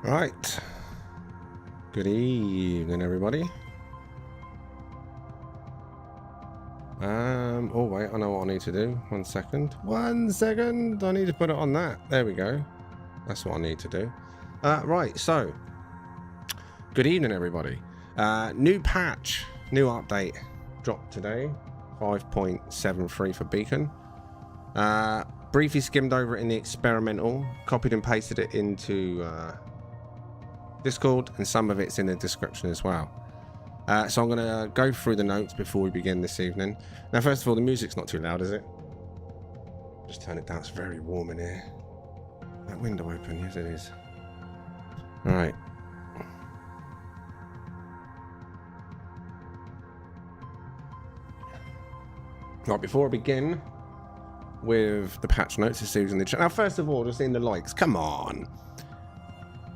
Right. Good evening, everybody. Oh wait, I know what I need to do. 1 second. 1 second. I need to put it on that. There we go. That's what I need to do. Right, so good evening, everybody. New patch, new update dropped today. 5.73 for Beacon. Briefly skimmed over it in the experimental, copied and pasted it into Discord, and some of it's in the description as well. So I'm going to go through the notes before we begin this evening. Now, first of all, the music's not too loud, is it? Just turn it down. It's very warm in here. That window open? Yes, it is. All right. Right, before I begin with the patch notes, this in the chat. Now, first of all, just in the likes. Come on.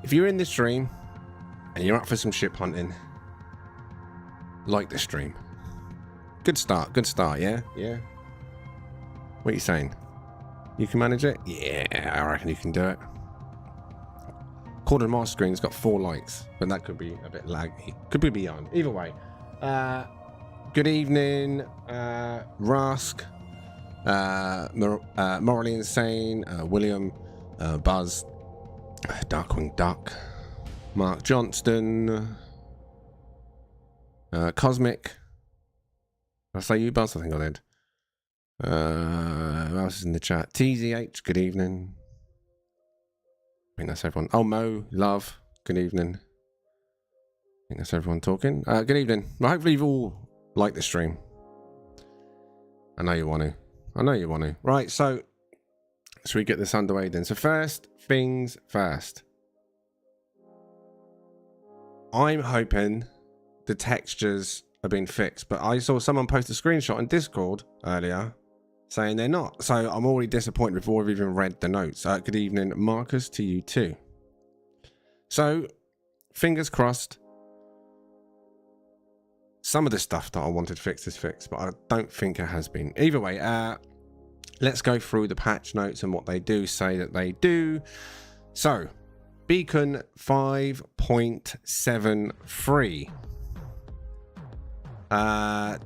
If you're in the stream and you're up for some ship hunting, like the stream. Good start, yeah? Yeah? What are you saying? You can manage it? Yeah, I reckon you can do it. According to my screen, it's got 4 likes, but that could be a bit laggy. Could be beyond. Either way. Good evening, Rask, Morally Insane, William, Buzz, Darkwing Duck, Mark Johnston, Cosmic. Did I say you, Buzz? I think I did. Who else is in the chat? TZH, good evening. I think that's everyone. Oh, Mo, Love, good evening. I think that's everyone talking. Good evening. Well, hopefully you've all liked the stream. I know you want to. I know you want to. Right, so should we get this underway then? So first things first. I'm hoping the textures have been fixed, but I saw someone post a screenshot in Discord earlier saying they're not. So I'm already disappointed before I've even read the notes. Good evening, Marcus, to you too. So fingers crossed. Some of the stuff that I wanted fixed is fixed, but I don't think it has been. Either way, let's go through the patch notes and what they do say that they do. So, Beacon 5.73.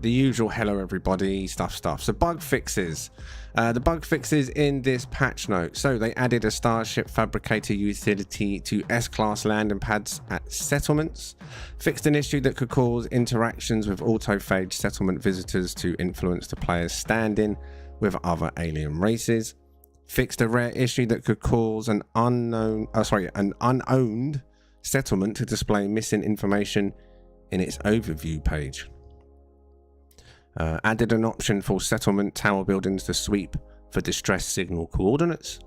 The usual hello everybody stuff. So bug fixes. The bug fixes in this patch note. So they added a Starship Fabricator utility to S-class landing pads at settlements. Fixed an issue that could cause interactions with autophage settlement visitors to influence the player's standing with other alien races. Fixed a rare issue that could cause an unowned settlement to display missing information in its overview page. Added an option for settlement tower buildings to sweep for distress signal coordinates.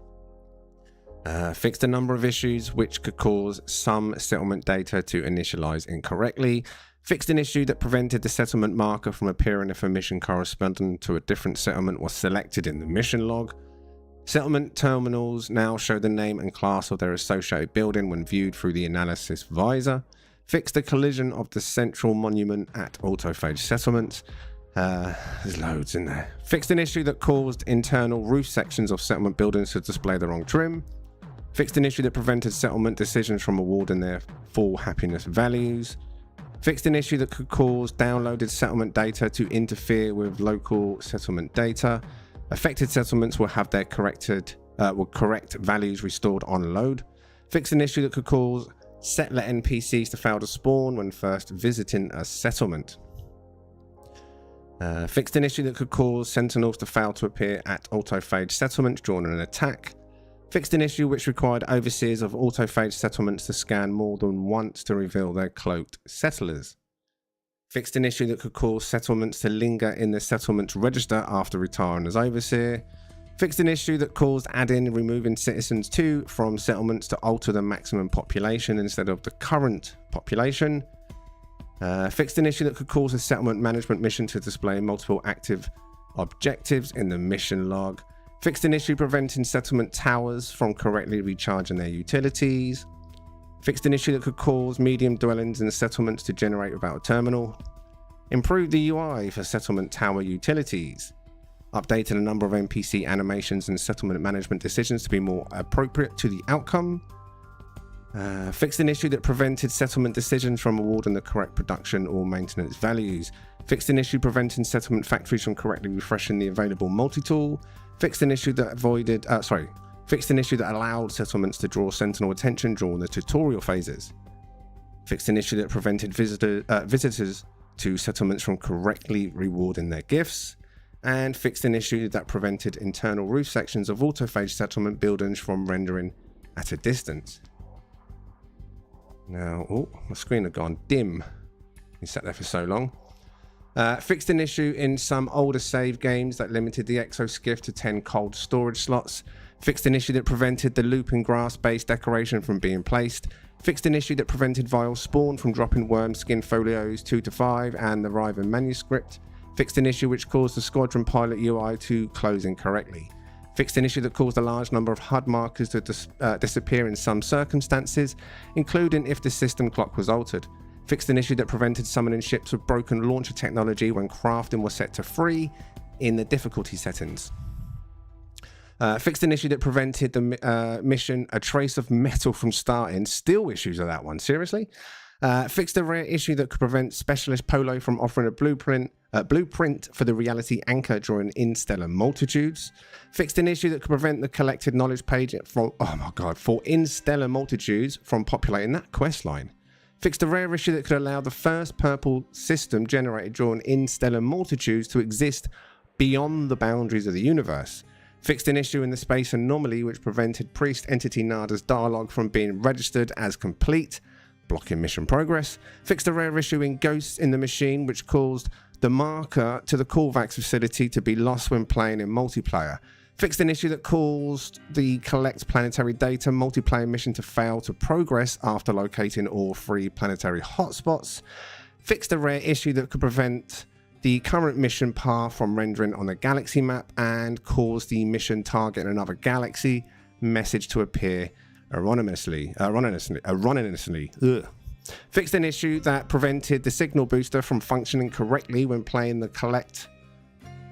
Fixed a number of issues which could cause some settlement data to initialize incorrectly. Fixed an issue that prevented the settlement marker from appearing if a mission corresponding to a different settlement was selected in the mission log. Settlement terminals now show the name and class of their associated building when viewed through the analysis visor. Fixed the collision of the central monument at autophage settlements. There's loads in there. Fixed an issue that caused internal roof sections of settlement buildings to display the wrong trim. Fixed an issue that prevented settlement decisions from awarding their full happiness values. Fixed an issue that could cause downloaded settlement data to interfere with local settlement data. Affected settlements will have their correct values restored on load. Fixed an issue that could cause settler NPCs to fail to spawn when first visiting a settlement. Fixed an issue that could cause sentinels to fail to appear at autophage settlements during an attack. Fixed an issue which required overseers of autophage settlements to scan more than once to reveal their cloaked settlers. Fixed an issue that could cause settlements to linger in the settlement's register after retiring as overseer. Fixed an issue that caused adding and removing citizens from settlements to alter the maximum population instead of the current population. Fixed an issue that could cause a settlement management mission to display multiple active objectives in the mission log. Fixed an issue preventing settlement towers from correctly recharging their utilities. Fixed an issue that could cause medium dwellings in settlements to generate without a terminal. Improved the UI for settlement tower utilities. Updated a number of NPC animations and settlement management decisions to be more appropriate to the outcome. Fixed an issue that prevented settlement decisions from awarding the correct production or maintenance values. Fixed an issue preventing settlement factories from correctly refreshing the available multi-tool. Fixed an issue that fixed an issue that allowed settlements to draw Sentinel attention during the tutorial phases. Fixed an issue that prevented visitors to settlements from correctly rewarding their gifts. And fixed an issue that prevented internal roof sections of autophage settlement buildings from rendering at a distance. Now, oh, my screen had gone dim. Been sat there for so long. Fixed an issue in some older save games that limited the exoskiff to 10 cold storage slots. Fixed an issue that prevented the looping grass-based decoration from being placed. Fixed an issue that prevented vile spawn from dropping worm skin folios 2 to 5 and the Riven manuscript. Fixed an issue which caused the squadron pilot UI to close incorrectly. Fixed an issue that caused a large number of HUD markers to disappear in some circumstances, including if the system clock was altered. Fixed an issue that prevented summoning ships with broken launcher technology when crafting was set to free in the difficulty settings. Fixed an issue that prevented the mission A Trace of Metal from starting. Still issues of that one, seriously? Fixed a rare issue that could prevent Specialist Polo from offering a blueprint for the reality anchor during Instellar Multitudes. Fixed an issue that could prevent the collected knowledge page for Instellar Multitudes from populating that quest line. Fixed a rare issue that could allow the first purple system generated during Instellar Multitudes to exist beyond the boundaries of the universe. Fixed an issue in the space anomaly which prevented Priest Entity Nada's dialogue from being registered as complete, blocking mission progress. Fixed a rare issue in Ghosts in the Machine which caused the marker to the Corvax facility to be lost when playing in multiplayer. Fixed an issue that caused the Collect Planetary Data multiplayer mission to fail to progress after locating all 3 planetary hotspots. Fixed a rare issue that could prevent the current mission path from rendering on a galaxy map and caused the mission target in another galaxy message to appear erroneously. Ugh. Fixed an issue that prevented the signal booster from functioning correctly when playing the Collect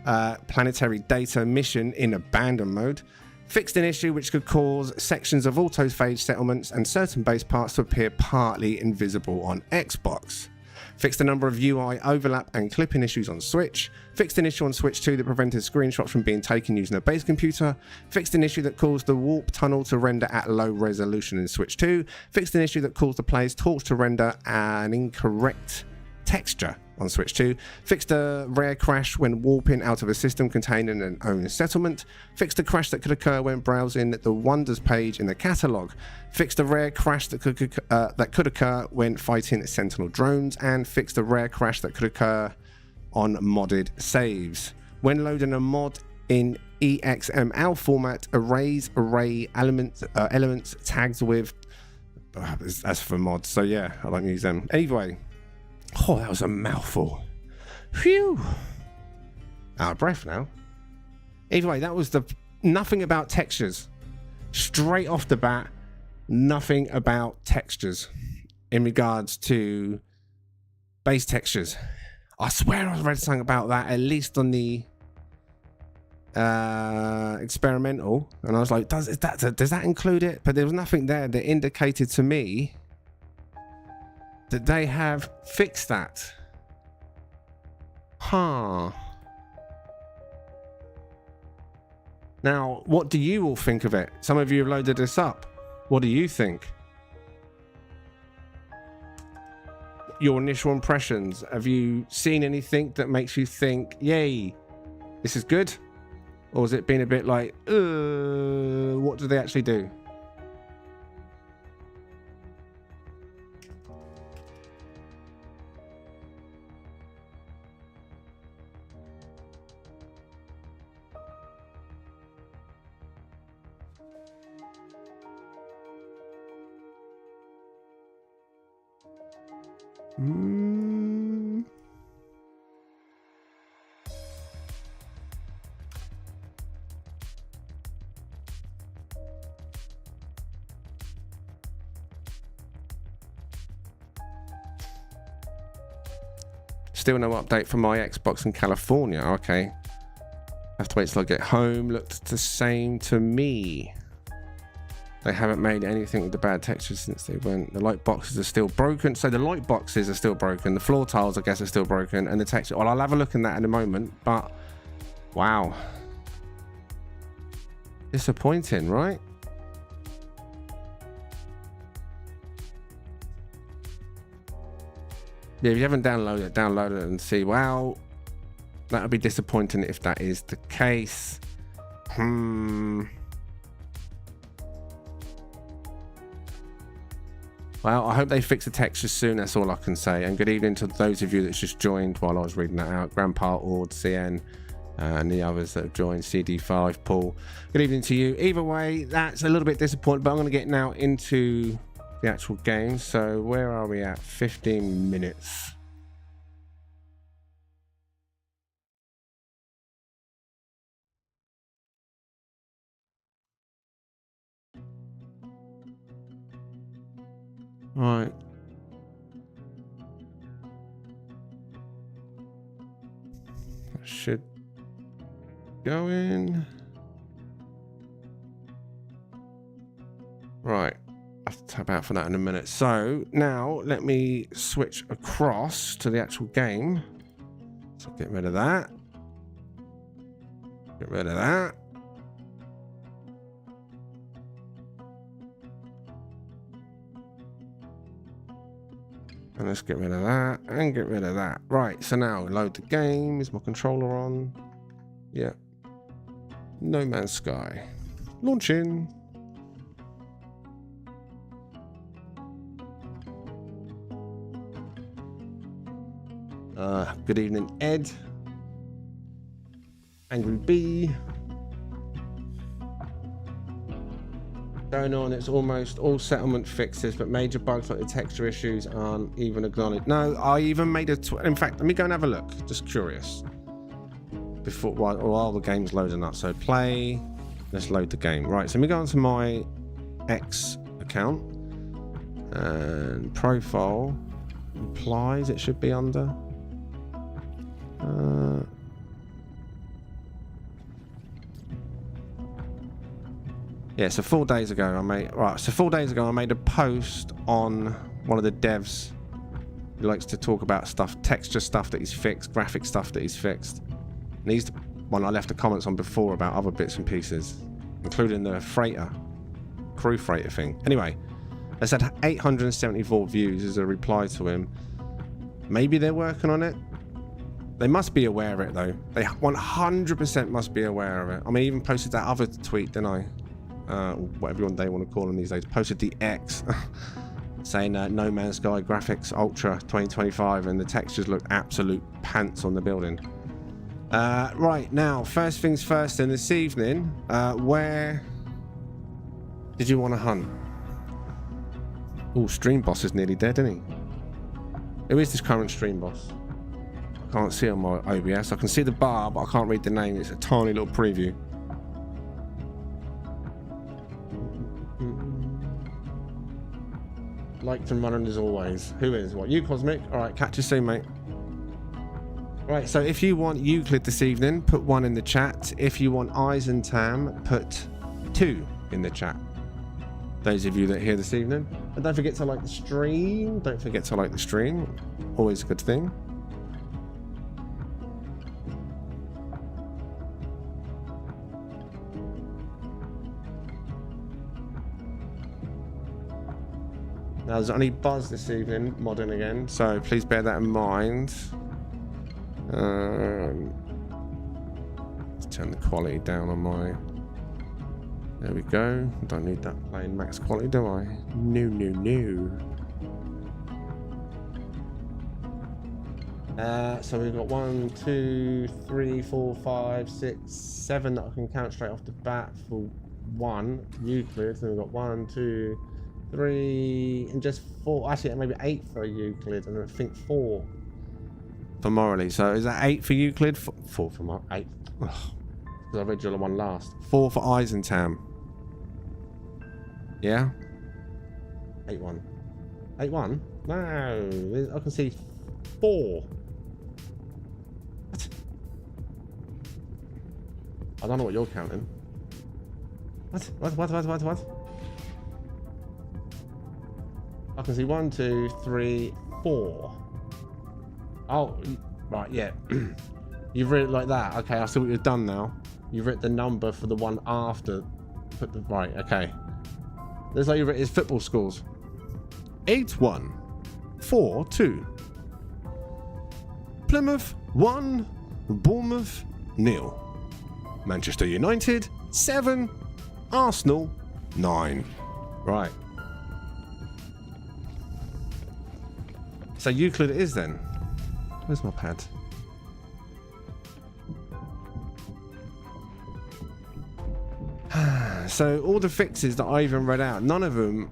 Planetary Data mission in abandon mode. Fixed an issue which could cause sections of autophage settlements and certain base parts to appear partly invisible on Xbox. Fixed a number of UI overlap and clipping issues on Switch. Fixed an issue on Switch 2 that prevented screenshots from being taken using a base computer. Fixed an issue that caused the warp tunnel to render at low resolution in Switch 2. Fixed an issue that caused the player's torch to render an incorrect texture on Switch 2. Fixed a rare crash when warping out of a system containing an own settlement. Fixed a crash that could occur when browsing the Wonders page in the catalogue. Fixed a rare crash that could occur when fighting Sentinel drones, and fixed a rare crash that could occur on modded saves. When loading a mod in EXML format, array elements tagged with as for mods, so yeah, I don't use them. Anyway, oh, that was a mouthful. Phew. Out of breath now. Either way, that was nothing about textures. Straight off the bat, nothing about textures in regards to base textures. I swear I read something about that, at least on the experimental, and I was like, does that include it? But there was nothing there that indicated to me that they have fixed that. Huh. Now, what do you all think of it? Some of you have loaded this up. What do you think? Your initial impressions. Have you seen anything that makes you think, yay, this is good? Or has it been a bit like, what do they actually do? Still no update from my Xbox in California. Okay. Have to wait till I get home. Looked the same to me. They haven't made anything with the bad textures since they went. The light boxes are still broken. So the light boxes are still broken. The floor tiles, I guess, are still broken. And the texture... Well, I'll have a look in that in a moment. But, wow. Disappointing, right? Yeah, if you haven't downloaded it and see. Wow. That would be disappointing if that is the case. Well, I hope they fix the textures soon. That's all I can say. And good evening to those of you that's just joined while I was reading that out. Grandpa, Ord, CN, and the others that have joined. CD5, Paul. Good evening to you. Either way, that's a little bit disappointing, but I'm going to get now into the actual game. So where are we at? 15 minutes. Right. That should go in. Right. I'll have to tap out for that in a minute. So now let me switch across to the actual game. So get rid of that. Get rid of that. And let's get rid of that and get rid of that. Right, so now load the game. Is my controller on? Yeah. No Man's Sky. Launching. Good evening, Ed. Angry Bee. Going on, it's almost all settlement fixes, but major bugs like the texture issues aren't even acknowledged. No, I even made in fact, let me go and have a look. Just curious. Before while the game's loading up. So play. Let's load the game. Right, so let me go onto my X account and profile. Implies it should be under. Yeah, so 4 days ago I made a post on one of the devs who likes to talk about stuff, texture stuff that he's fixed, graphic stuff that he's fixed. And he's the one I left the comments on before about other bits and pieces, including the freighter, crew freighter thing. Anyway, that's had 874 views as a reply to him. Maybe they're working on it. They must be aware of it though. They 100% must be aware of it. I mean, I even posted that other tweet, didn't I? Whatever they want to call them these days. Posted the X saying No Man's Sky graphics Ultra 2025, and the textures look absolute pants on the building. Right, now, first things first, then this evening, where did you want to hunt? Oh, Stream Boss is nearly dead, isn't he? Who is this current Stream Boss? I can't see on my OBS. I can see the bar, but I can't read the name. It's a tiny little preview. Liked and running as always. Who is? What? You, Cosmic? Alright, catch you soon, mate. Right, so if you want Euclid this evening, put 1 in the chat. If you want Eyes and Tam, put 2 in the chat. Those of you that are here this evening. And don't forget to like the stream. Don't forget to like the stream. Always a good thing. Now, there's only Buzz this evening, modding again, so please bear that in mind. Let's turn the quality down on my... There we go. Don't need that playing max quality, do I? No. So we've got 1, 2, 3, 4, 5, 6, 7 that I can count straight off the bat for 1 Euclid. So we've got 1, 2, 3, and just 4. Actually, maybe 8 for Euclid, and I think 4 for Morally. So is that 8 for Euclid? 4 for Morally. 8. Because I read your one last. 4 for Eyes and Tam. Yeah? 8-1. 8-1? No. I can see 4. What? I don't know what you're counting. What? I can see 1, 2, 3, 4. Oh, right, yeah. You've written it like that. Okay, I see what you've done now. You've written the number for the one after. Put the right. Okay. Looks like you've written his football scores. 8-1, 4-2. Plymouth 1, Bournemouth 0. Manchester United 7, Arsenal 9. Right. So Euclid it is then. Where's my pad? So all the fixes that I even read out, none of them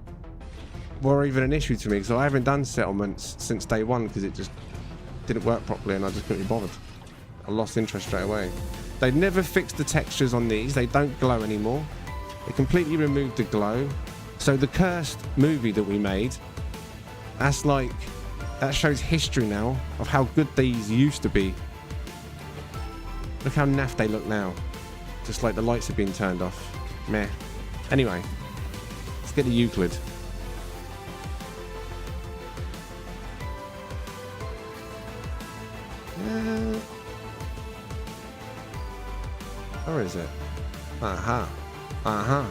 were even an issue to me, because I haven't done settlements since day one because it just didn't work properly and I just couldn't be bothered. I lost interest straight away. They'd never fixed the textures on these. They don't glow anymore. They completely removed the glow. So the cursed movie that we made, that's like, that shows history now of how good these used to be. Look how naff they look now. Just like the lights have been turned off. Meh. Anyway, let's get the Euclid. Where is it? Aha. Aha.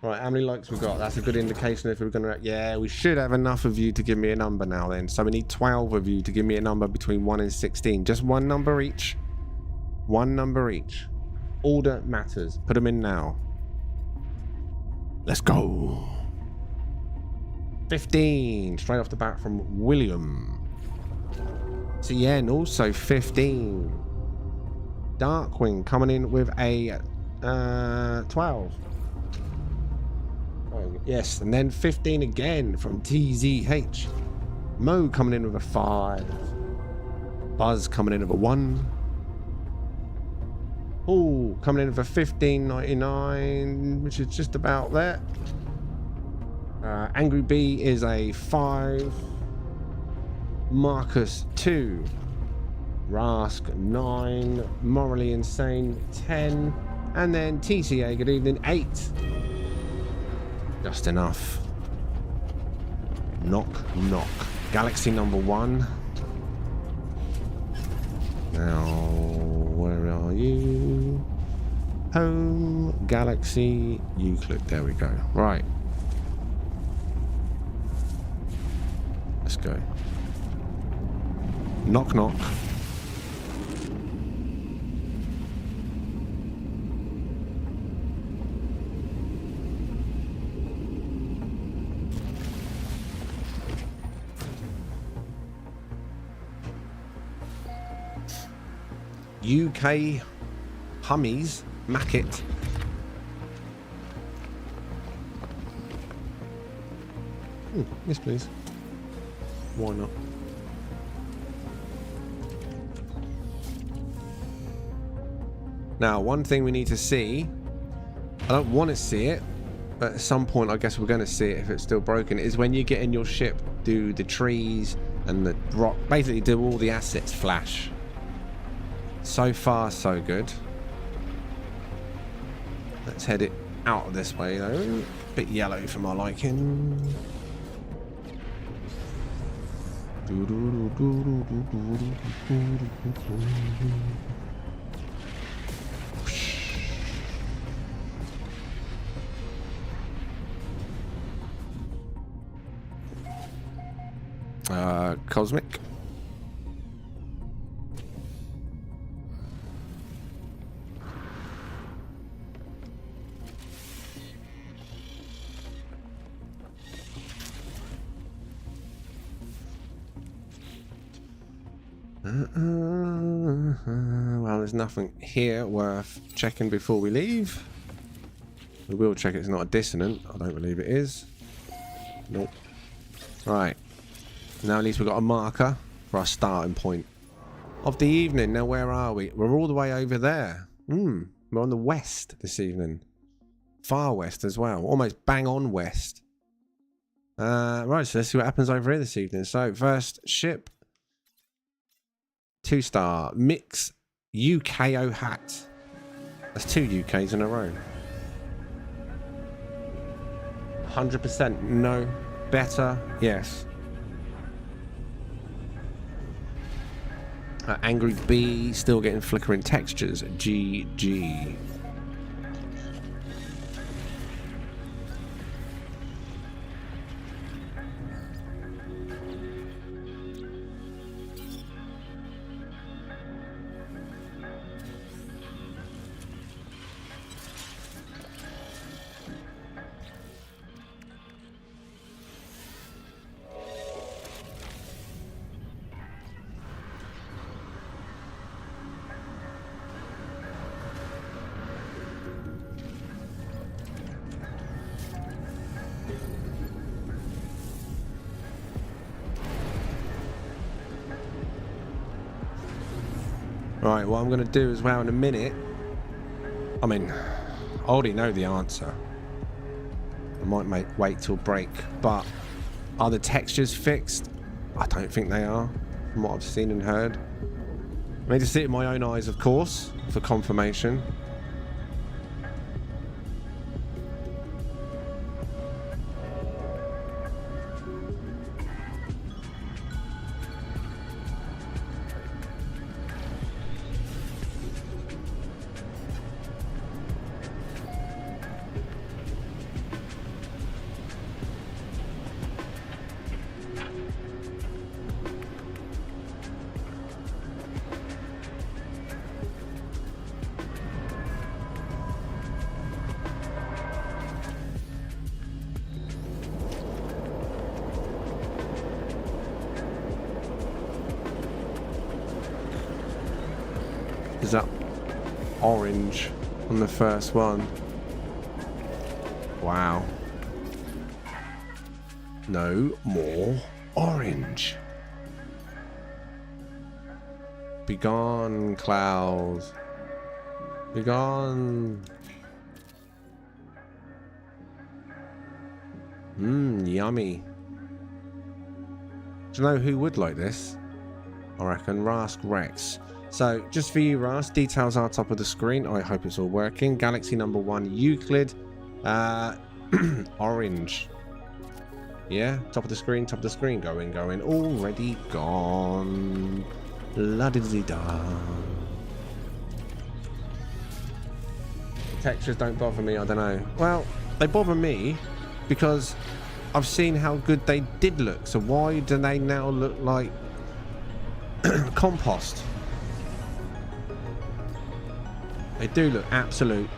Right, how many likes we got? That's a good indication if we're gonna... Yeah, we should have enough of you to give me a number now then. So we need 12 of you to give me a number between 1 and 16. Just one number each. One number each. Order matters. Put them in now. Let's go. 15. Straight off the bat from William. CN also 15. Darkwing coming in with a 12. Oh, yes, and then 15 again from TZH. Mo coming in with a 5. Buzz coming in with a 1. Oh, coming in with a 15.99, which is just about there. Angry Bee is a 5. Marcus 2. Rask 9, Morally Insane 10, and then TCA, good evening, 8. Just enough. Knock, knock. Galaxy number 1. Now, where are you? Home, Galaxy, Euclid. There we go. Right. Let's go. Knock, knock. UK Hummies Macket. Yes, please. Why not? Now, one thing we need to see, I don't want to see it, but at some point I guess we're going to see it if it's still broken, is when you get in your ship, do the trees and the rock, basically do all the assets flash. So far, so good. Let's head it out of this way, though. Bit yellow for my liking. Cosmic. Well, there's nothing here worth checking before we leave. We will check it's not a dissonant. I don't believe it is. Nope. Right. Now at least we've got a marker for our starting point of the evening. Now where are we? We're all the way over there. We're on the west this evening. Far west as well. Almost bang on west. Right, so let's see what happens over here this evening. So first ship. 2-star. Mix UKO hat. That's 2 UKs in a row. 100% no. Better yes. Angry Bee still getting flickering textures. GG. Right, what I'm going to do as well in a minute, I mean, I already know the answer. I might wait till break, but are the textures fixed? I don't think they are, from what I've seen and heard. I need to see it with my own eyes, of course, for confirmation. Is that orange on the first one? Wow. No more orange. Begone, clouds. Begone. Yummy. Do you know who would like this? I reckon Rask Rex. So, just for you, Ras, details are top of the screen. I hope it's all working. Galaxy number 1, Euclid. Orange. Yeah, top of the screen, going. Already gone. La-di-di-da. Textures don't bother me, I don't know. Well, they bother me because I've seen how good they did look. So why do they now look like compost? They do look absolute.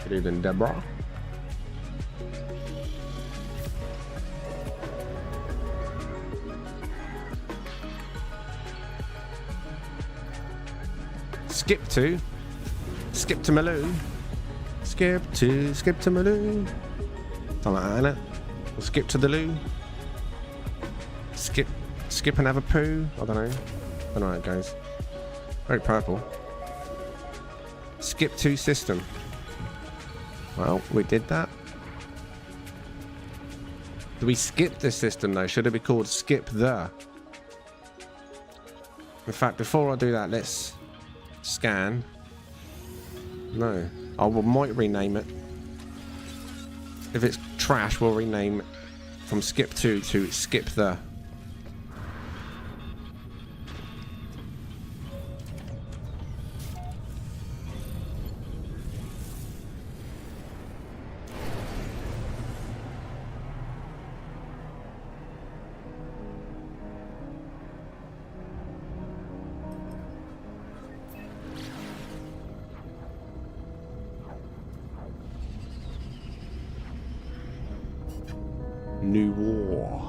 Good evening, Deborah. Skip to Maloo. Skip to Maloo. Something like that, innit? We'll skip to the loo. Skip and have a poo. I don't know how it goes. Very purple. Skip to system. Well, we did that. Do we skip the system though? Should it be called skip the? In fact, before I do that, let's scan. No, I might rename it. If it's trash, we'll rename it from skip to skip the. New war.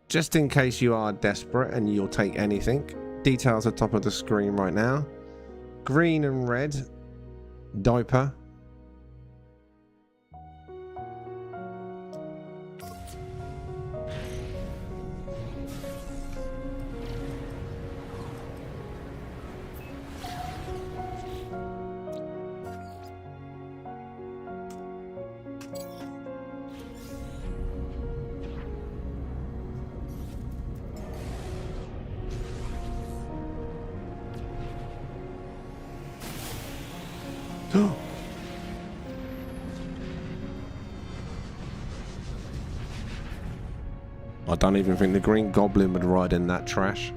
Just in case you are desperate and you'll take anything, details at top of the screen right now. Green and red diaper. I don't even think the Green Goblin would ride in that trash.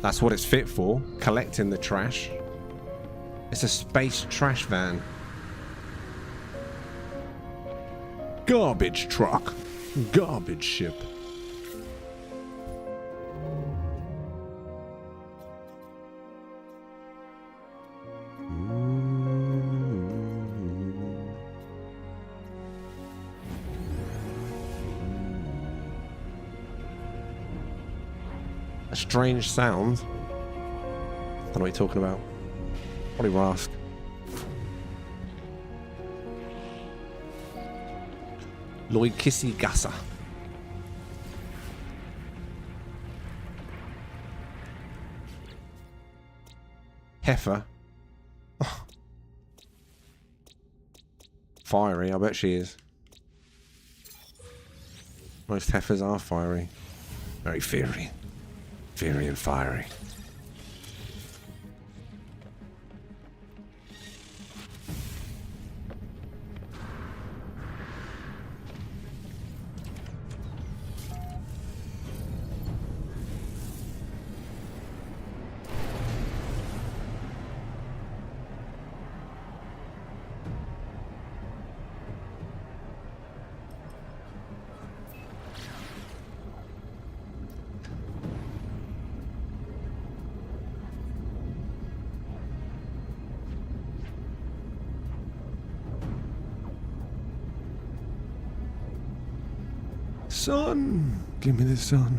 That's what it's fit for, collecting the trash. It's a space trash van. Garbage truck. Garbage ship. A strange sound. Don't know what you're talking about. Probably Rask. Lloyd Kissy Gasser. Heifer. Fiery, I bet she is. Most heifers are fiery. Very fiery. Fiery and fiery. Sun! Give me the sun.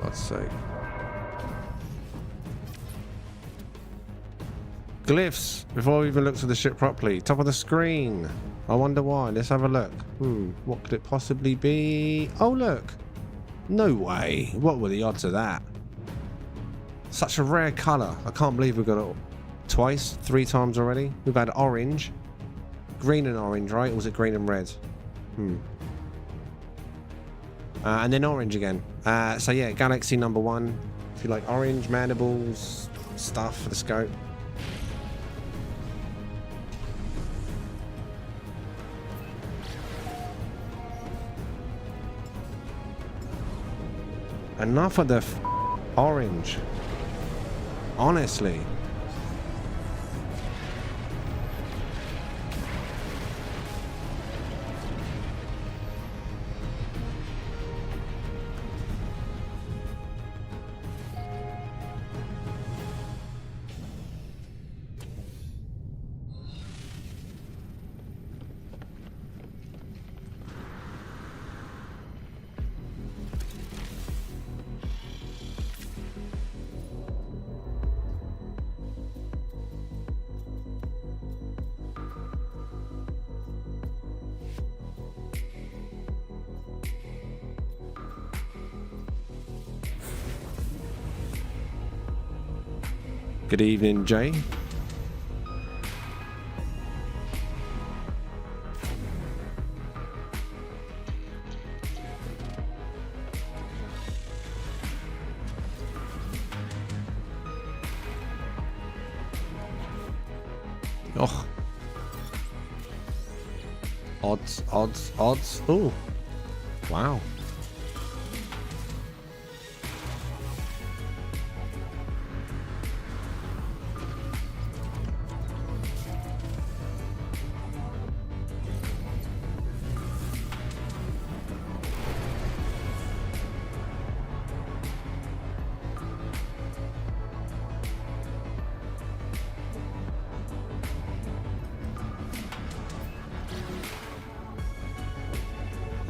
God's sake. Glyphs, before we even looked at the ship properly. Top of the screen. I wonder why. Let's have a look. What could it possibly be? Oh, look. No way. What were the odds of that? Such a rare colour. I can't believe we've got it twice, 3 times already. We've had orange. Green and orange, right? Or was it green and red? And then orange again. So yeah, Galaxy number 1. If you like orange, mandibles, stuff for the scope. Enough of the orange. Honestly. Good evening, Jay. Oh. Odds, odds, odds. Oh. Wow.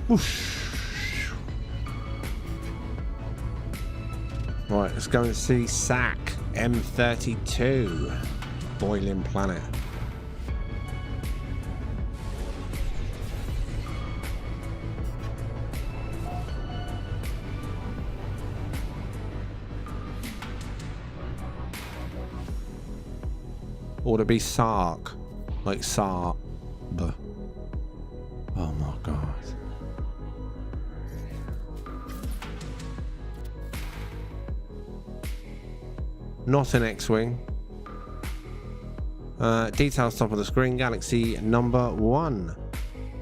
Whoosh. Right, let's go and see SAC M32, Boiling Planet. Or to be SARC, like SARB. Oh my god. Not an X-Wing. Details top of the screen. Galaxy number 1.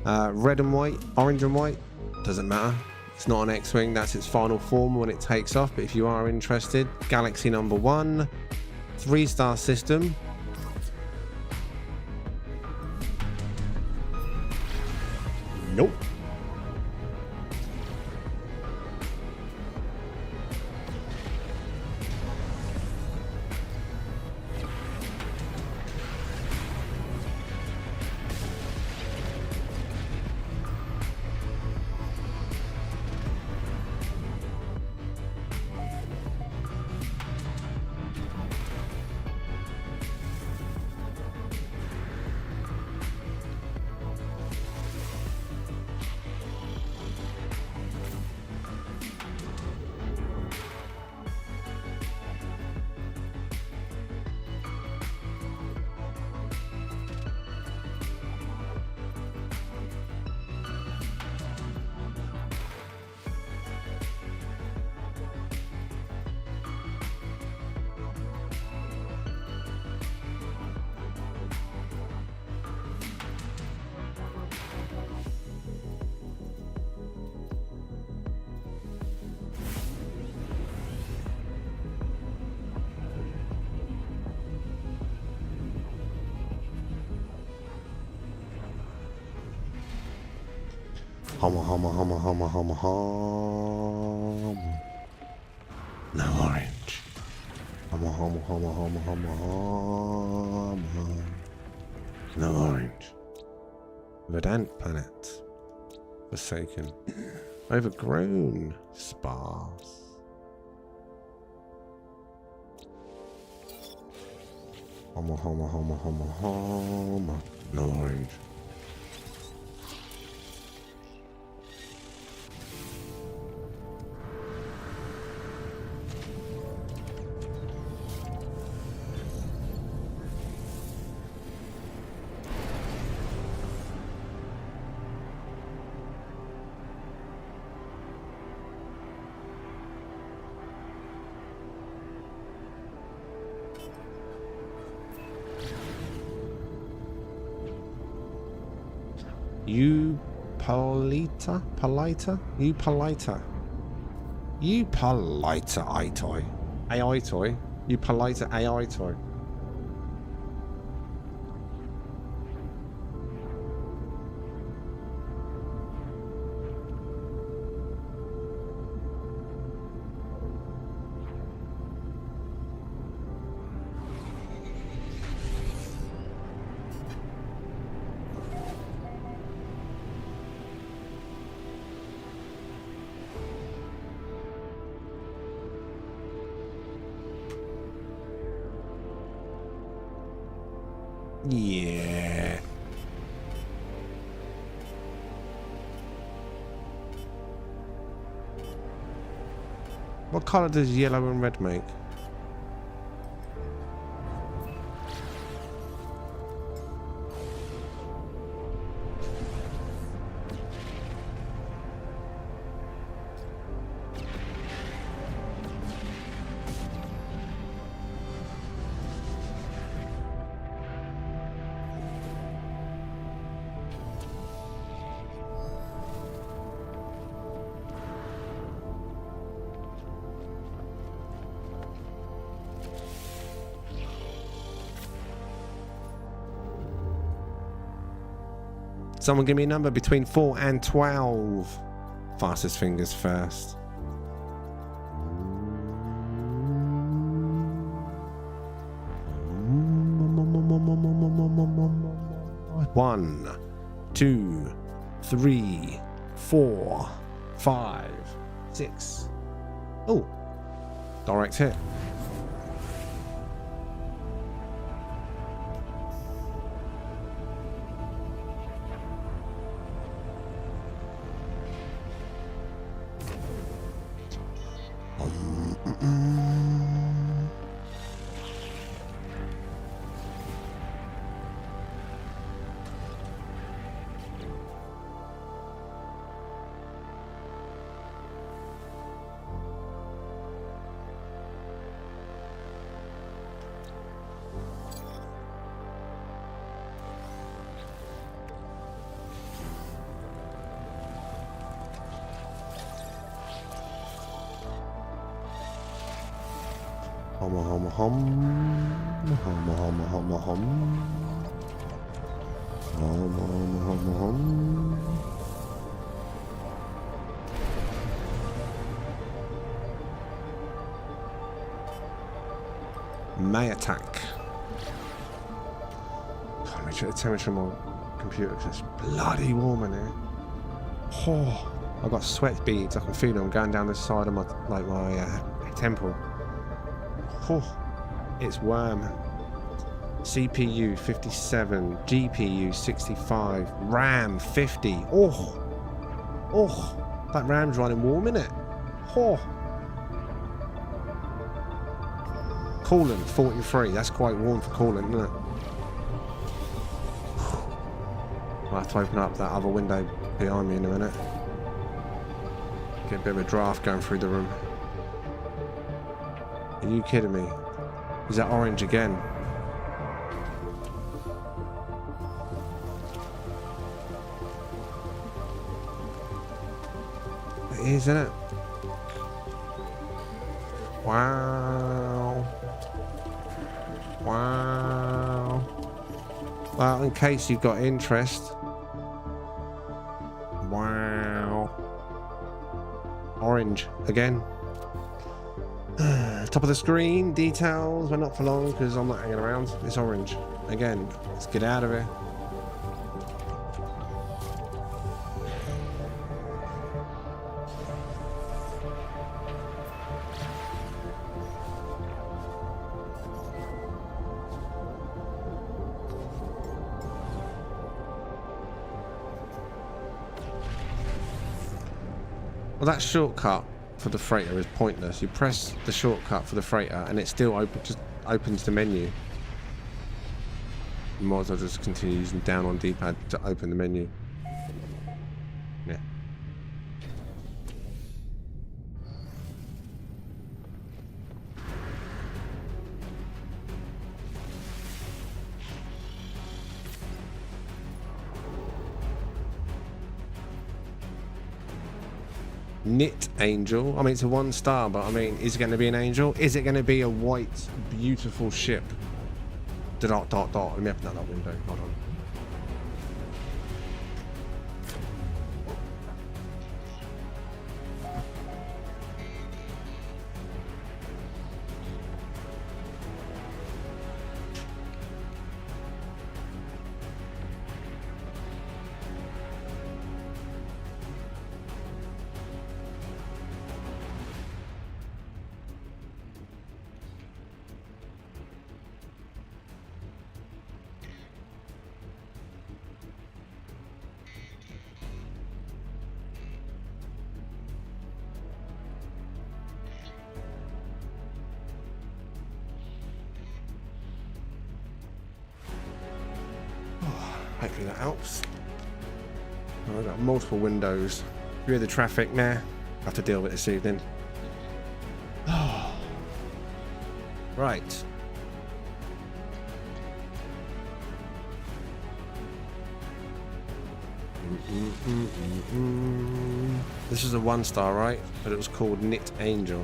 Red and white, orange and white. Doesn't matter. It's not an X-Wing. That's its final form when it takes off. But if you are interested, Galaxy number 1. 3-star system. Nope. Homo, homo, homo, homo, homo, homo. No orange. Homo, homo, homo, homo, homo, homo. No orange. Verdant planet. Forsaken. Overgrown. Sparse. Homo, homo, homo, homo, homo. No orange. You polita? You polita, AI toy. AI toy. You polita AI toy. Yeah. What colour does yellow and red make? Someone give me a number between 4 and 12. Fastest fingers first. 1, 2, 3, 4, 5, 6. Oh, direct hit. Hum, hum, hum, hum, hum, hum, hum, hum, hum, hum. May attack. Let me check the temperature on my computer because it's bloody warm in here. Oh, I've got sweat beads. I can feel them going down the side of my temple. Oh, it's warm. CPU 57, GPU 65, RAM 50. Oh, that RAM's running warm, innit? Oh. Coolant 43. That's quite warm for coolant, isn't it? I'll have to open up that other window behind me in a minute. Get a bit of a draft going through the room. Are you kidding me? Is that orange again? It is, isn't it? Wow. Wow. Well, in case you've got interest. Wow. Orange again. Top of the screen, details, but not for long because I'm not hanging around. It's orange. Again, let's get out of here. Well, that shortcut for the freighter is pointless. You press the shortcut for the freighter and it still just opens the menu. You might as well just continue using down on D-pad to open the menu. Yeah. Knit angel. I mean, it's a 1-star, but I mean, is it going to be an angel? Is it going to be a white, beautiful ship? Dot, dot, dot. Let me open that window. Hold on. Hopefully that helps. Oh, I've got multiple windows. You hear the traffic now? I have to deal with it this evening. Right. This is a 1-star, right? But it was called Knit Angel.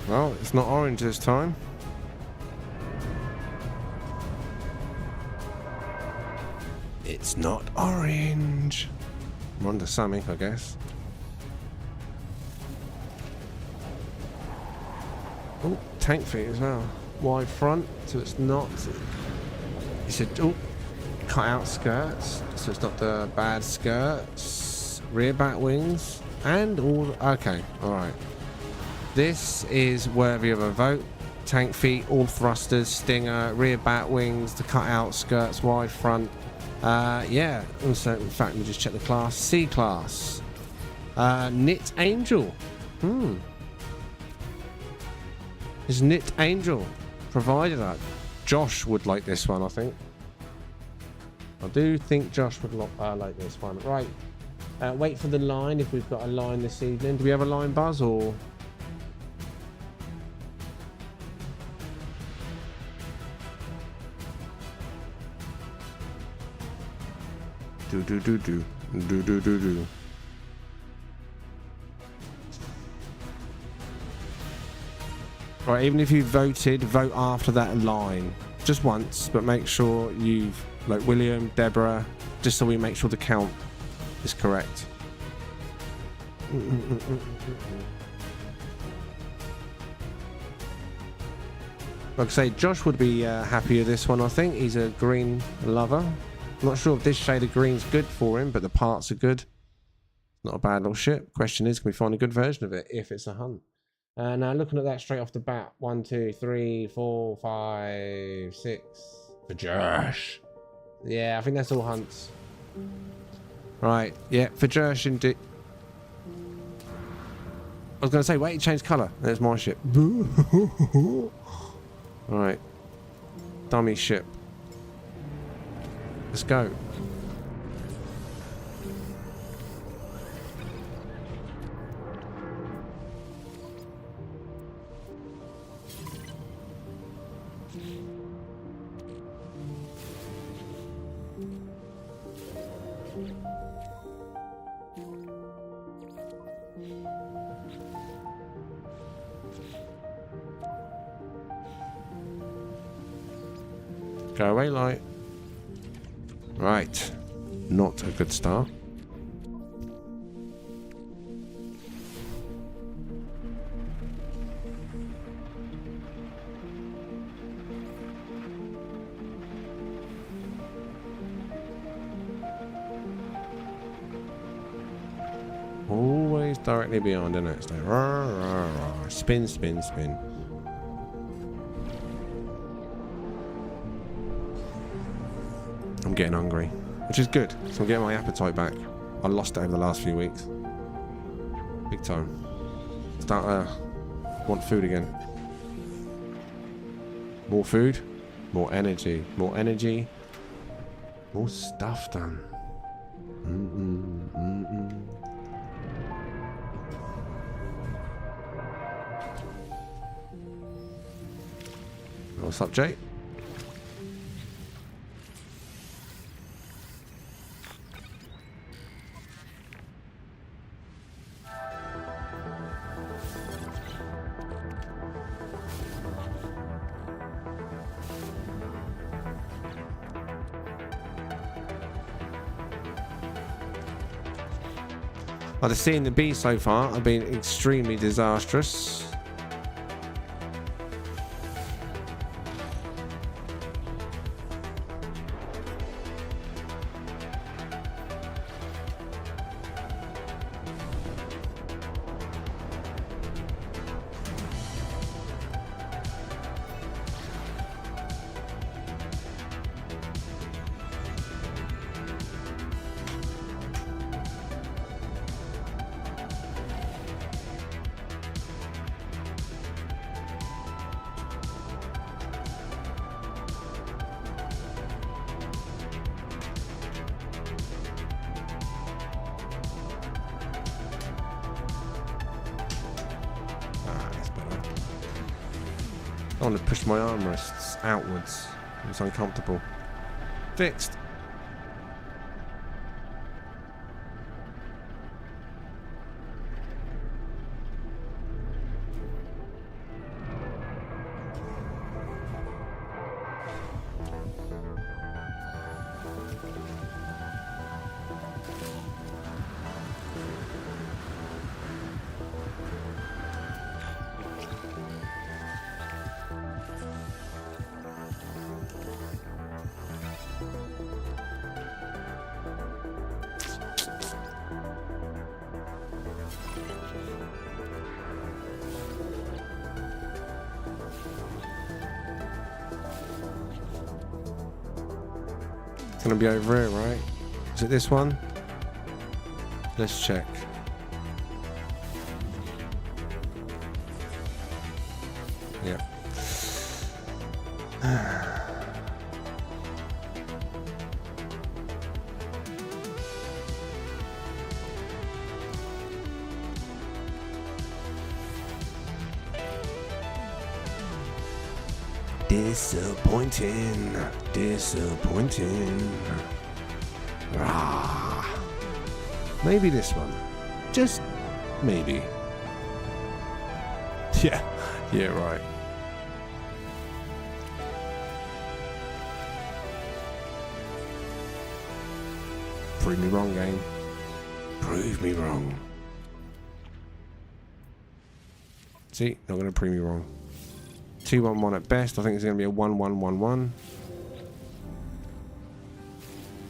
Well, it's not orange this time. It's not orange. I'm onto something, I guess. Oh, tank feet as well. Wide front, so it's not. He said, oh, cut out skirts, so it's not the bad skirts. Rear back wings, and all. Okay, all right. This is worthy of a vote. Tank feet, all thrusters, stinger, rear back wings, the cut out skirts, wide front. Yeah. Also, in fact, we just check the class. C class. Knit Angel. Is Knit Angel provided that? Josh would like this one, I think. I do think Josh would like this one. Right. Wait for the line if we've got a line this evening. Do we have a line, Buzz, or? Do. Right, even if you voted, vote after that line. Just once, but make sure you've, like William, Deborah, just so we make sure the count is correct. Like I say, Josh would be happy with this one, I think. He's a green lover. I'm not sure if this shade of green's good for him, but the parts are good. Not a bad little ship. Question is, can we find a good version of it if it's a hunt? Now looking at that straight off the bat, 1, 2, 3, 4, 5, 6 for Josh. Yeah, I think that's all hunts. Right, yeah, for Josh indeed. I was going to say, wait, it changed colour. There's my ship. Right, dummy ship. Let's go. Go away, light. Right. Not a good start. Always directly behind, isn't it? It's like rah, rah, rah. Spin, spin, spin. I'm getting hungry, which is good, so I'm getting my appetite back. I lost it over the last few weeks. Big time. Start want food again. More food, more energy, more energy, more stuff done. What's up, Jay? Well, the C and the B so far have been extremely disastrous. I want to push my armrests outwards. It's uncomfortable. Fixed. going to be over here, right? Is it this one? Let's check. Yep. Disappointing. Disappointing. Rah. Maybe this one. Just maybe. Yeah. Yeah, right. Prove me wrong, game. Prove me wrong. See, not going to prove me wrong. 2-1-1 at best. I think it's going to be a 1-1-1-1.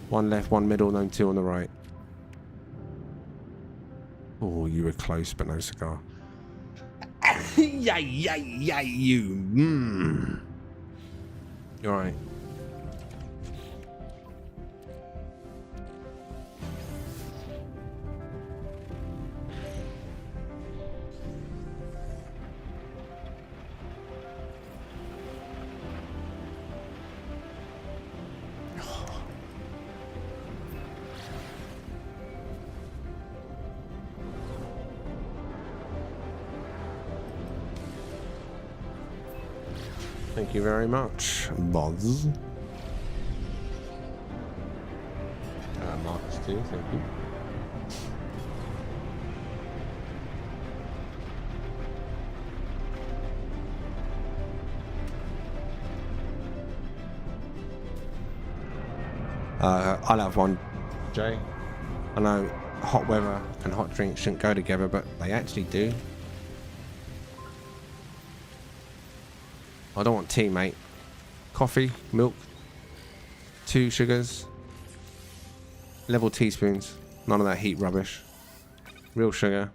One left, one middle, no 2 on the right. Oh, you were close, but no cigar. Yay, yay, yay, you. You're right. Thank you very much, Buzz. Marcus too, thank you. I'll have one, Jay. I know hot weather and hot drinks shouldn't go together, but they actually do. I don't want tea, mate. Coffee, milk, 2 sugars, level teaspoons. None of that heat rubbish. Real sugar.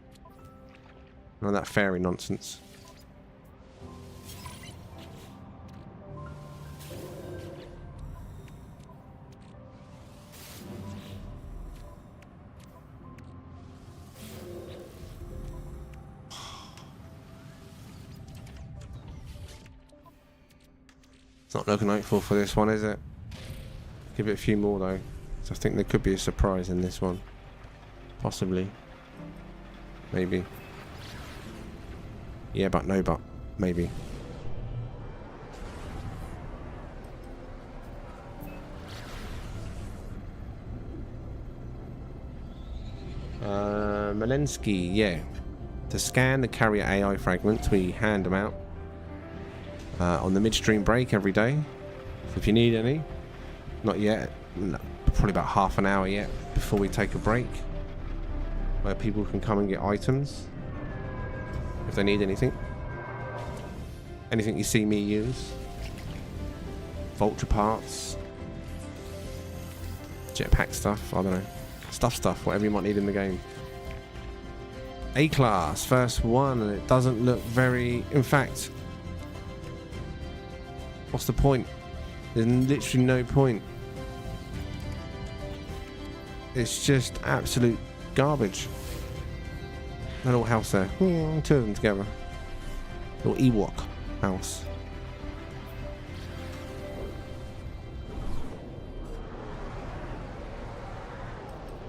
None of that fairy nonsense. It's not looking hopeful for this one, is it? Give it a few more though. So I think there could be a surprise in this one. Possibly. Maybe. Yeah, but no, but maybe. Malensky, yeah. To scan the carrier AI fragments, we hand them out on the midstream break every day. So if you need any, not yet, no, probably about half an hour yet before we take a break, where people can come and get items if they need anything. Anything you see me use, vulture parts, jetpack stuff, I don't know, stuff, whatever you might need in the game. A-class, first one, and it doesn't look very... In fact, what's the point? There's literally no point. It's just absolute garbage. A little house there. 2 of them together. Little Ewok house.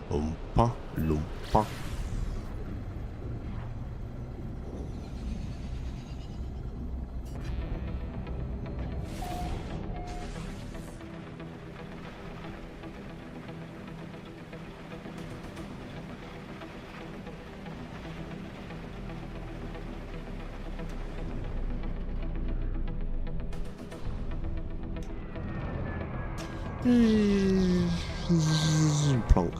Oompa loompa. Plonk.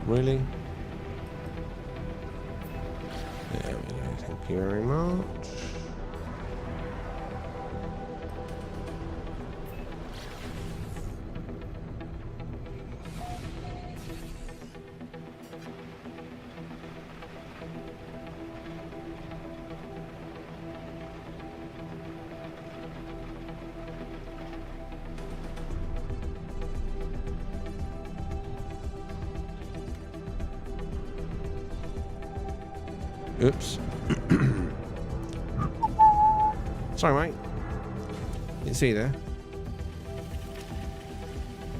Really? There we go. Thank you very much. Oops. Sorry, mate. Didn't see you there.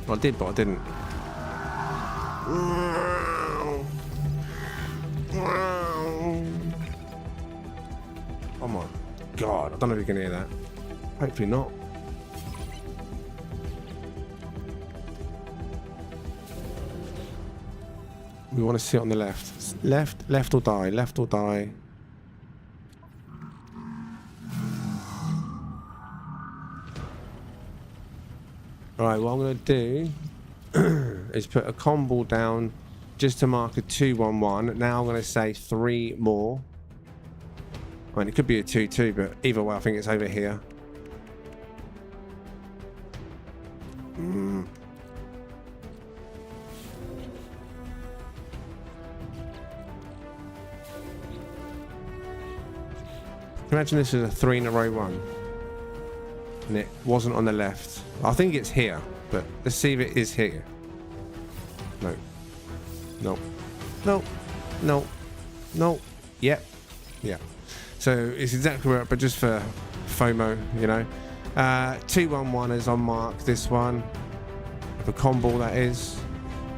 Well, I did, but I didn't. Oh my god, I don't know if you can hear that. Hopefully not. We want to sit on the left. Left or die. Left or die. Alright, what I'm going to do is put a combo down just to mark a 2-1-1. Now I'm going to say 3 more. I mean, it could be a 2-2, but either way, I think it's over here. Imagine this is a 3 in a row one. And it wasn't on the left. I think it's here, but let's see if it is here. No. No. No. No. No. Yep. Yeah. So it's exactly right, but just for FOMO, you know. 2-1-1 is on mark, this one. The combo, that is.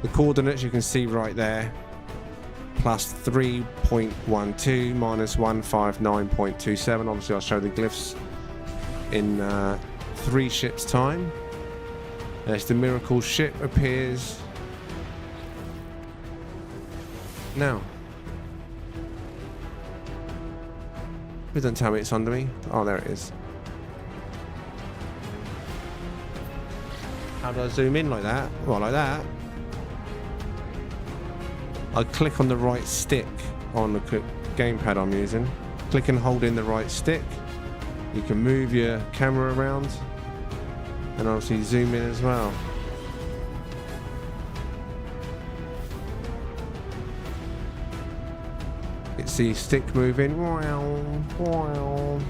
The coordinates you can see right there. Plus 3.12 minus 159.27. Obviously, I'll show the glyphs in 3 ships time. There's the miracle ship appears now. Please don't tell me it's under me. Oh, there it is. How do I zoom in like that? Well, like that. I click on the right stick on the gamepad I'm using. Click and hold in the right stick. You can move your camera around and obviously zoom in as well. It's the stick moving. Wow, wow.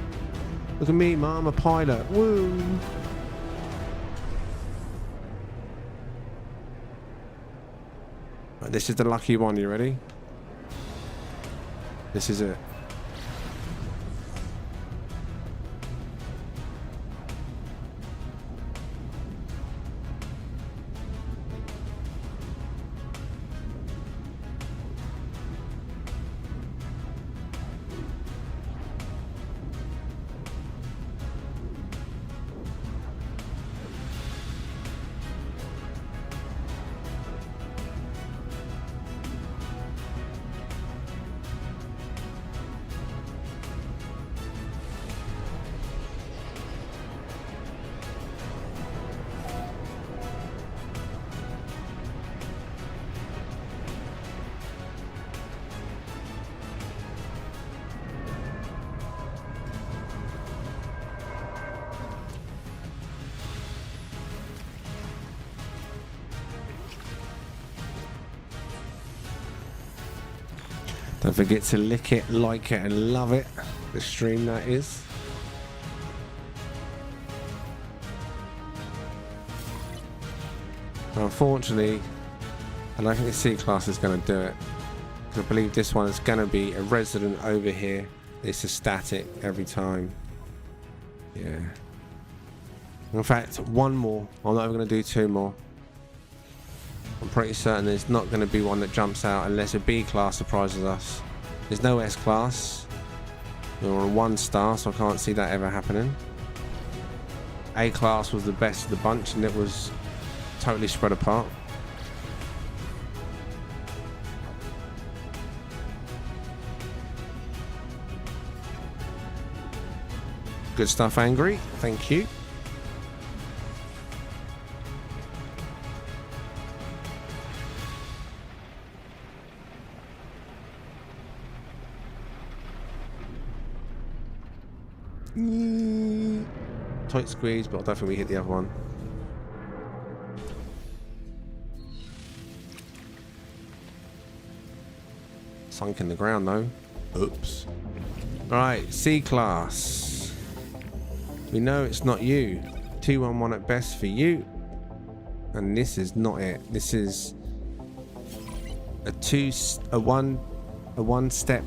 Look at me, man, I'm a pilot. Woo! Right, this is the lucky one, you ready? This is it. Don't forget to lick it, like it, and love it. The stream, that is. Unfortunately, I don't think the C-Class is going to do it. I believe this one is going to be a resident over here. It's a static every time. Yeah. In fact, one more. I'm not even going to do 2 more. I'm pretty certain there's not going to be one that jumps out unless a B-Class surprises us. There's no S-Class. We're on 1 star, so I can't see that ever happening. A-Class was the best of the bunch, and it was totally spread apart. Good stuff, Angry. Thank you. Tight squeeze, but I don't think we hit the other one. Sunk in the ground though. Oops. Alright, C-class. We know it's not you. 211 at best for you. And this is not it. This is a one step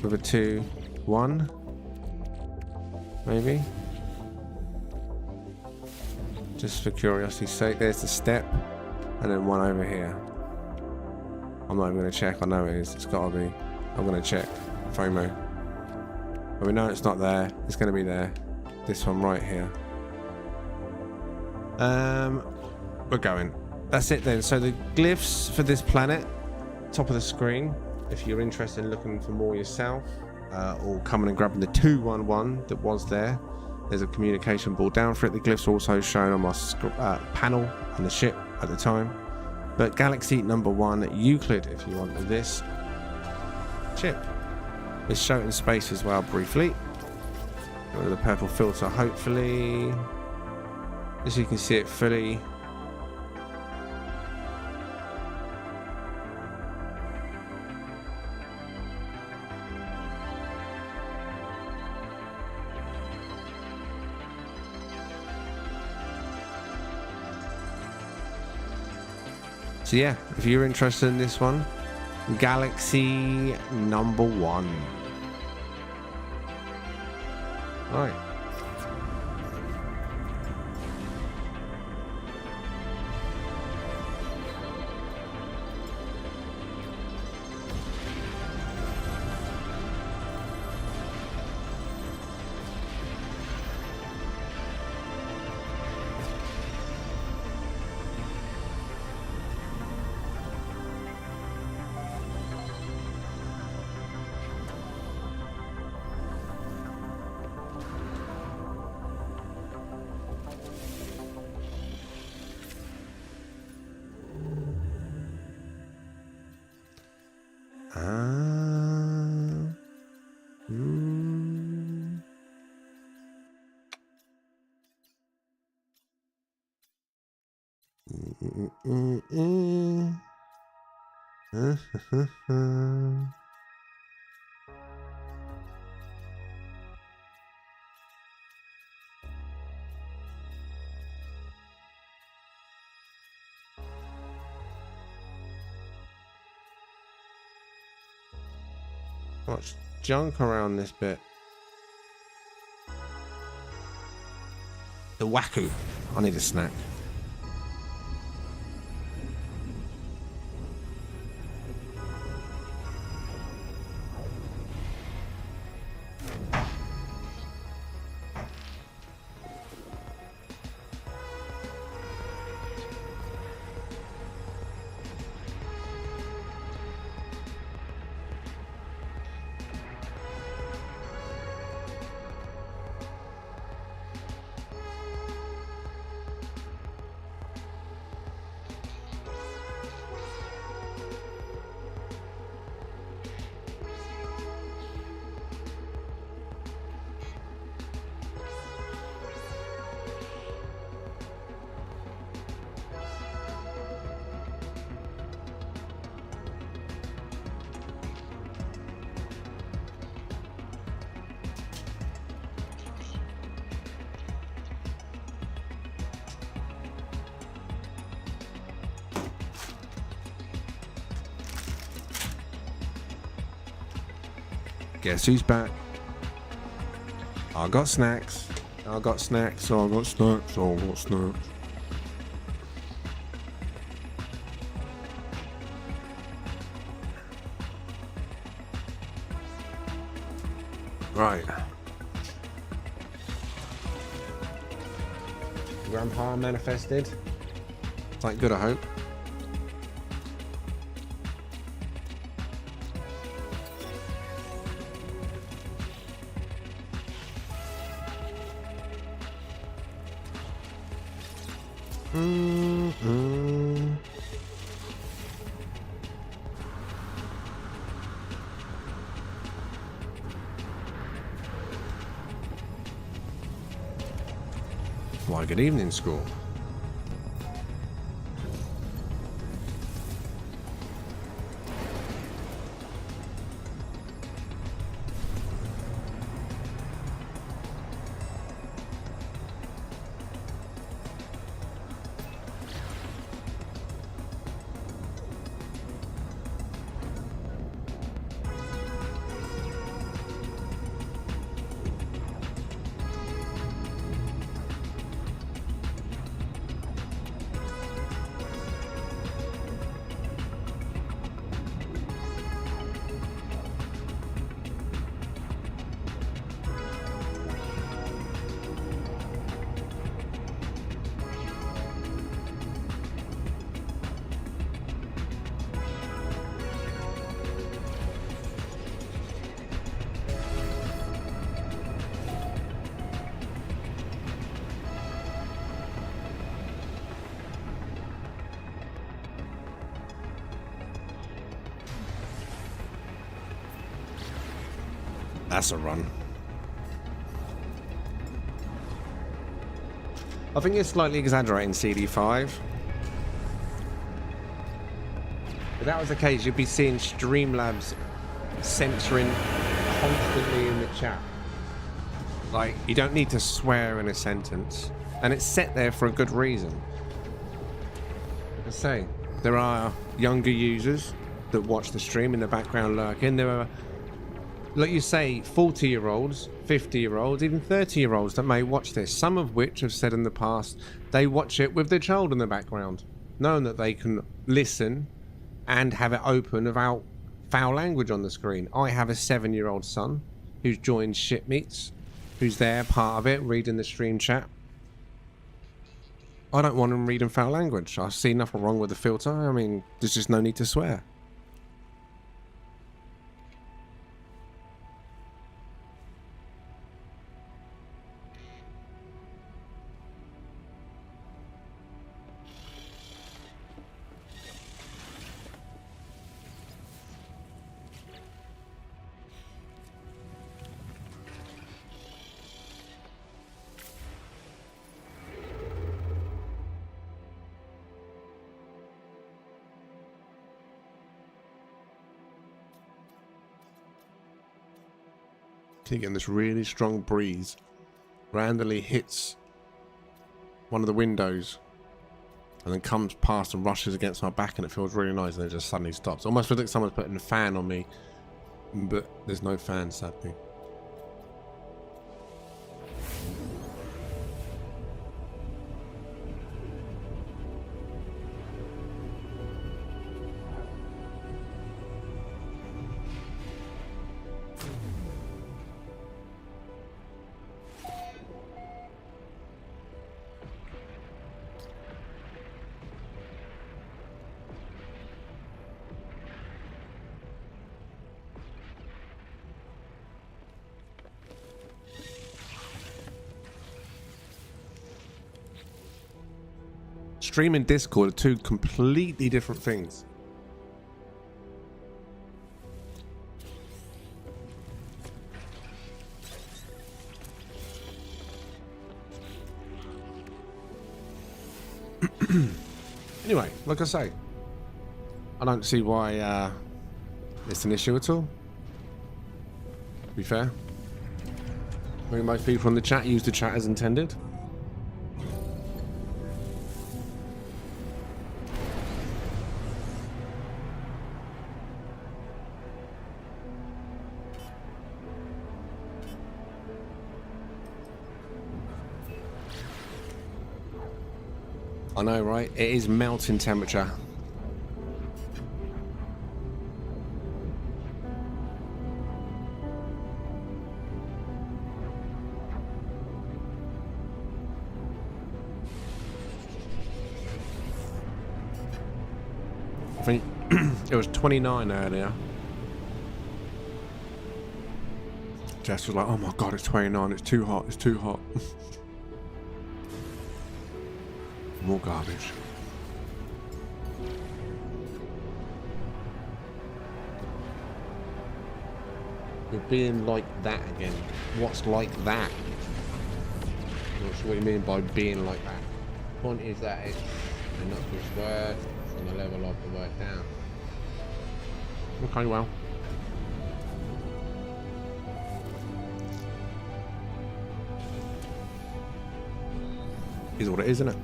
with a 2-1. Maybe. Just for curiosity's sake, there's the step, and then one over here. I'm not even going to check. I know it is. It's got to be. I'm going to check. FOMO. But we know it's not there. It's going to be there. This one right here. We're going. That's it then. So the glyphs for this planet, top of the screen. If you're interested in looking for more yourself, or coming and grabbing the 211 that was there, there's a communication board down for it. The glyphs are also shown on my panel on the ship at the time. But Galaxy number 1 Euclid, if you want this chip. It's shown in space as well briefly. With the purple filter, hopefully. As you can see it fully. So yeah, if you're interested in this one, Galaxy number 1. Alright. Much junk around this bit. The Waku. I need a snack. Guess who's back? I got snacks. I got snacks. I got snacks. I got snacks. Right. Grandpa manifested. It's like good, I hope. Why, good evening, school. That's a run. I think you're slightly exaggerating, CD5. If that was the case, you'd be seeing Streamlabs censoring constantly in the chat. Like, you don't need to swear in a sentence. And it's set there for a good reason. Like I say, there are younger users that watch the stream in the background lurking. There are, like you say, 40-year-olds, 50-year-olds, even 30-year-olds that may watch this, some of which have said in the past they watch it with their child in the background, knowing that they can listen and have it open without foul language on the screen. I have a 7-year-old son who's joined Shipmeets, who's there, part of it, reading the stream chat. I don't want him reading foul language. I see nothing wrong with the filter. I mean, there's just no need to swear. Getting this really strong breeze randomly hits one of the windows and then comes past and rushes against my back, and it feels really nice, and then just suddenly stops. Almost feels like someone's putting a fan on me, but there's no fan, sadly. Stream and Discord are two completely different things. Anyway, like I say, I don't see why it's an issue at all. To be fair, I mean, most people in the chat use the chat as intended. I know, right? It is melting temperature. I think it was 29 earlier. Jess was like, oh my god, it's 29, it's too hot, it's too hot. More garbage. You're being like that again. What's like that? Not sure what you mean by being like that. Point is that it's not just worse, it's on the level of the work down. Okay, well. Is what it is, isn't it?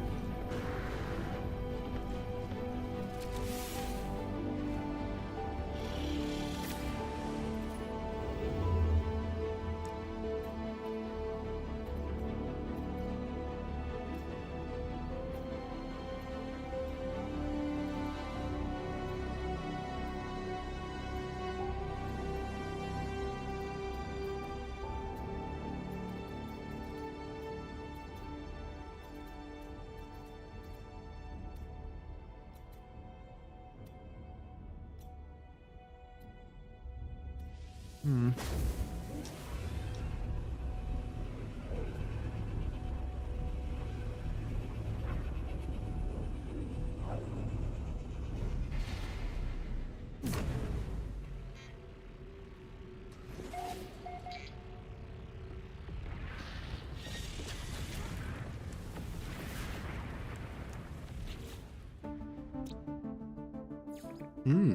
Hmm. Hmm.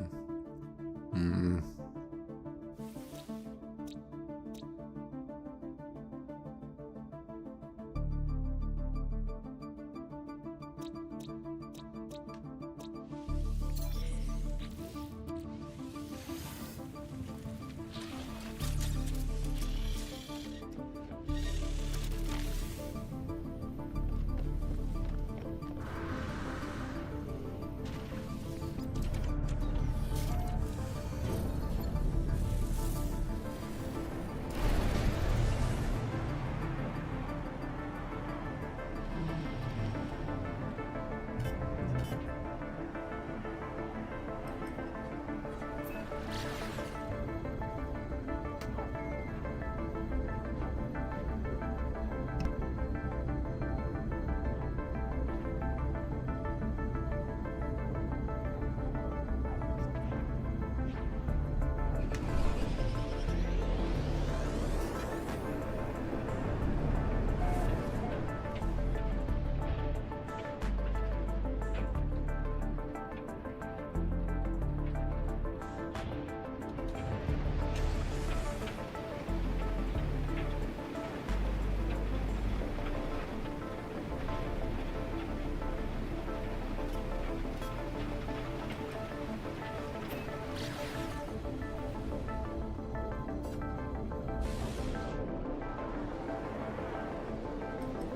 Hmm.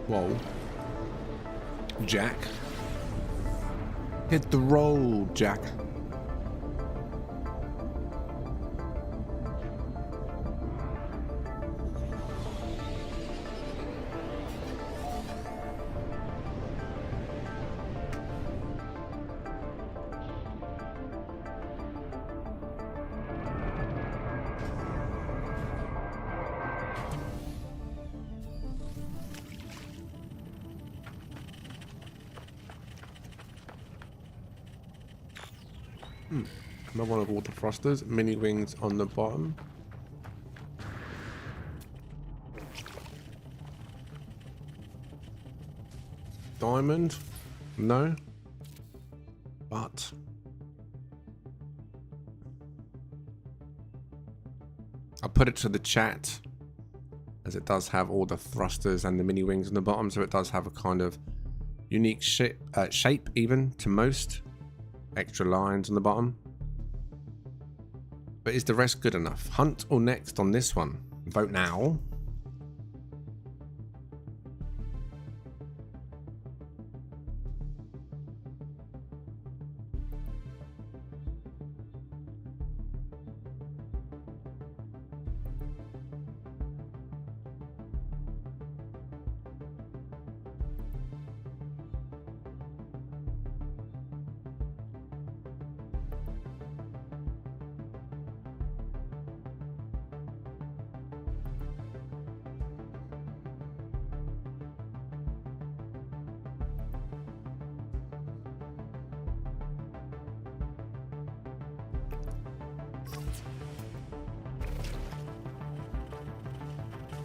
Whoa. Jack. Hit the roll, Jack. Another one of water thrusters, mini wings on the bottom. Diamond? No. But I put it to the chat as it does have all the thrusters and the mini wings on the bottom, so it does have a kind of unique shape even to most. Extra lines on the bottom. But is the rest good enough? Hunt or next on this one? Vote now.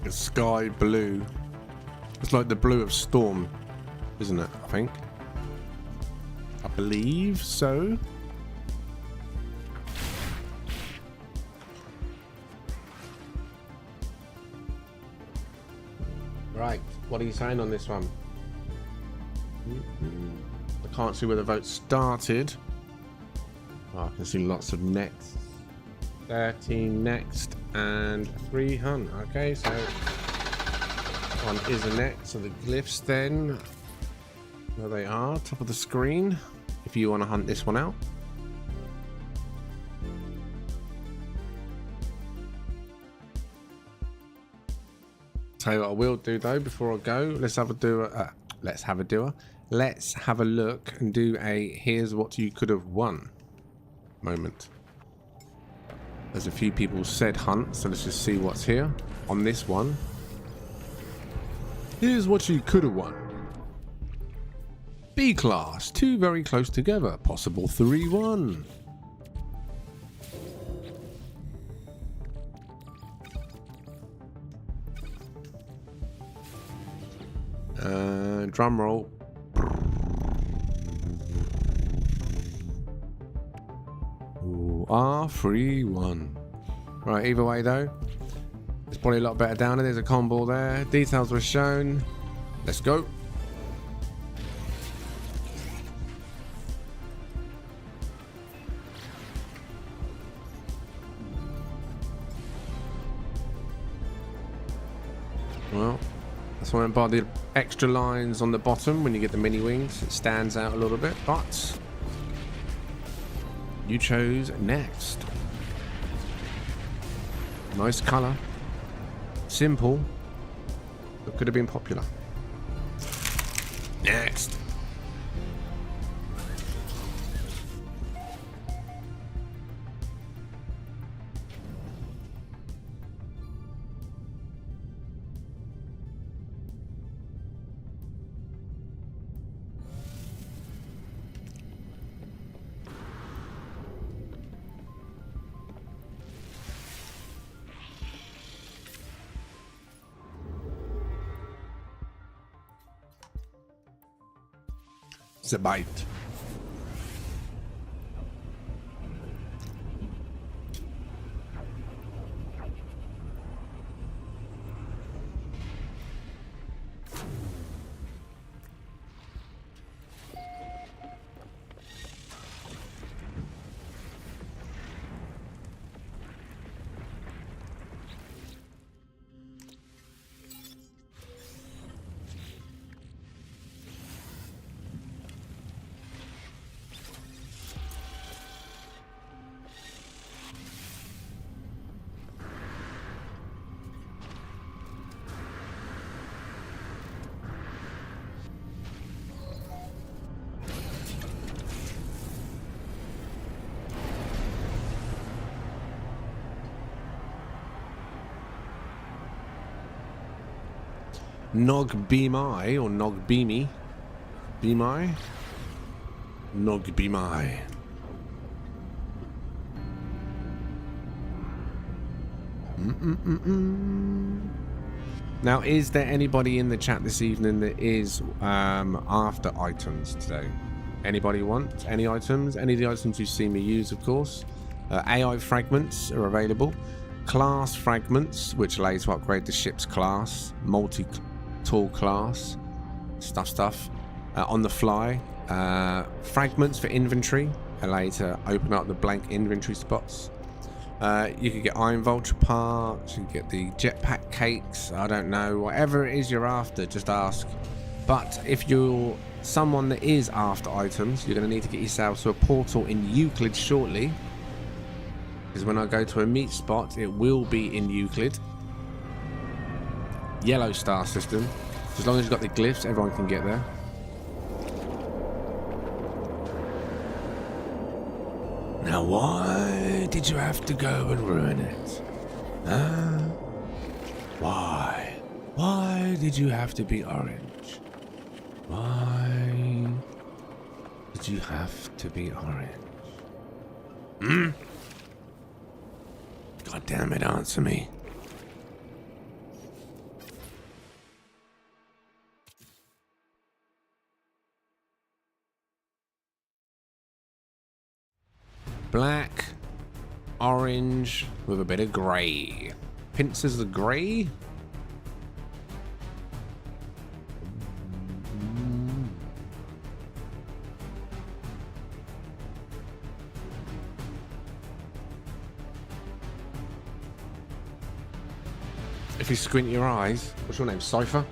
Sky blue. It's like the blue of Storm, isn't it? I think. I believe so. Right, what are you saying on this one? I can't see where the vote started. Oh, I can see lots of next. 13 next and 3 hunt. Okay, so one is a next. So the glyphs then, there they are, top of the screen. If you want to hunt this one out. Tell you what I will do though before I go. Let's have a doer. Let's have a look and do a here's what you could have won moment. There's a few people said hunt, so let's just see what's here on this one. Here's what you could have won. B class, 2 very close together, possible 3-1. Drum roll. Ooh, R3-1. Right, either way though, it's probably a lot better down there. There's a combo there. Details were shown. Let's go. Well, that's why I buy the extra lines on the bottom when you get the mini wings. It stands out a little bit, but you chose next. Nice colour. Simple, but could have been popular. Next. The bite. Nog Beami or Nog Beamy? Beami? Nog Beami. Now, is there anybody in the chat this evening that is after items today? Anybody want any items? Any of the items you've seen me use, of course. AI fragments are available. Class fragments, which allow you to upgrade the ship's class. Multi-tool class. Stuff. On the fly. Fragments for inventory. Allow you to open up the blank inventory spots. You can get iron vulture parts, you can get the jetpack cakes, I don't know, whatever it is you're after, just ask. But if you're someone that is after items, you're going to need to get yourself to a portal in Euclid shortly. Because when I go to a meat spot, it will be in Euclid. Yellow star system. As long as you've got the glyphs, everyone can get there. Now why did you have to go and ruin it? Huh? Why? Why did you have to be orange? Why did you have to be orange? God damn it, answer me. Black, orange with a bit of grey. Pincers of grey. If you squint your eyes, what's your name? Cypher?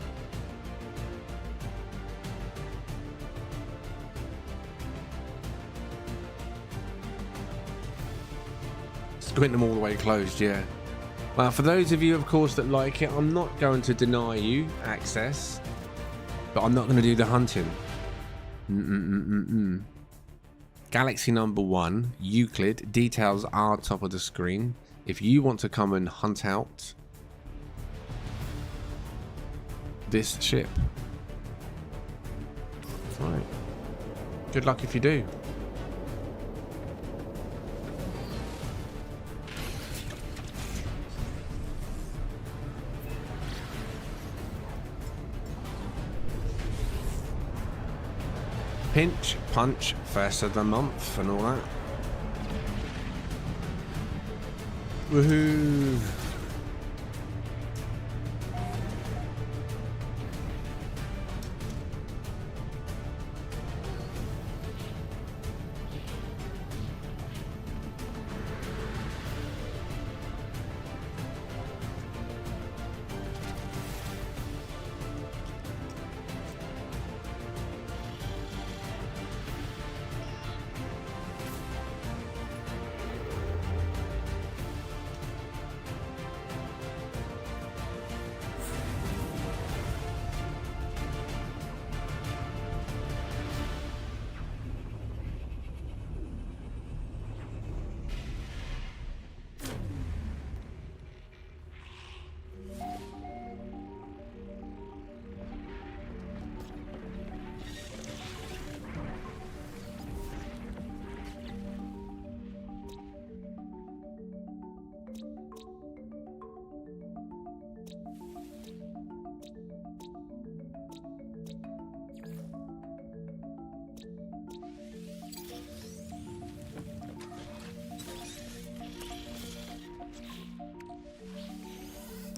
Squint them all the way closed, yeah. Well, for those of you, of course, that like it, I'm not going to deny you access, but I'm not going to do the hunting. Galaxy number 1, Euclid, details are top of the screen. If you want to come and hunt out this ship, right, good luck if you do. Pinch, punch, first of the month and all that. Woohoo!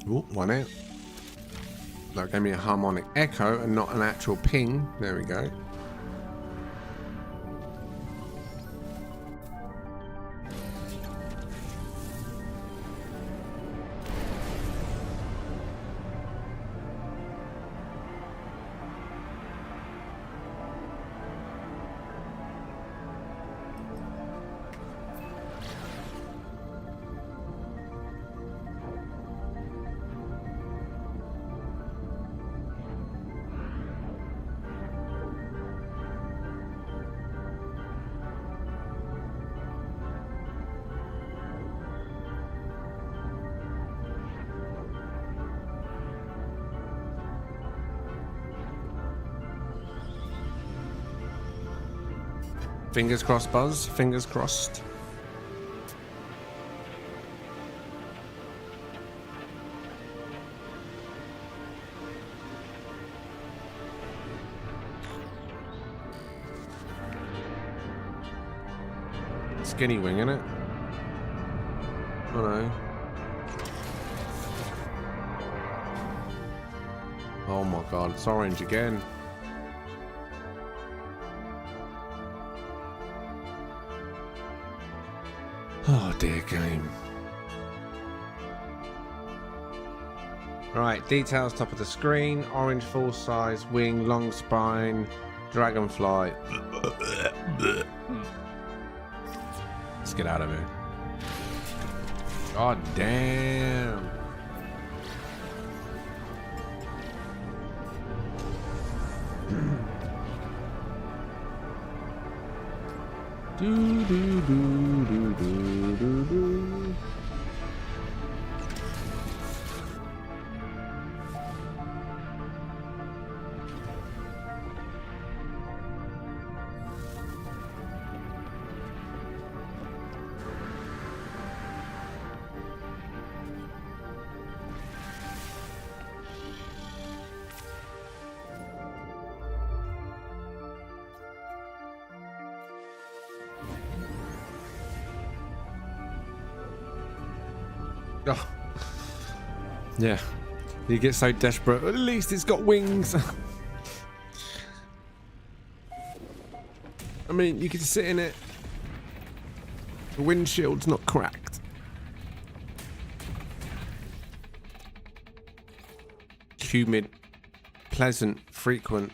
Ooh, one out. That gave me a harmonic echo and not an actual ping. There we go. Fingers crossed, Buzz. Fingers crossed. Skinny wing, innit? Oh no. Oh my god, it's orange again. Oh dear game. Right, details top of the screen. Orange full size wing, long spine, dragonfly. Let's get out of here. God damn. Do do do do do do do. Oh. Yeah. You get so desperate. At least it's got wings. I mean, you can sit in it. The windshield's not cracked. Humid, pleasant, frequent.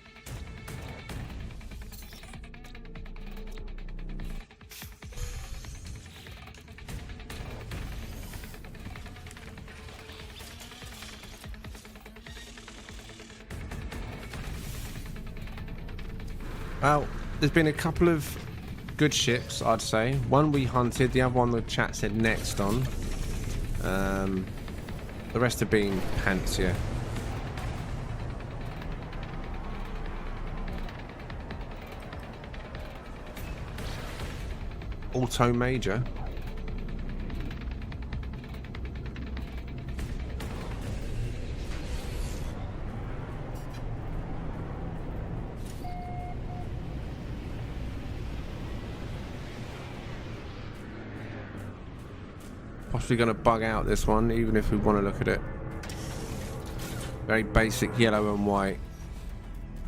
Well, there's been a couple of good ships, I'd say. One we hunted, the other one the chat said next on. The rest have been pants, yeah. Auto Major. Possibly going to bug out this one, even if we want to look at it. Very basic yellow and white.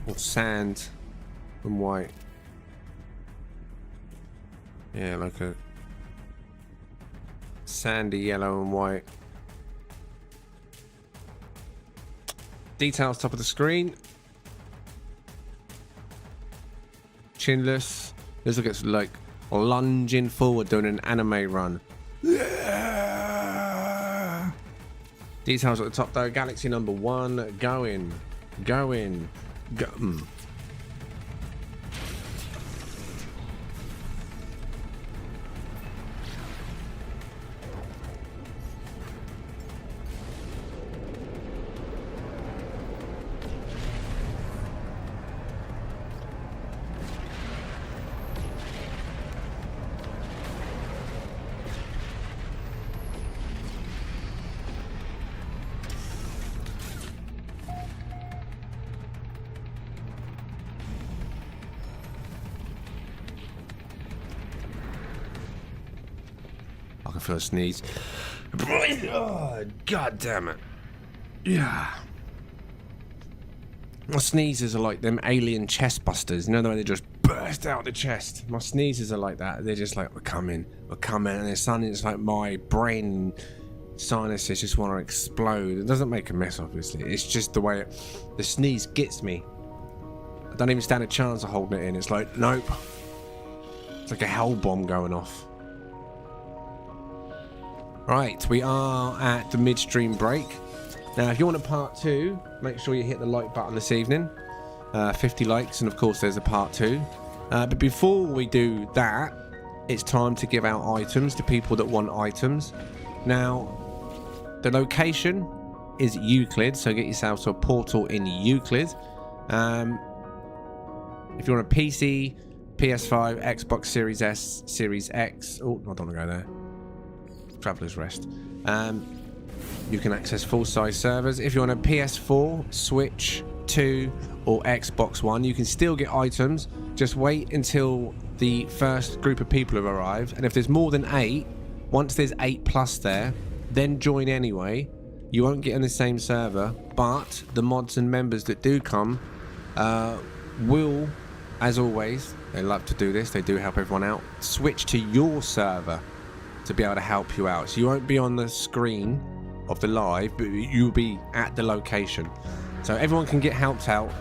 Or sand and white. Yeah, like a sandy yellow and white. Details top of the screen. Chinless. This looks like lunging forward doing an anime run. Details at the top though. Galaxy number 1 going. I can feel a sneeze. Oh, God damn it. Yeah. My sneezes are like them alien chest busters. You know the way they just burst out the chest? My sneezes are like that. They're just like, we're coming. And it's suddenly it's like my brain sinuses just want to explode. It doesn't make a mess, obviously. It's just the way the sneeze gets me. I don't even stand a chance of holding it in. It's like, nope. It's like a hell bomb going off. Right, we are at the midstream break. Now, if you want a part 2, make sure you hit the like button this evening. 50 likes, and of course there's a part 2. But before we do that, it's time to give out items to people that want items. Now, the location is Euclid, so get yourself to a portal in Euclid. If you want a PC, PS5, Xbox Series S, Series X... Oh, I don't want to go there. Traveller's Rest. You can access full-size servers. If you're on a PS4, Switch 2 or Xbox One, you can still get items. Just wait until the first group of people have arrived, and if there's more than 8, once there's 8 plus there, then join anyway. You won't get in the same server, but the mods and members that do come will, as always, they love to do this, they do help everyone out, switch to your server to be able to help you out. So you won't be on the screen of the live, but you'll be at the location. So everyone can get helped out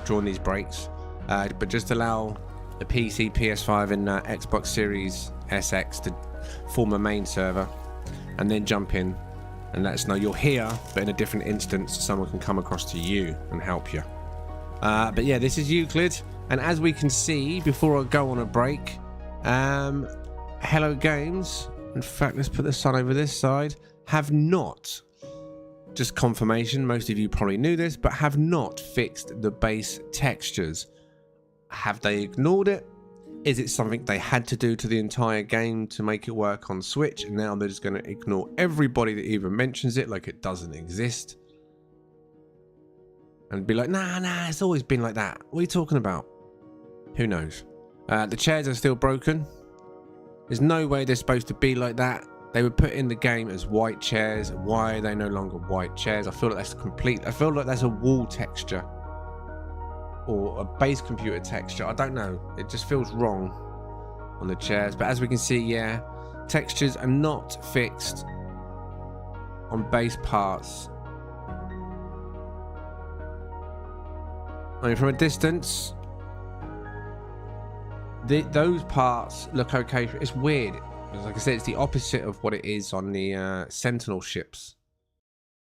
during these breaks, but just allow the PC, PS5 and Xbox Series SX to form a main server, and then jump in and let us know you're here, but in a different instance so someone can come across to you and help you. But yeah, this is Euclid, and as we can see before I go on a break, Hello Games, in fact let's put the sun over this side, have not, just confirmation, most of you probably knew this, but have not fixed the base textures. Have they ignored it? Is it something they had to do to the entire game to make it work on Switch, and now they're just going to ignore everybody that even mentions it like it doesn't exist? And be like, nah, it's always been like that. What are you talking about? Who knows? The chairs are still broken. There's no way they're supposed to be like that. they were put in the game as white chairs. Why are they no longer white chairs? I feel like that's complete. I feel like that's a wall texture or a base computer texture. I don't know. It just feels wrong on the chairs. But as we can see, yeah, textures are not fixed on base parts. I mean, from a distance, those parts look okay. It's weird. Like I said, it's the opposite of what it is on the Sentinel ships.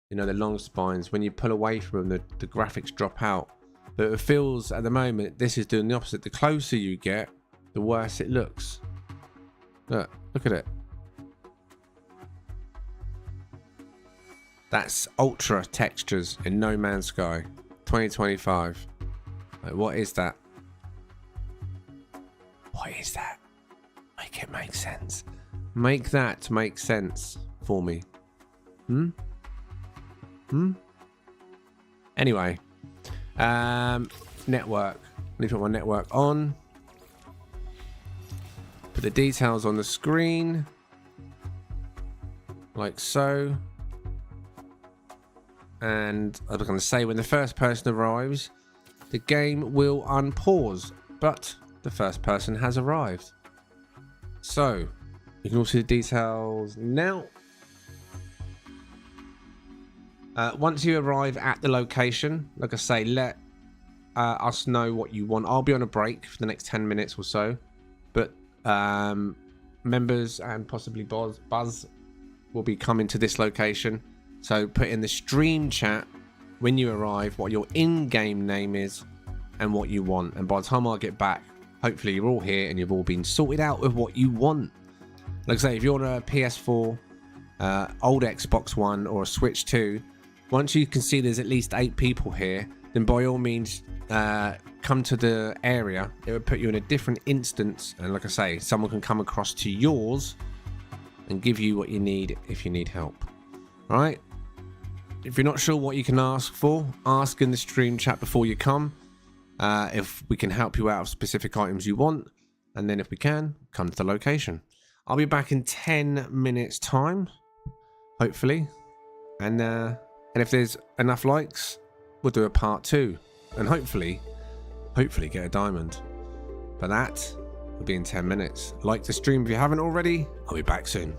You know, the long spines. When you pull away from them, the graphics drop out. But it feels, at the moment, this is doing the opposite. The closer you get, the worse it looks. Look at it. That's ultra textures in No Man's Sky 2025. Like, what is that? What is that? Make it make sense. Make that make sense for me. Anyway, network. I need to put my network on. Put the details on the screen, like so. And I was going to say, when the first person arrives, the game will unpause. But the first person has arrived. So, you can all see the details now. Once you arrive at the location, like I say, let us know what you want. I'll be on a break for the next 10 minutes or so. But members and possibly Buzz will be coming to this location. So put in the stream chat when you arrive what your in-game name is and what you want. And by the time I get back, hopefully you're all here and you've all been sorted out with what you want. Like I say, if you're on a PS4, old Xbox One or a Switch 2, once you can see there's at least 8 people here, then by all means come to the area. It will put you in a different instance, and like I say, someone can come across to yours and give you what you need if you need help. All right? If you're not sure what you can ask for, ask in the stream chat before you come. If we can help you out with specific items you want, and then if we can, come to the location. I'll be back in 10 minutes time, hopefully, and if there's enough likes, we'll do a part 2, and hopefully get a diamond. But that will be in 10 minutes. Like the stream if you haven't already. I'll be back soon.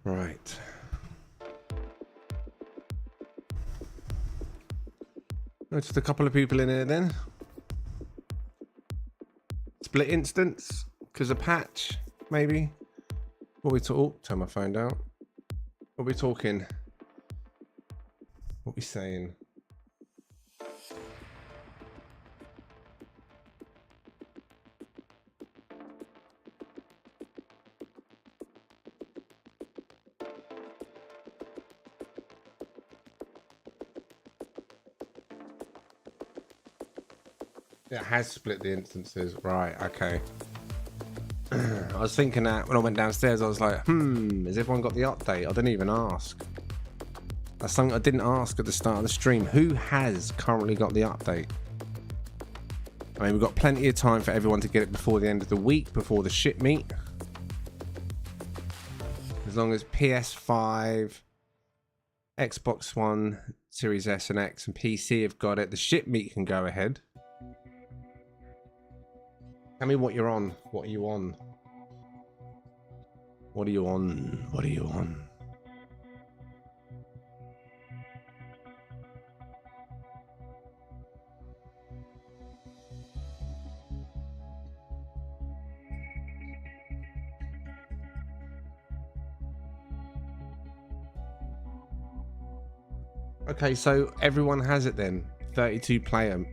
Right. Just a couple of people in here then. Split instance because of patch, maybe. What we talk? Turn my phone down. What we talking? What we saying? It has split the instances, right? Okay. I was thinking that when I went downstairs, I was like, has everyone got the update? I didn't even ask. That's something I didn't ask at the start of the stream. Who has currently got the update? I mean, we've got plenty of time for everyone to get it before the end of the week, before the ship meet. As long as PS5, Xbox One, Series S and X, and PC have got it, the ship meet can go ahead. Tell me what you're on. What are you on? What are you on? What are you on? Okay, so everyone has it then. 32 player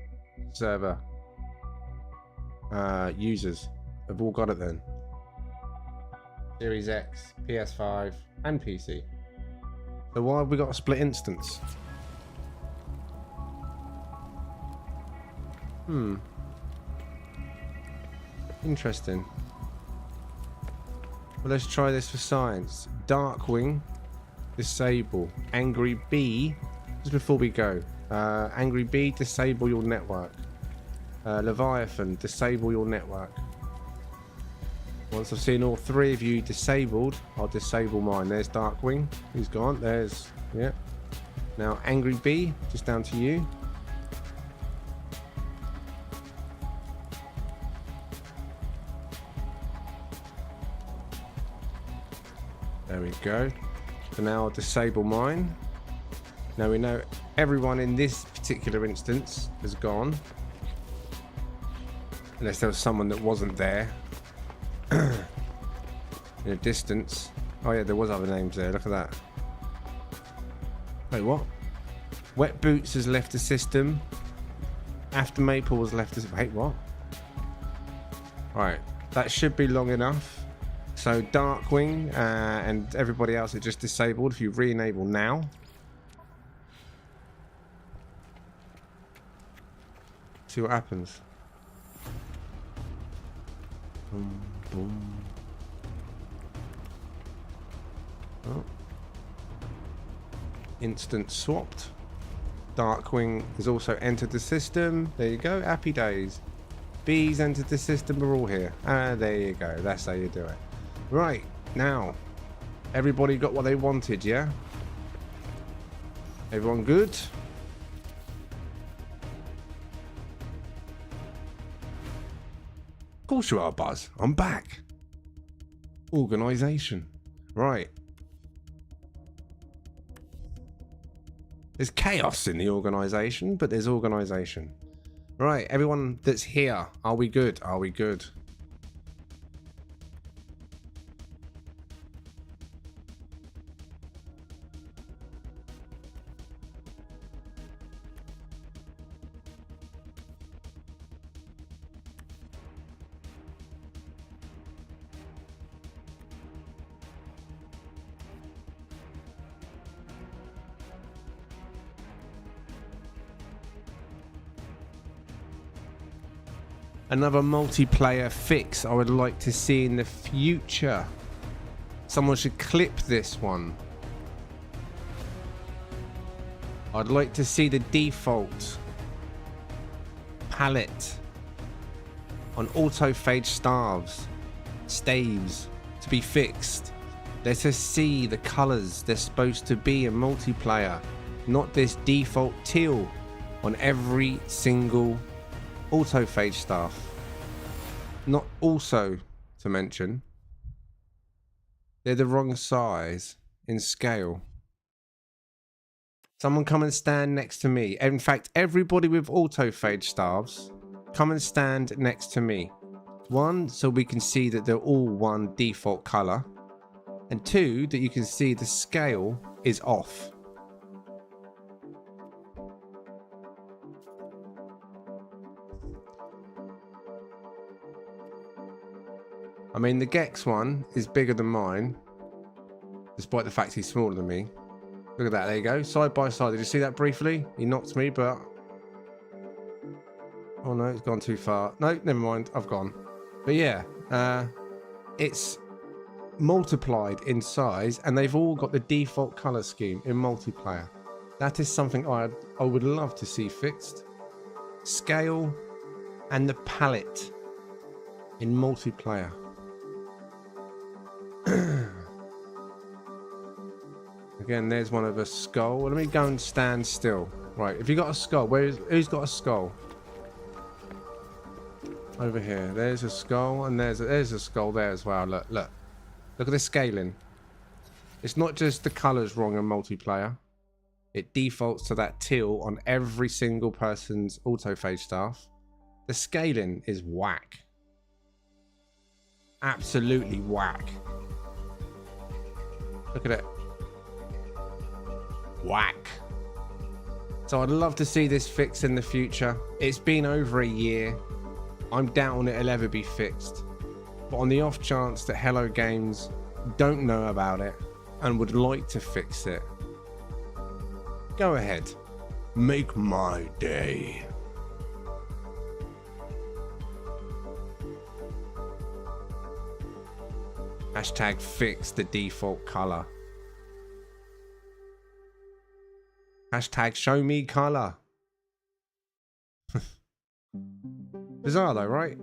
server. Users have all got it then. Series X, PS5 and PC. So why have we got a split instance? Interesting. Well, let's try this for science. Darkwing, disable. Angry Bee, just before we go. Angry Bee, disable your network. Leviathan, disable your network. Once I've seen all three of you disabled, I'll disable mine. There's Darkwing, he's gone. There's, yeah. Now Angry Bee, just down to you. There we go. So now I'll disable mine. Now we know everyone in this particular instance has gone. Unless there was someone that wasn't there. In a distance. Oh yeah, there was other names there. Look at that. Wait, what? Wet Boots has left the system. After Maple has left the... Wait, what? Right. That should be long enough. So Darkwing and everybody else are just disabled. If you re-enable now. See what happens. Boom, boom. Oh. Instant swapped. Darkwing has also entered the system. There you go. Happy days. Bees entered the system. We're all here. There you go. That's how you do it. Right. Now, everybody got what they wanted, yeah? Everyone good? Of course you are, Buzz. I'm back. Organisation. Right. There's chaos in the organisation, but there's organisation. Right, everyone that's here, are we good? Are we good? Another multiplayer fix I would like to see in the future. Someone should clip this one. I'd like to see the default palette on autophage staves to be fixed. Let us see the colors they're supposed to be in multiplayer, not this default teal on every single autophage stuff. Not also to mention, they're the wrong size. in scale. Someone come and stand next to me. In fact, everybody with autophage staves, come and stand next to me. 1, so we can see that they're all one default color. And 2, that you can see the scale is off. I mean, the Gex one is bigger than mine, despite the fact he's smaller than me. Look at that, there you go, side by side. Did you see that briefly? He knocked me, but... Oh no, it's gone too far. No, never mind, I've gone. But yeah, it's multiplied in size, and they've all got the default color scheme in multiplayer. That is something I would love to see fixed. Scale and the palette in multiplayer. Again, there's one of a skull. Let me go and stand still. Right, if you got a skull, who's got a skull? Over here. There's a skull, and there's a skull there as well. Look at the scaling. It's not just the colors wrong in multiplayer. It defaults to that teal on every single person's autophage staff. The scaling is whack. Absolutely whack. Look at it. Whack. So I'd love to see this fixed in the future. It's been over a year. I'm doubting it'll ever be fixed. But on the off chance that Hello Games don't know about it and would like to fix it, go ahead. Make my day. Hashtag fix the default color. Hashtag show me color. Bizarre though, right?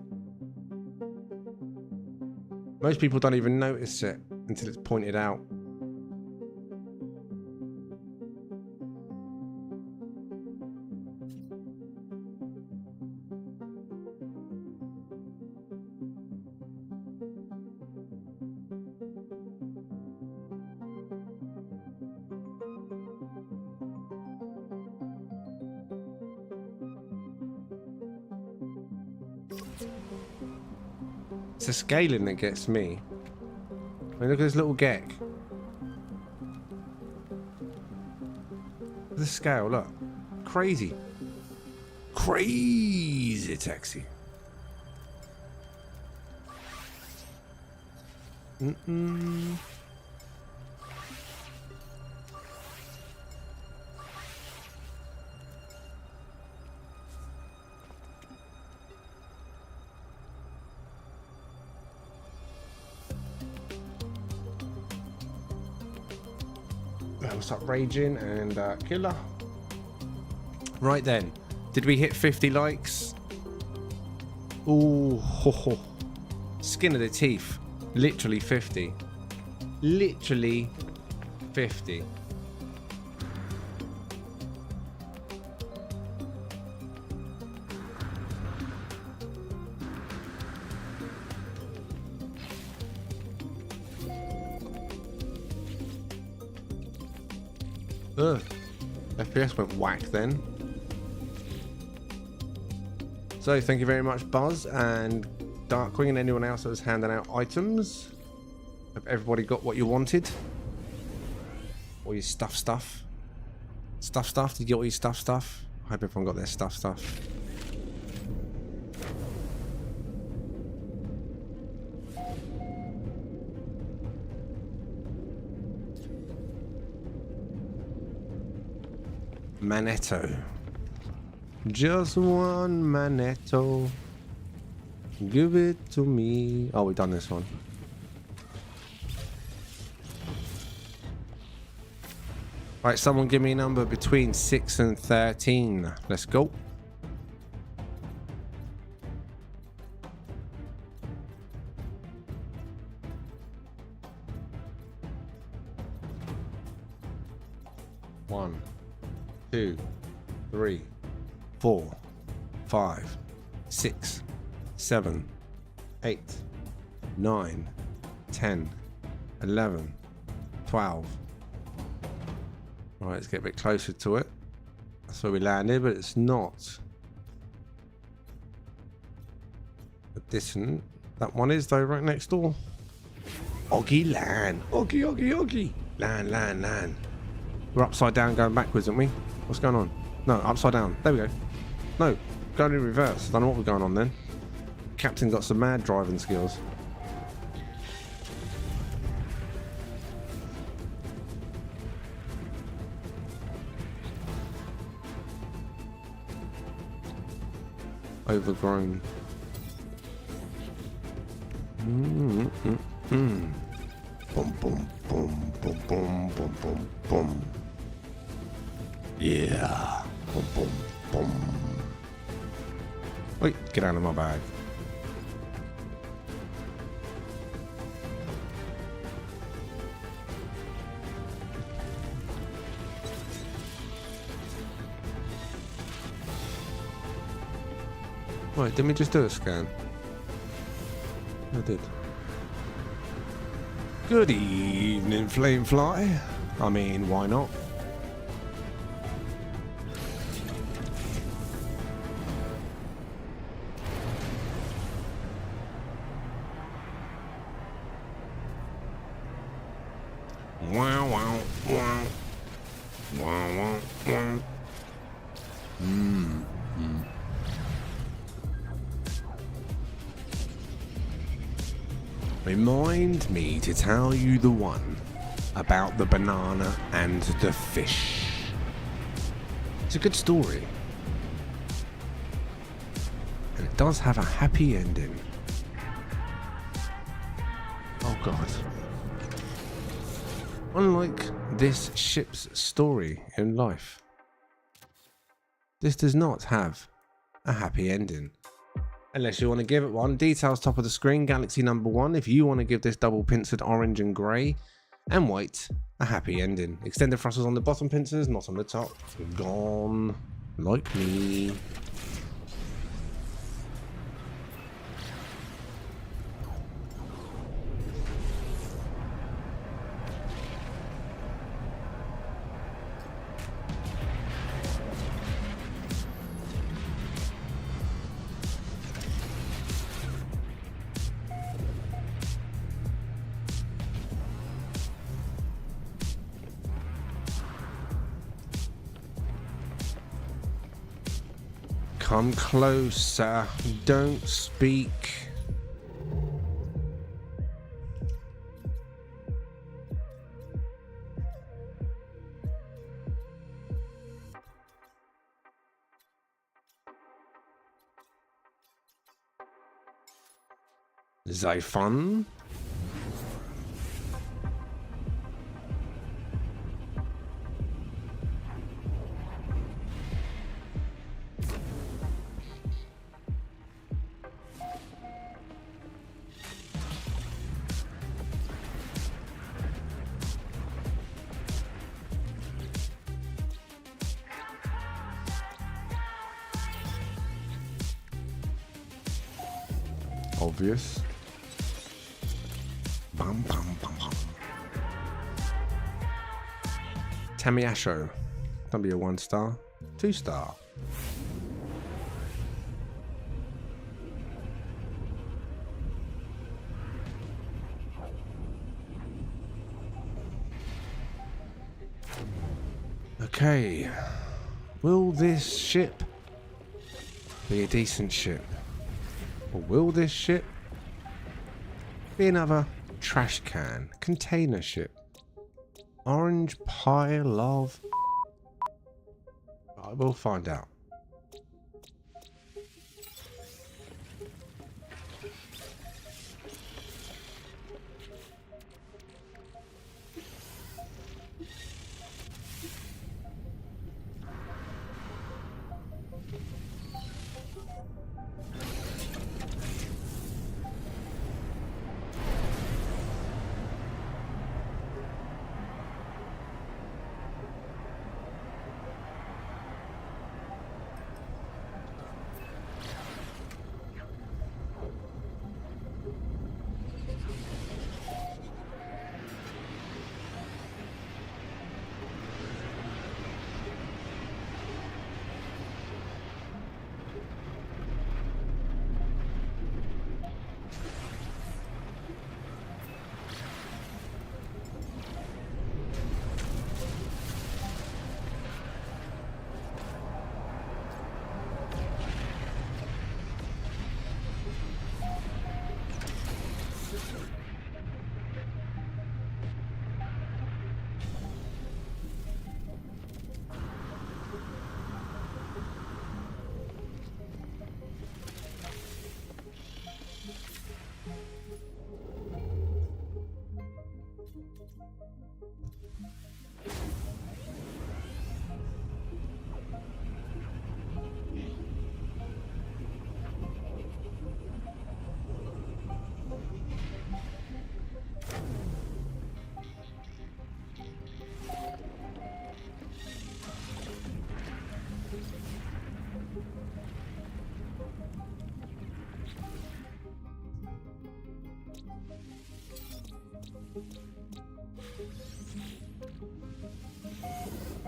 Most people don't even notice it until it's pointed out. It's the scaling that gets me. I mean, look at this little geck. The scale, look. Crazy. Crazy taxi. We'll start raging and killer. Right then, did we hit 50 likes? Ooh, ho, ho. Skin of the teeth. Literally 50. Literally 50. Ugh. FPS went whack then. So thank you very much, Buzz and Darkwing and anyone else that was handing out items. Hope everybody got what you wanted. All your stuff. Did you get all your stuff? I hope everyone got their stuff. Manetto. Just one Manetto. Give it to me. Oh, we've done this one. Right, someone give me a number between 6 and 13. Let's go. One, 2, 3, 4, 5, 6, 7, 8, 9, 10, 11, 12, Right, let's get a bit closer to it. That's where we landed, but it's not. Dissonant. That one is though, right next door. Oggy land. Oggy, oggy, oggy. Land, land, land. We're upside down going backwards, aren't we? What's going on? No, upside down. There we go. No, going in reverse. I don't know what was going on then. Captain got some mad driving skills. Overgrown. Boom, boom, boom, boom, boom, boom, boom, boom. Yeah. Boom, boom, boom. Wait, get out of my bag. Wait, didn't we just do a scan? I did. Good evening, Flamefly. I mean, why not? Wow, wow, wow. Wow, wow, wow. Remind me to tell you the one about the banana and the fish. It's a good story. And it does have a happy ending. Oh God. Unlike this ship's story in life, this does not have a happy ending. Unless you want to give it one. Details top of the screen, Galaxy number 1. If you want to give this double pincered orange and grey and white a happy ending. Extended thrusters on the bottom pincers, not on the top. Gone. Like me. Come closer. Don't speak. Xiphon. Obvious. Bum, bum, bum, bum. Tamiasho. Don't be a 1-star. 2-star. Okay. Will this ship be a decent ship? Or will this ship be another trash can container ship? Orange pile of... I will find out.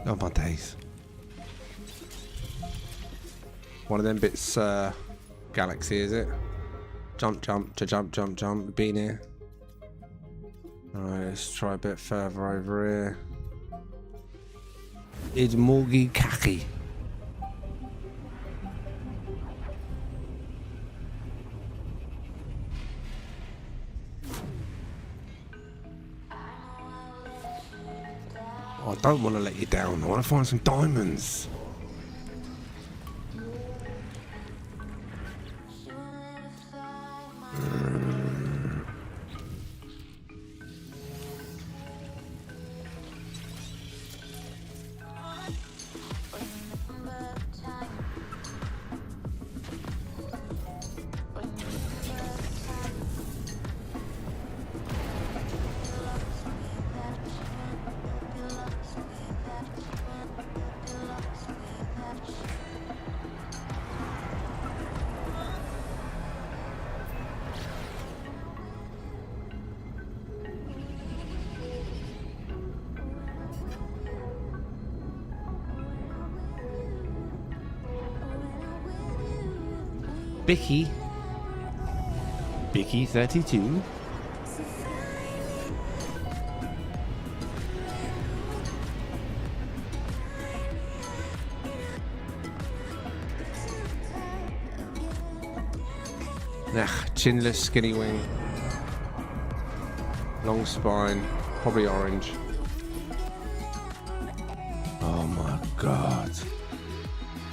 Oh my days. One of them bits, galaxy, is it? Jump, jump, to jump, jump, jump. Been here. Alright, let's try a bit further over here. It's Morgi Kaki. Oh, I don't want to let you down. I want to find some diamonds. Bicky 32. Nah, chinless, skinny wing, long spine, probably orange. Oh my god.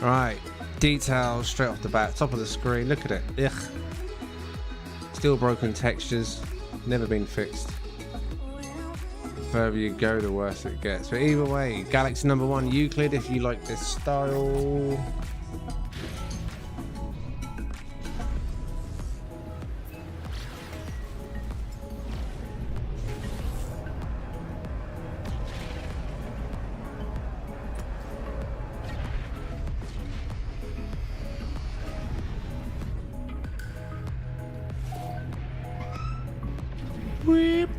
Alright, details straight off the bat, top of the screen, look at it. Ugh. Still broken textures, never been fixed. The further you go, the worse it gets. But either way, Galaxy number 1 Euclid if you like this style. Weep.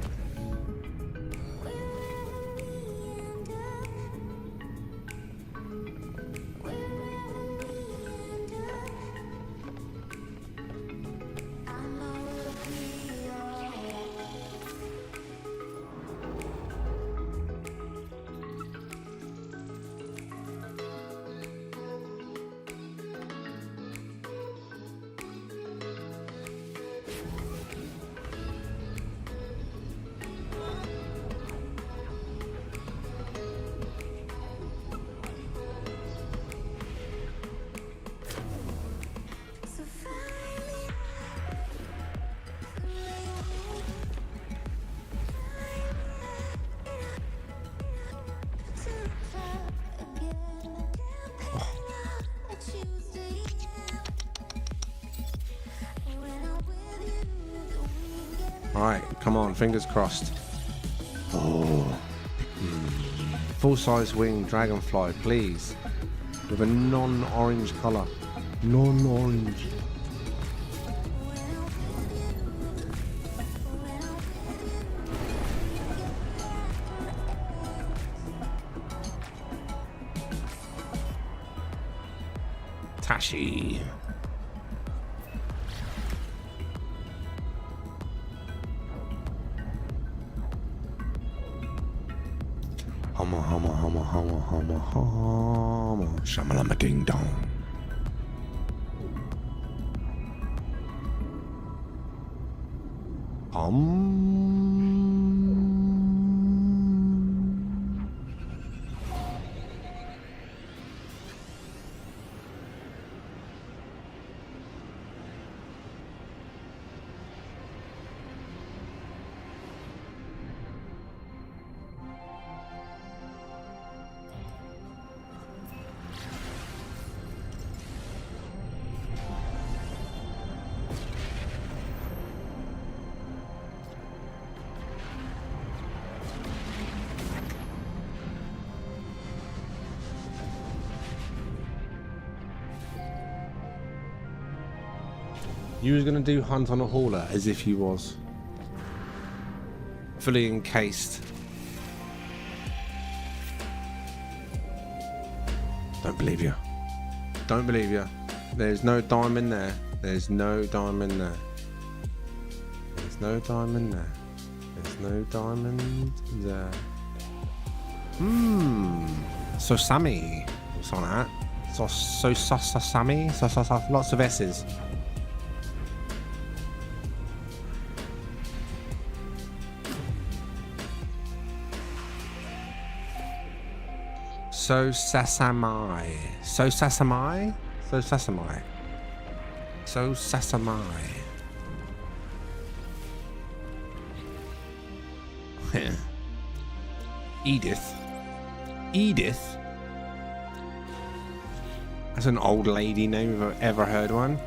Alright, come on, fingers crossed. Oh. Full-size wing dragonfly, please. With a non-orange colour. Non-orange. Tashi. Humma, humma, humma, humma, humma, humma, shamalama ding dong. You was gonna do hunt on a hauler as if you was fully encased. Don't believe you. Don't believe you. There's no diamond there. There's no diamond there. There's no diamond there. There's no diamond there. So Sammy. What's on that? So Sammy. Lots of S's. So Sasamai. So Sasamai? So Sasamai. So Sasamai. Edith. Edith? That's an old lady name if I've ever heard one.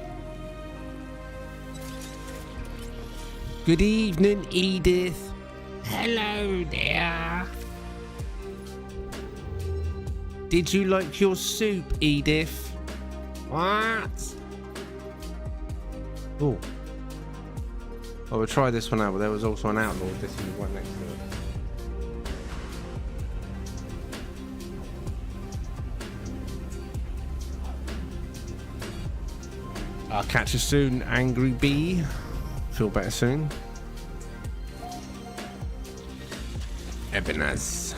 Good evening, Edith. Hello there. Did you like your soup, Edith? What? Oh. I would try this one out, but there was also an outlaw. This is one next to it. I'll catch you soon, angry bee. Feel better soon. Ebenez.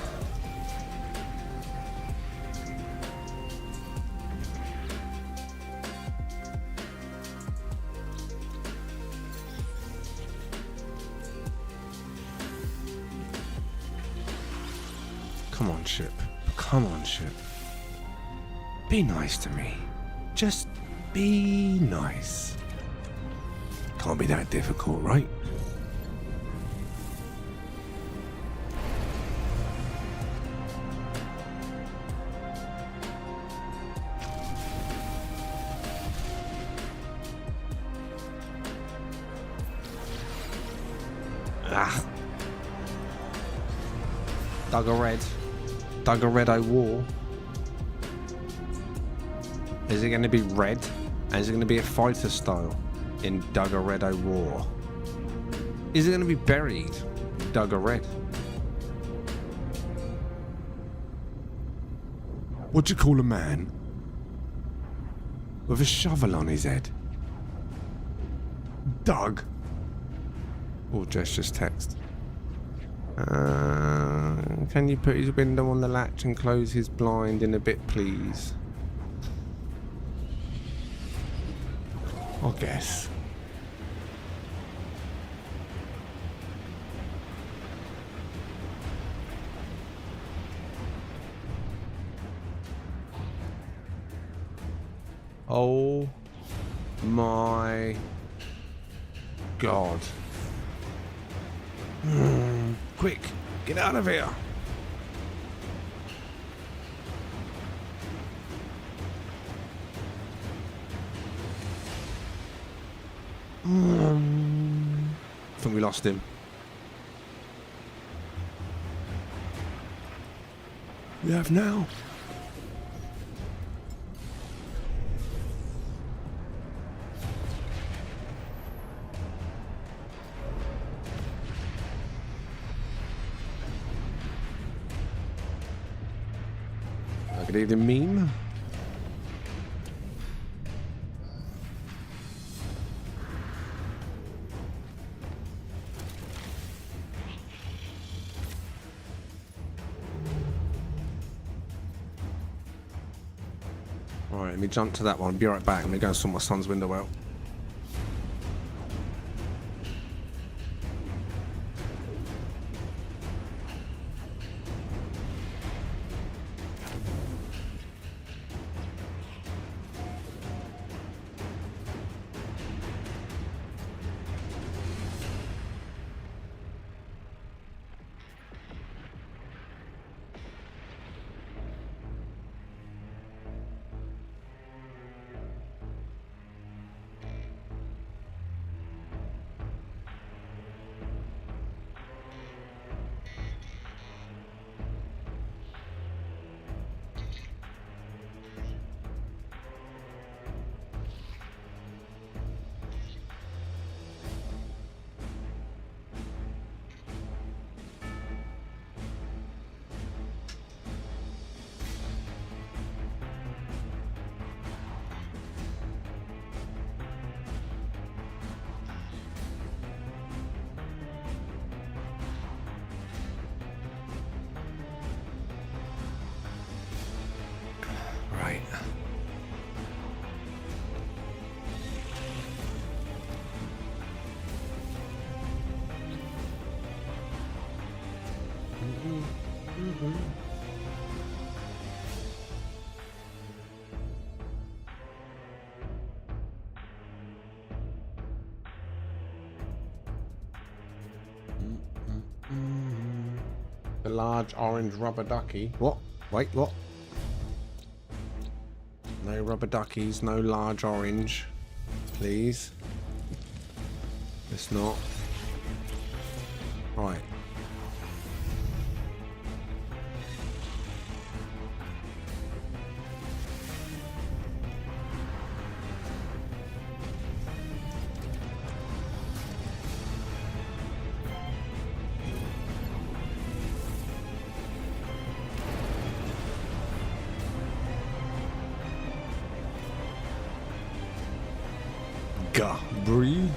Come on, ship. Come on, ship. Be nice to me. Just be nice. Can't be that difficult, right? Ah. Dug a red. Dug a red I wore. Is it going to be red? And is it going to be a fighter style in Dug a Red I War? Is it going to be buried Dug a Red? What do you call a man with a shovel on his head? Doug? Or just text. Can you put his window on the latch and close his blind in a bit, please? I guess. Oh my God. Quick, get out of here. I think we lost him. We have now. Good evening, meme. Alright, let me jump to that one. Be right back. Let me go and sort my son's window out. The large orange rubber ducky. What? Wait, what? No rubber duckies, no large orange. Please. It's not. Right. Breathe.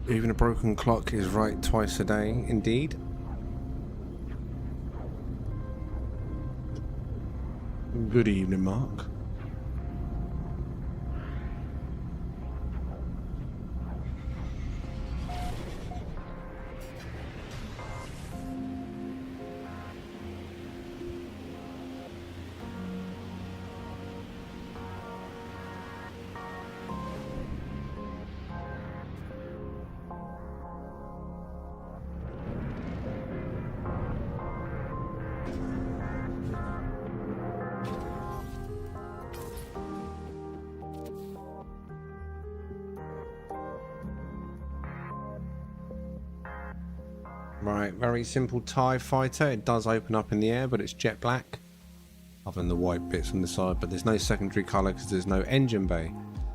Even a broken clock is right twice a day, indeed. Good evening, Mark. Right, very simple TIE fighter. It does open up in the air, but it's jet black. Other than the white bits on the side, but there's no secondary colour because there's no engine bay.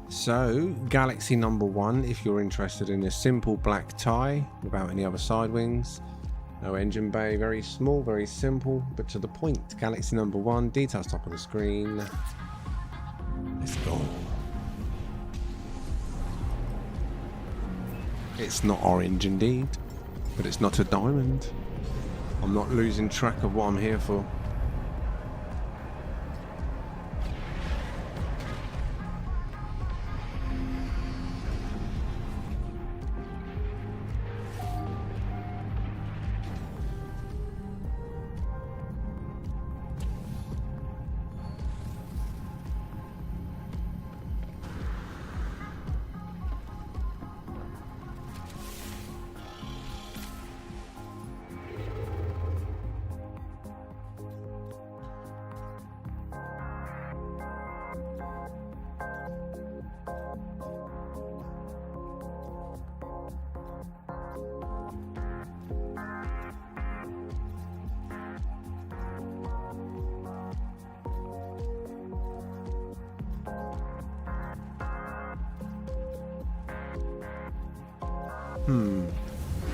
So, Galaxy number 1, if you're interested in a simple black TIE without any other side wings. No engine bay, very small, very simple, but to the point. Galaxy number 1, details top of the screen. Let's go. It's not orange indeed. But it's not a diamond. I'm not losing track of what I'm here for.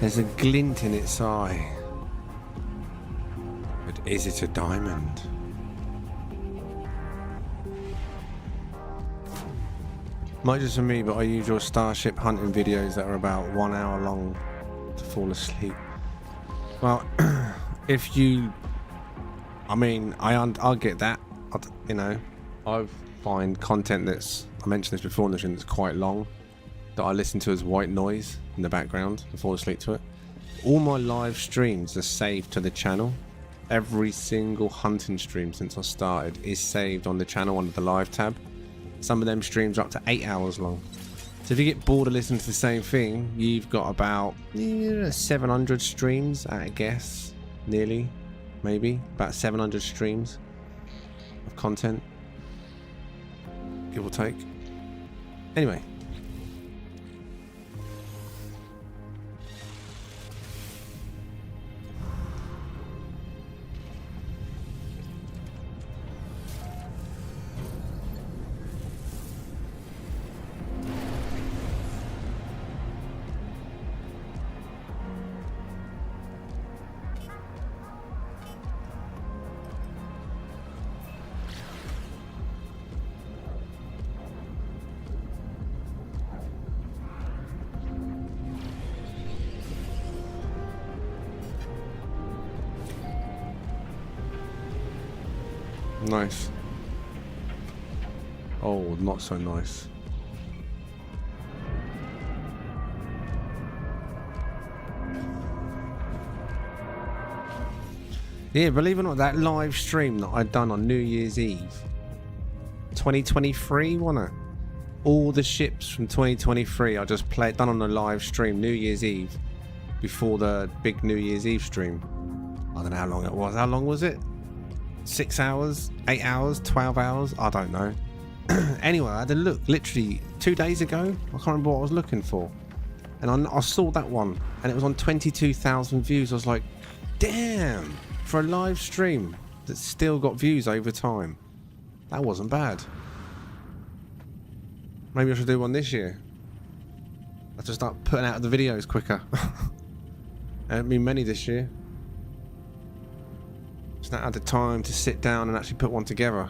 There's a glint in its eye. But is it a diamond? Might just for me, but I use your Starship hunting videos that are about 1 hour long to fall asleep. Well, if you... I mean, I'll get that. You know, I find content that's... I mentioned this before in the stream, that's quite long, that I listen to as white noise in the background and fall asleep to it. All my live streams are saved to the channel. Every single hunting stream since I started is saved on the channel under the live tab. Some of them streams are up to 8 hours long. So if you get bored of listening to the same thing, you've got about 700 streams at a guess. Nearly, maybe. About 700 streams of content. Give or take. Anyway. Nice. Oh, not so nice. Yeah, believe it or not, that live stream that I'd done on New Year's Eve 2023, wasn't it? All the ships from 2023 I just done on a live stream New Year's Eve before the big New Year's Eve stream. I don't know how long it was. How long was it? 6 hours? 8 hours? 12 hours? I don't know. Anyway, I had a look literally 2 days ago. I can't remember what I was looking for. And I saw that one and it was on 22,000 views. I was like, damn, for a live stream that's still got views over time. That wasn't bad. Maybe I should do one this year. I have to start putting out the videos quicker. I haven't been many this year. Just not had the time to sit down and actually put one together.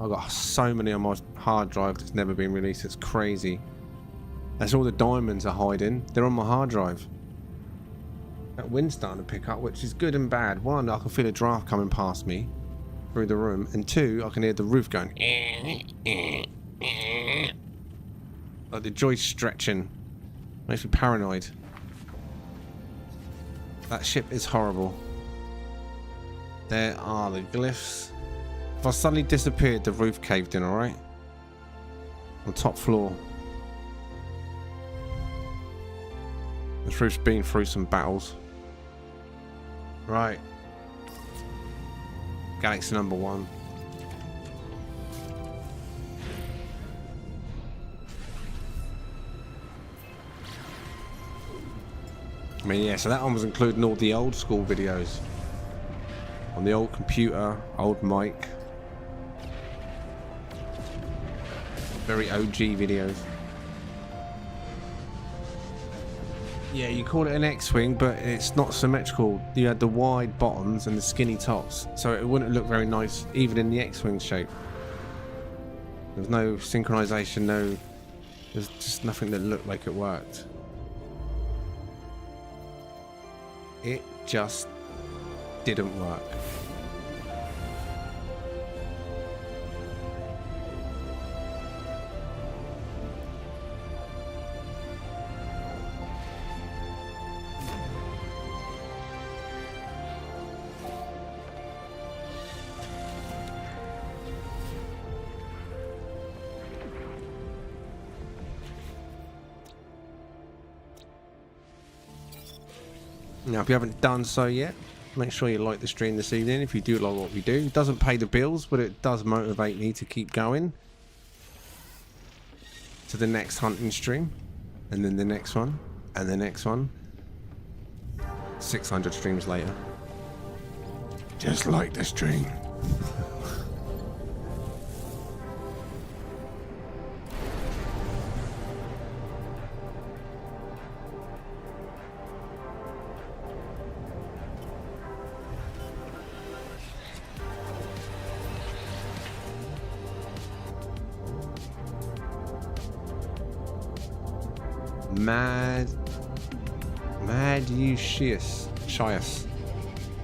I've got so many on my hard drive that's never been released. It's crazy. That's all the diamonds are hiding. They're on my hard drive. That wind's starting to pick up, which is good and bad. One, I can feel a draft coming past me through the room, and two, I can hear the roof going. Like the joist stretching. Makes me paranoid. That ship is horrible. There are the glyphs. If I suddenly disappeared, the roof caved in, alright? On top floor. The roof's been through some battles. Right. Galaxy number 1. I mean, yeah, so that one was including all the old school videos. On the old computer, old mic. Very OG videos. Yeah, you call it an X-Wing, but it's not symmetrical. You had the wide bottoms and the skinny tops, so it wouldn't look very nice, even in the X-Wing shape. There's no synchronization, there's just nothing that looked like it worked. It just didn't work. Now, if you haven't done so yet, make sure you like the stream this evening. If you do like what we do, it doesn't pay the bills, but it does motivate me to keep going to the next hunting stream, and then the next one, and the next one. 600 streams later. Just like the stream.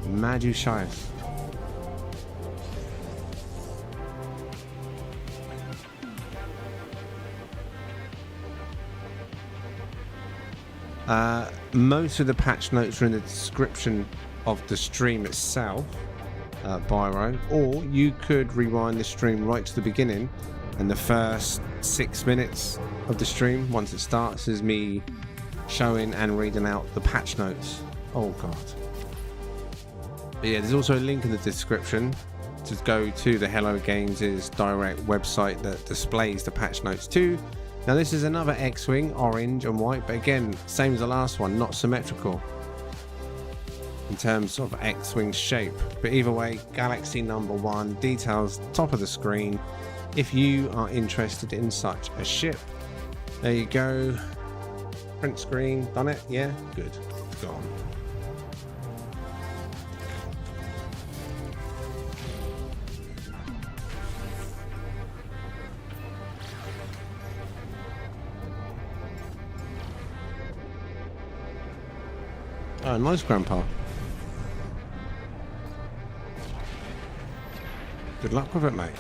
Madusius. Most of the patch notes are in the description of the stream itself, Byro, or you could rewind the stream right to the beginning, and the first 6 minutes of the stream, once it starts, is me showing and reading out the patch notes. Oh god. But yeah, there's also a link in the description to go to the Hello Games' direct website that displays the patch notes too. Now this is another X-Wing, orange and white, but again, same as the last one, not symmetrical in terms of X-Wing shape. But either way, Galaxy number 1, details top of the screen if you are interested in such a ship. There you go. Print screen, done it? Yeah? Good. Gone. Oh, nice, Grandpa. Good luck with it, mate.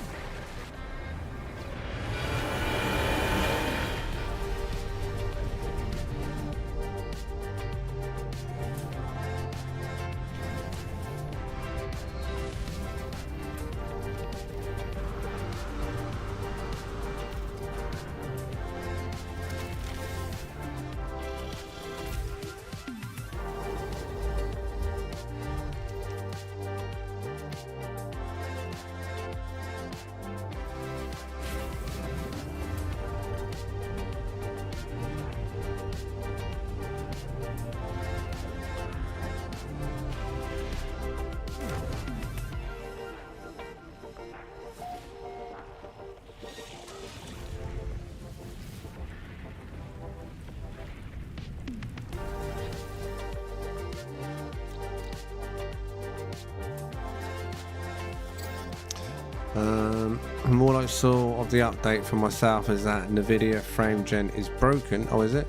And all I saw of the update for myself is that NVIDIA frame gen is broken. Oh, is it?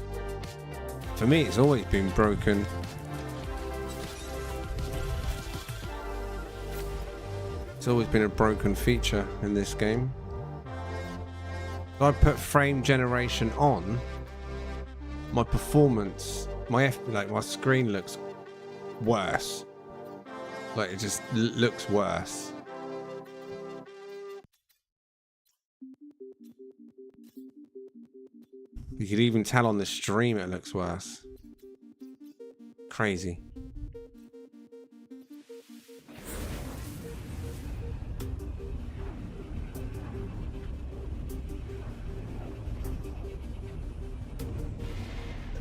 For me, it's always been broken. It's always been a broken feature in this game. If I put frame generation on, my performance, my screen looks worse. Like it just looks worse. You could even tell on the stream it looks worse. Crazy.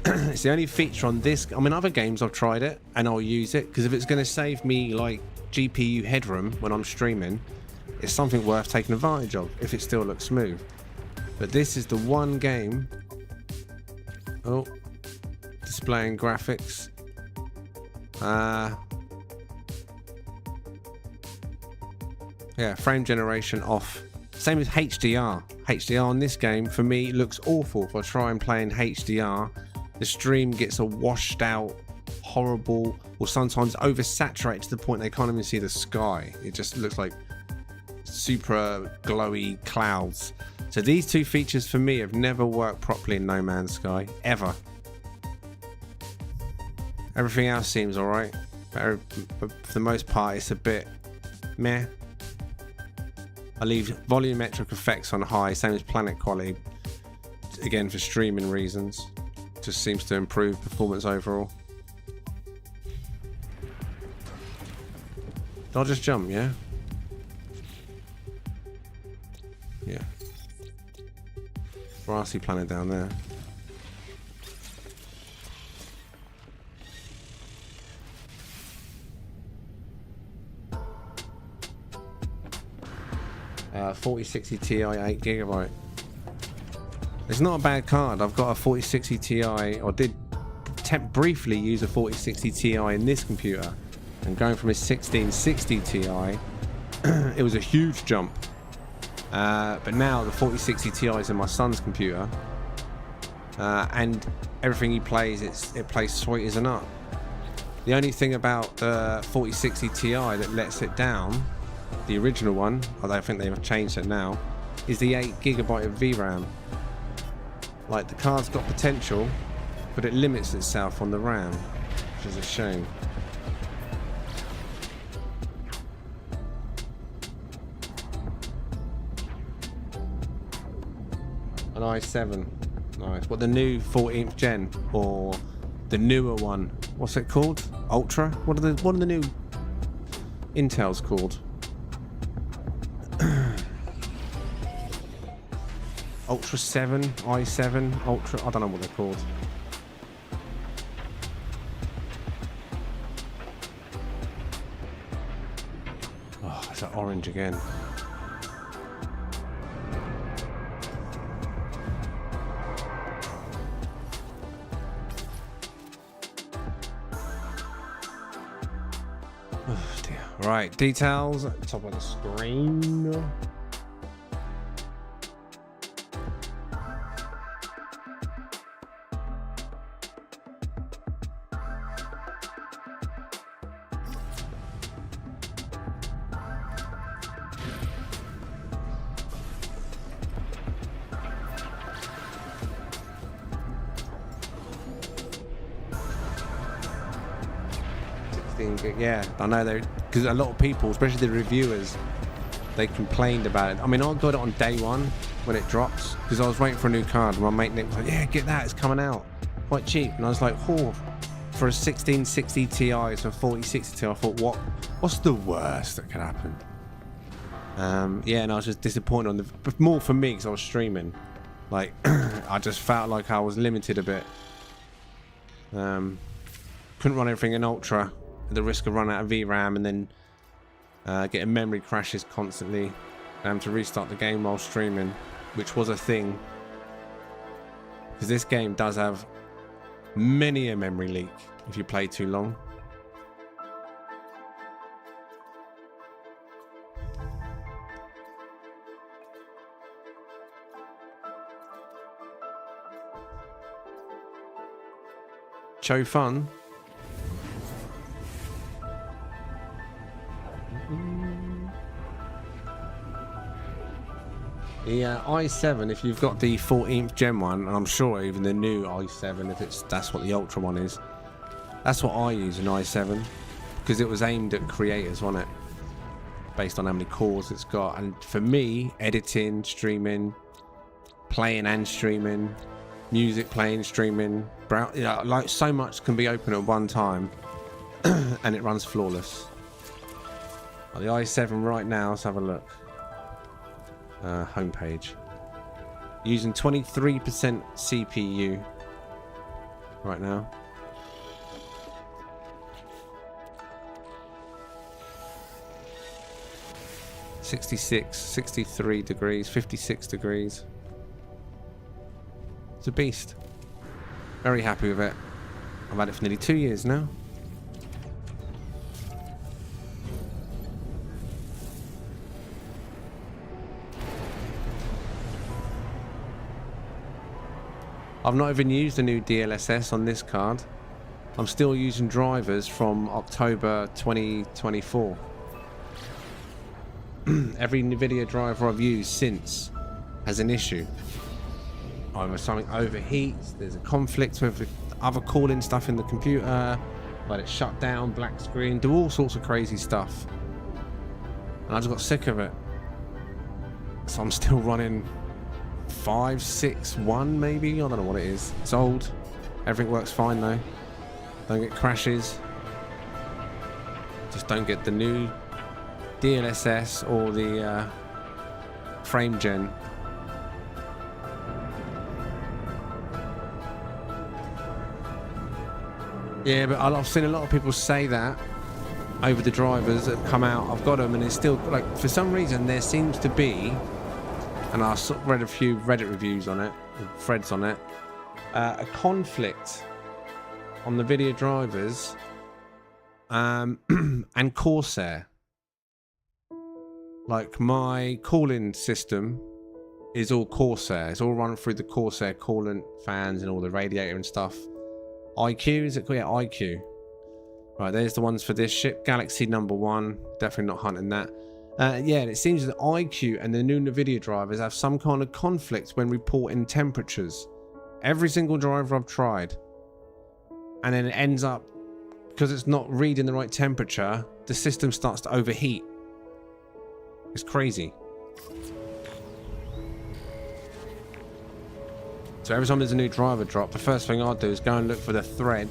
It's the only feature on this. I mean, other games I've tried it and I'll use it because if it's going to save me like GPU headroom when I'm streaming, it's something worth taking advantage of if it still looks smooth. But this is the one game. Oh, displaying graphics. Yeah, frame generation off. Same as HDR. HDR on this game for me looks awful. If I try and play in HDR, the stream gets a washed out, horrible, or sometimes oversaturated to the point they can't even see the sky. It just looks like super glowy clouds. So these two features for me have never worked properly in No Man's Sky, ever. Everything else seems alright, but for the most part it's a bit meh. I leave volumetric effects on high, same as planet quality, again for streaming reasons. Just seems to improve performance overall. Did I just jump, yeah? Yeah. Grassy planet down there. Uh, 4060 Ti 8GB. It's not a bad card. I've got a 4060 Ti, or did briefly use a 4060 Ti in this computer, and going from a 1660 Ti, it was a huge jump. But now the 4060 Ti is in my son's computer, and everything he plays, it plays sweet as a nut. The only thing about the 4060 Ti that lets it down, the original one, although I think they've changed it now, is the 8GB of VRAM. Like, the card's got potential, but it limits itself on the RAM, which is a shame. An i7, nice. What, the new 14th gen or the newer one? What's it called? Ultra? What are the new Intel's called? Ultra 7, i7, Ultra, I don't know what they're called. Oh, it's that orange again. Oh dear. Right, details at the top of the screen. Yeah, I know, because a lot of people, especially the reviewers, they complained about it. I mean, I got it on day one when it drops because I was waiting for a new card, and my mate Nick was like, yeah, get that, it's coming out quite cheap. And I was like, oh, for a 1660 Ti, so a 4060 Ti, I thought, what's the worst that could happen? Yeah, and I was just disappointed on but more for me because I was streaming. Like, I just felt like I was limited a bit. Couldn't run everything in Ultra at the risk of running out of VRAM and then getting memory crashes constantly, to restart the game while streaming, which was a thing, because this game does have many a memory leak if you play too long. Cho fun. The i7, if you've got the 14th gen one, and I'm sure even the new i7, if that's what the Ultra one is, that's what I use, an i7, because it was aimed at creators, wasn't it? Based on how many cores it's got. And for me, editing, streaming, playing and streaming, music playing, streaming, you know, like so much can be open at one time and it runs flawless. The i7 right now, let's have a look. Homepage. Using 23% CPU right now. $66, 63 degrees, 56 degrees. It's a beast. Very happy with it. I've had it for nearly 2 years now. I've not even used the new DLSS on this card. I'm still using drivers from October 2024. Every NVIDIA driver I've used since has an issue. Either something overheats, there's a conflict with other calling stuff in the computer, let it shut down, black screen, do all sorts of crazy stuff. And I just got sick of it. So I'm still running 561 maybe, I don't know what it is. It's old. Everything works fine though. Don't get crashes. Just don't get the new DLSS or the frame gen. Yeah, but I've seen a lot of people say that over the drivers that have come out. I've got them and it's still like, for some reason there seems to be, and I read a few Reddit reviews on it, threads on it, a conflict on the video drivers and Corsair. Like my calling system is all Corsair. It's all run through the Corsair coolant fans and all the radiator and stuff. IQ, is it? Yeah, IQ. Right, there's the ones for this ship. Galaxy number 1. Definitely not hunting that. Yeah, and it seems that IQ and the new NVIDIA drivers have some kind of conflict when reporting temperatures. Every single driver I've tried. And then it ends up, because it's not reading the right temperature, the system starts to overheat. It's crazy. So every time there's a new driver drop, the first thing I'll do is go and look for the thread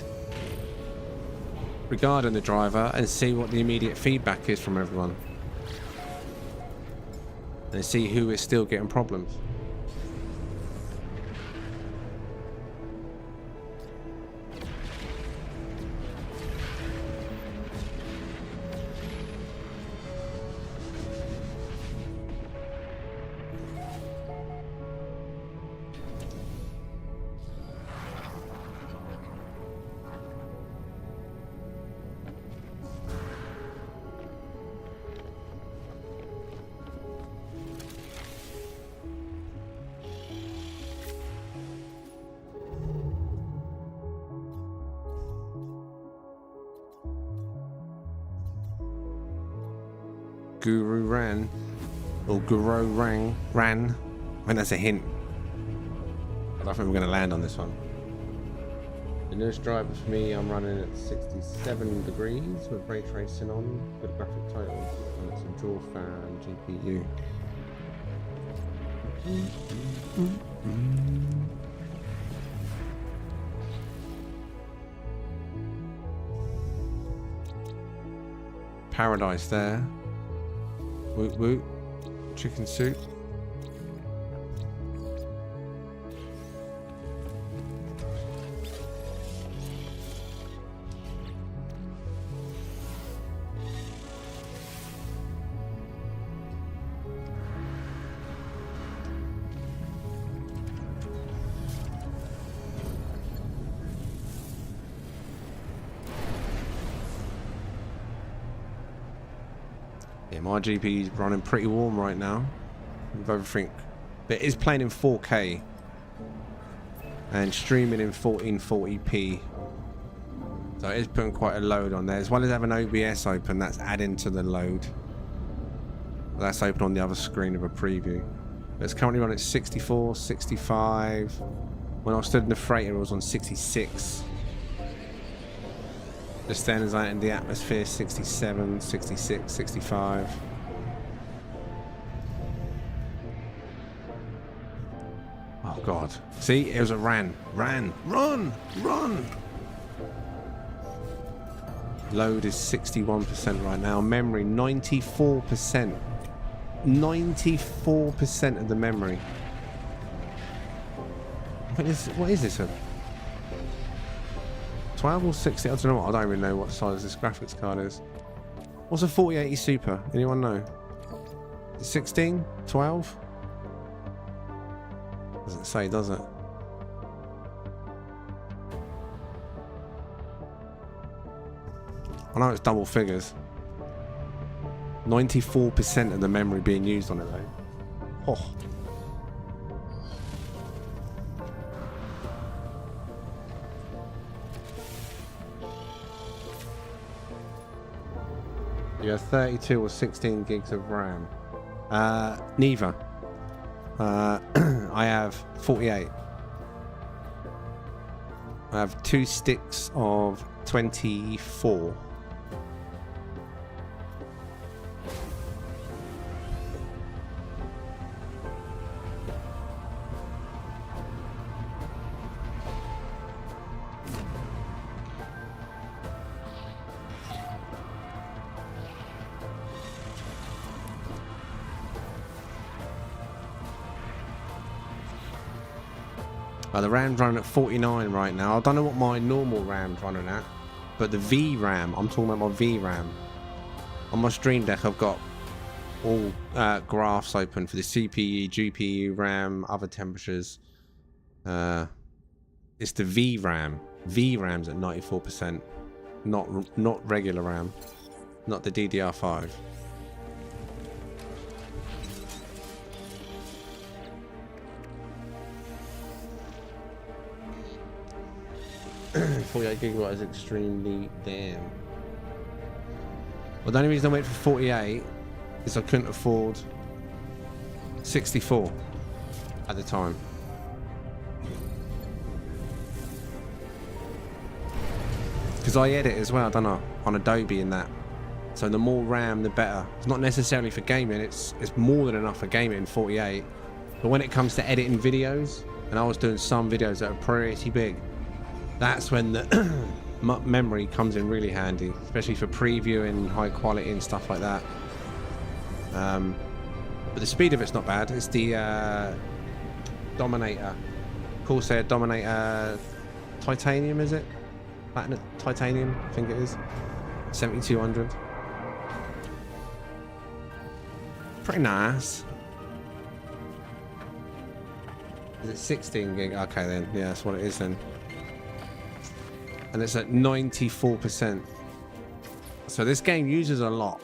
regarding the driver and see what the immediate feedback is from everyone. And see who is still getting problems. Guru ran, or Guru ran. I think that's a hint. I don't think we're going to land on this one. The newest driver for me, I'm running at 67 degrees with ray tracing on, good graphic titles, and it's a dual fan GPU. Paradise there. Woot woot. Chicken soup. Yeah, my GPU is running pretty warm right now with everything. But it is playing in 4K and streaming in 1440p So it is putting quite a load on there. As well as having OBS open, that's adding to the load. That's open on the other screen of a preview. But it's currently running at 64, 65. When I stood in the freighter, it was on 66. Just then as I entered the atmosphere, 67, 66, 65. Oh God. See, it was a run. Load is 61% right now. Memory, 94%. 94% of the memory. What is this? 12 or 60? I don't know. I don't even know what size this graphics card is. What's a 4080 Super? Anyone know? 16? 12? Doesn't say, does it? I know it's double figures. 94% of the memory being used on it though. Oh. You have 32 or 16 gigs of RAM. Neither. I have 48. I have 2 sticks of 24. The RAM's running at 49 right now. I don't know what my normal RAM's running at, but the VRAM, I'm talking about my VRAM. On my Stream Deck, I've got all graphs open for the CPU, GPU, RAM, other temperatures. It's the VRAM. VRAM's at 94%, not regular RAM, not the DDR5. $48GB is extremely damn. Well, the only reason I went for 48 is I couldn't afford 64 at the time. Because I edit as well, don't I? On Adobe and that. So the more RAM, the better. It's not necessarily for gaming. It's more than enough for gaming, 48. But when it comes to editing videos, and I was doing some videos that are pretty big, that's when the memory comes in really handy, especially for previewing high quality and stuff like that. But the speed of it's not bad. It's the Dominator, Corsair Dominator Titanium, is it? Platinum Titanium, I think it is. 7200. Pretty nice. Is it 16 gig? Okay then, yeah, that's what it is then. And it's at 94%. So this game uses a lot.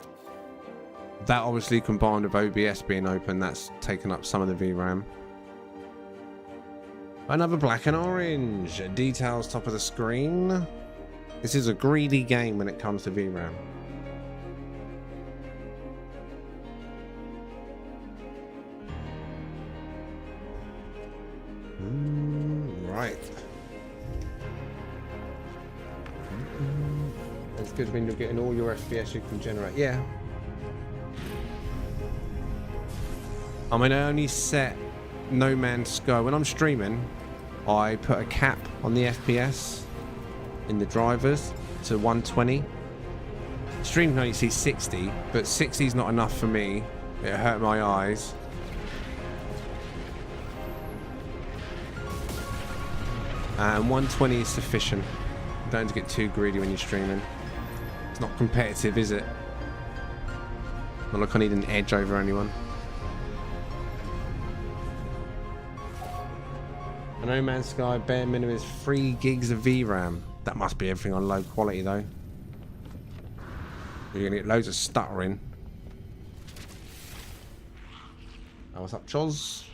That obviously combined with OBS being open, that's taken up some of the VRAM. Another black and orange. Details top of the screen. This is a greedy game when it comes to VRAM. Right. It's good when you're getting all your FPS you can generate. Yeah. I mean, I only set No Man's Sky. When I'm streaming, I put a cap on the FPS in the drivers to 120. Stream can only see 60, but 60 is not enough for me. It hurt my eyes. And 120 is sufficient. Don't have to get too greedy when you're streaming. It's not competitive, is it? Not like I need an edge over anyone. A No Man's Sky bare minimum is 3 gigs of VRAM. That must be everything on low quality though. You're gonna get loads of stuttering. Oh, what's up, Choz?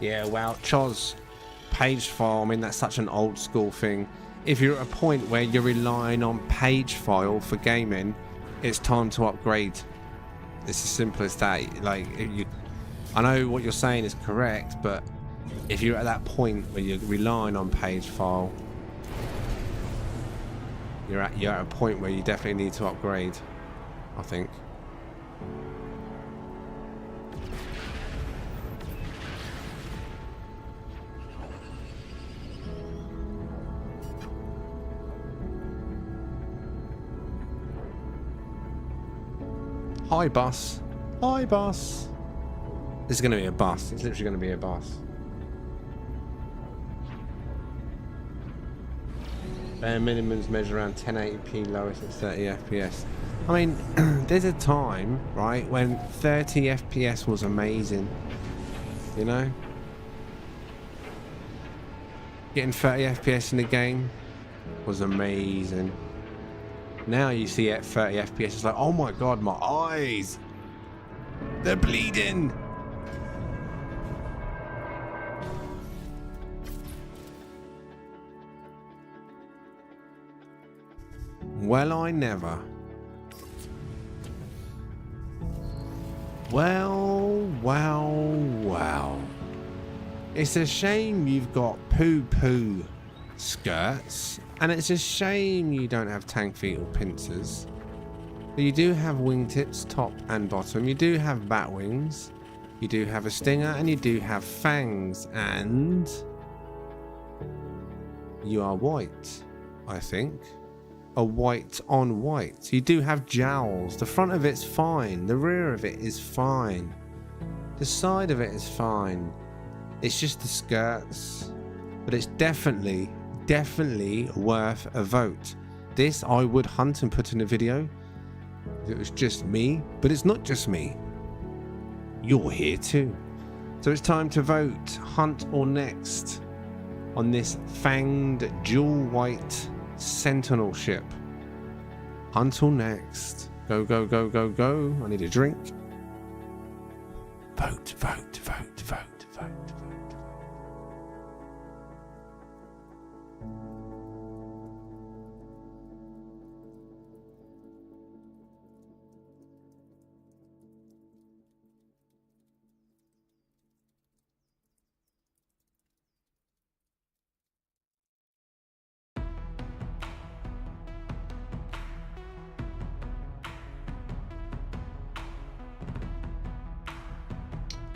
Yeah, well, Choz, page file, I mean, that's such an old school thing. If you're at a point where you're relying on page file for gaming, it's time to upgrade. It's as simple as that. Like, I know what you're saying is correct, but if you're at that point where you're relying on page file, you're at a point where you definitely need to upgrade, I think. Hi, bus. Hi, bus. This is going to be a bus. It's literally going to be a bus. Bare minimums measure around 1080p, lowest at 30 FPS. I mean, there's a time, right, when 30 FPS was amazing. You know? Getting 30 FPS in the game was amazing. Now you see at 30 FPS, it's like, oh my god, my eyes! They're bleeding! Well, I never. Well. It's a shame you've got poo-poo skirts, and it's a shame you don't have tank feet or pincers. But you do have wingtips, top and bottom. You do have bat wings. You do have a stinger, and you do have fangs, and you are white, I think. A white on white. You do have jowls. The front of it's fine. The rear of it is fine. The side of it is fine. It's just the skirts. But it's definitely worth a vote. This I would hunt and put in a video if it was just me. But it's not just me. You're here too. So it's time to vote. Hunt or next on this fanged jewel white Sentinel ship. Hunt or next. Go. I need a drink. Vote.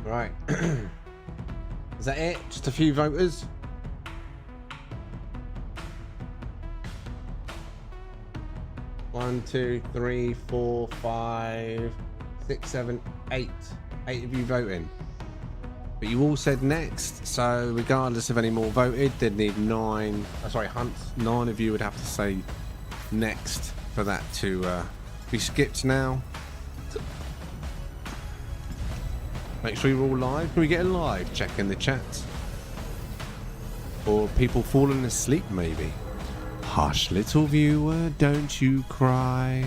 Right. Is that it? Just a few voters? One, two, three, 4, 5, 6, 7, 8. 8 of you voting. But you all said next, so regardless of any more voted, they'd need 9. Hunts. 9 of you would have to say next for that to be skipped now. Make sure you're all live. Can we get a live check in the chat? Or people falling asleep, maybe. Hush, little viewer, don't you cry.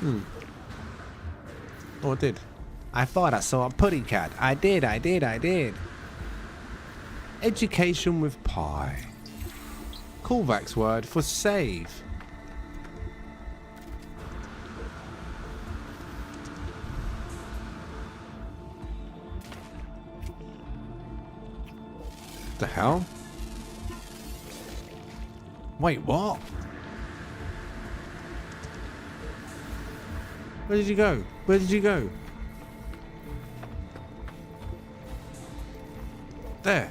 Oh, I did. I thought I saw a putty cat. I did. Education with pie. Callback's word for save. What the hell? Wait, what? Where did you go? Where did you go? There.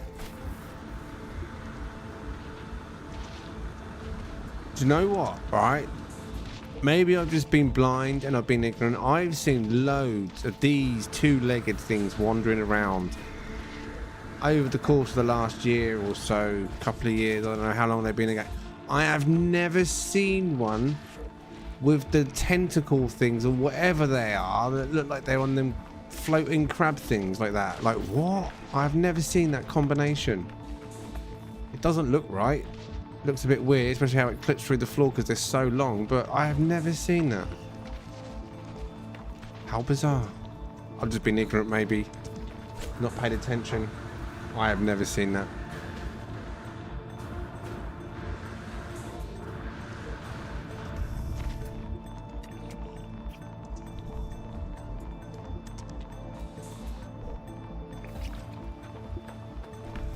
Do you know what? Right? Maybe I've just been blind and I've been ignorant. I've seen loads of these two-legged things wandering around over the course of the last year or so, couple of years. I don't know how long they've been ago. I have never seen one with the tentacle things or whatever they are that look like they're on them floating crab things like that. Like, what? I've never seen that combination. It doesn't look right. It looks a bit weird, especially how it clips through the floor because they're so long, but I have never seen that. How bizarre. I've just been ignorant, maybe. Not paid attention. I have never seen that.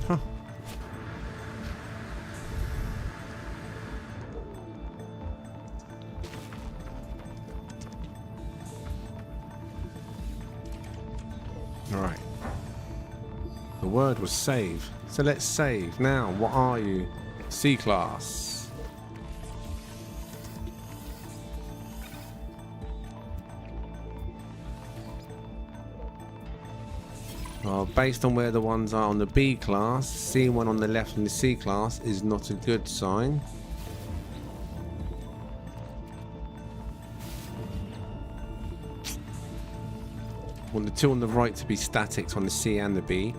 Huh. All right. The word was save. So let's save. Now, what are you? C-class. Well, based on where the ones are on the B class, seeing one on the left in the C class is not a good sign. Want the two on the right to be statics on the C and the B,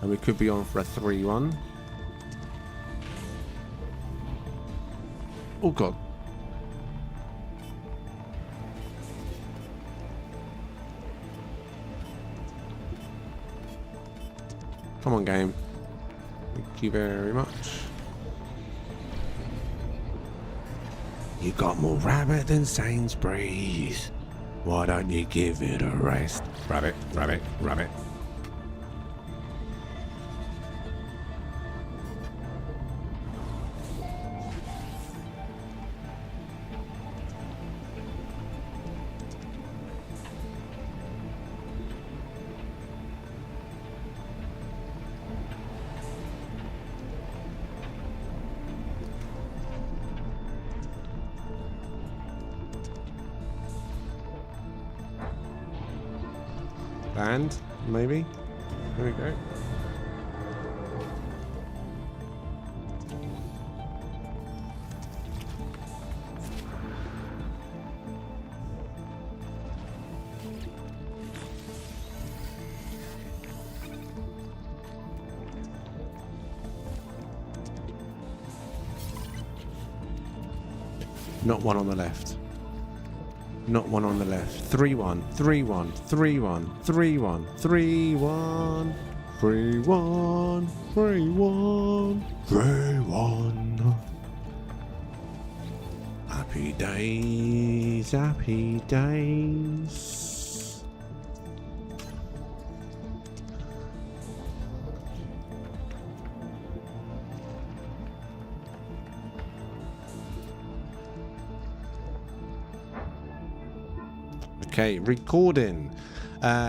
and we could be on for a 3-1. Oh god. Come on, game. Thank you very much. You got more rabbit than Sainsbury's. Why don't you give it a rest? Rabbit, rabbit, rabbit. Land, maybe. There we go. Not one on the left. Not one on the left. 3-1, 3-1, 3-1, 3-1, 3-1, 3-1, 3-1, 3-1. Happy days, happy days. Okay, recording.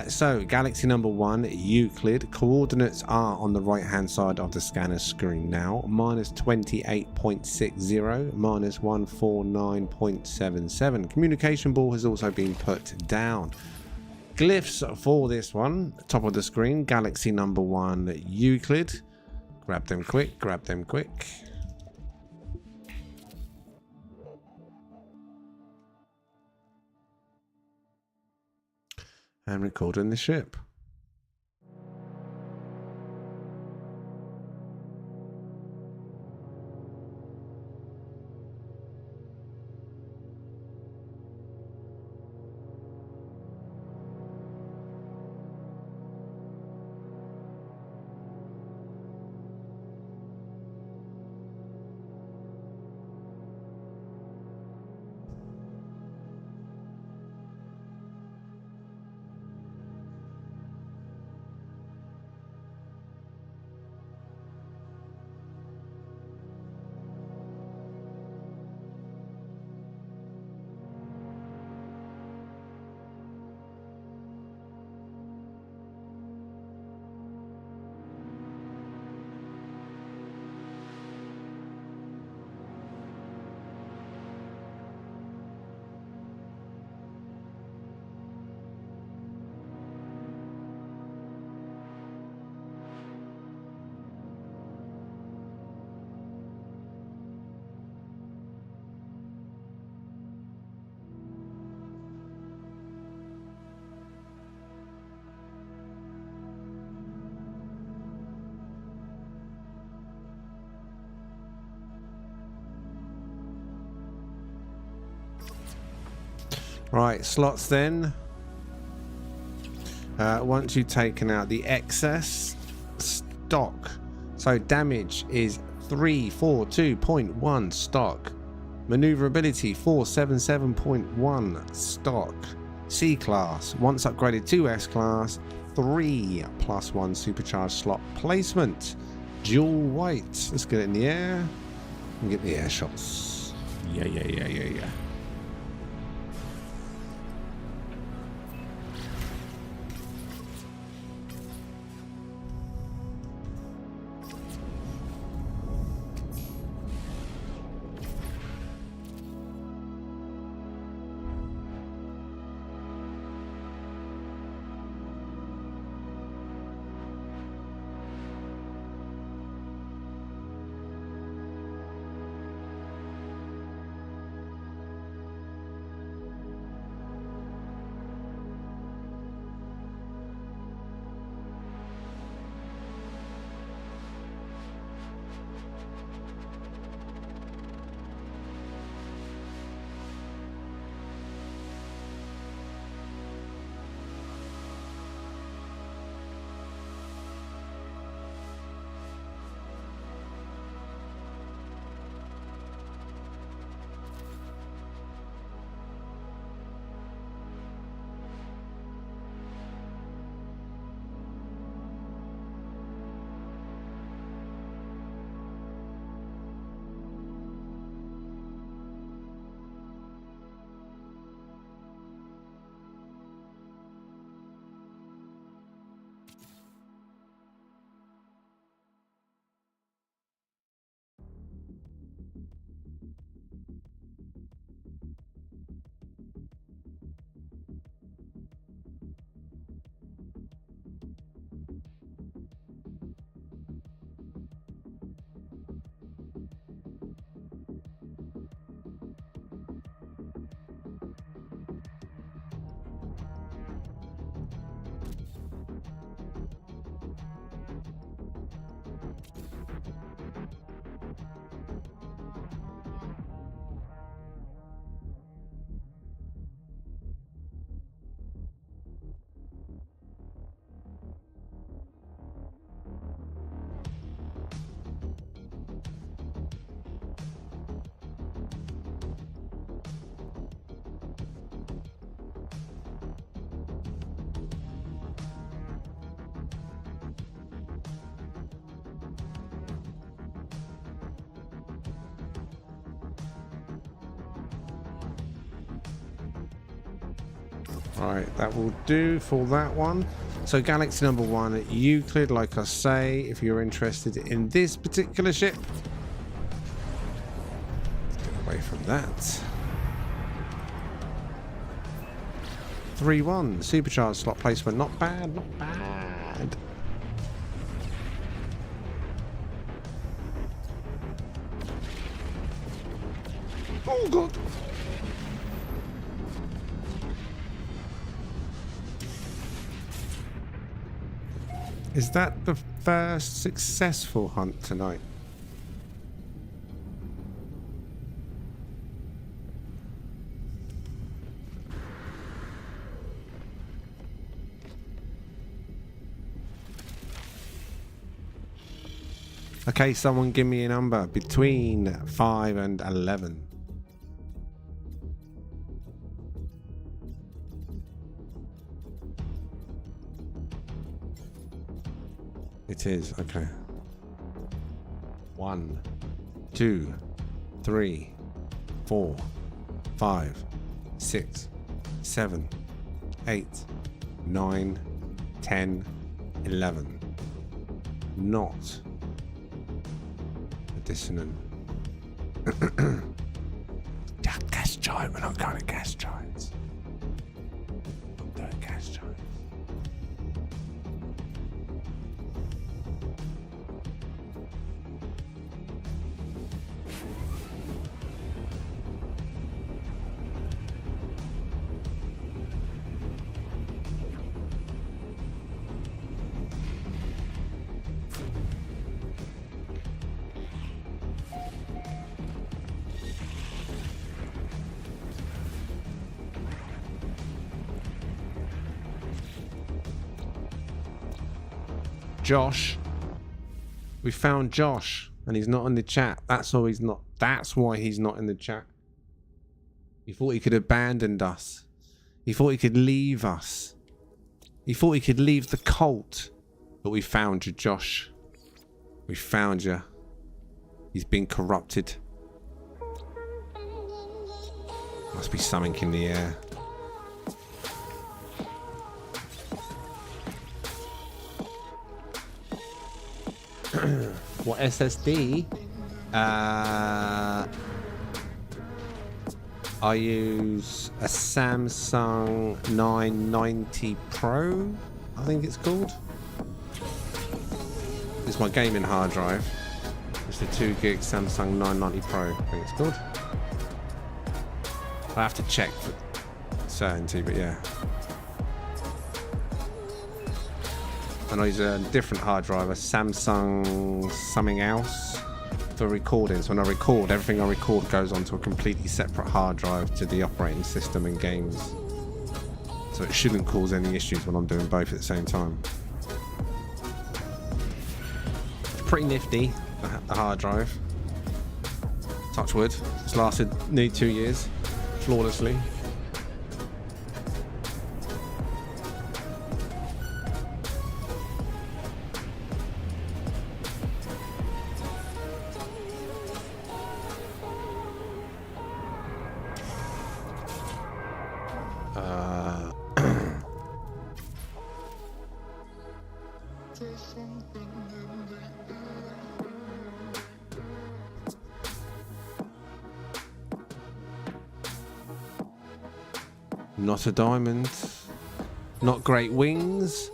So, galaxy number 1, Euclid. Coordinates are on the right-hand side of the scanner screen now. Minus 28.60, minus 149.77. Communication ball has also been put down. Glyphs for this one, top of the screen. Galaxy number 1, Euclid. Grab them quick, grab them quick. And recording the ship. Right, slots then. Once you've taken out the excess stock, so damage is 342.1 stock, maneuverability 477.1 stock, C class once upgraded to S class 3+1 supercharged slot placement, dual white. Let's get it in the air and get the air shots. Yeah. Right, that will do for that one. So Galaxy number 1, Euclid, like I say, if you're interested in this particular ship. Let's get away from that. 3-1, supercharged slot placement, not bad, not bad. Oh god. Is that the first successful hunt tonight? Okay, someone give me a number between 5 and 11. It is, okay. 1, 2, 3, 4, 5, 6, 7, 8, 9, 10, 11. Not a dissonant. Gas giant, we're not going to gas giants. Not doing gas giants. Josh. We found Josh, and he's not in the chat. That's why he's not. That's why he's not in the chat. He thought he could abandon us. He thought he could leave us. He thought he could leave the cult. But we found you, Josh. We found you. He's been corrupted. Must be something in the air. What SSD? I use a Samsung 990 Pro, I think it's called. It's my gaming hard drive. It's the 2 gig Samsung 990 Pro, I think it's called. I have to check for certainty, but yeah. And I use a different hard drive, a Samsung something else for recording. So when I record, everything I record goes onto a completely separate hard drive to the operating system and games. So it shouldn't cause any issues when I'm doing both at the same time. It's pretty nifty, the hard drive. Touch wood. It's lasted nearly 2 years, flawlessly. Not a diamond, not great wings,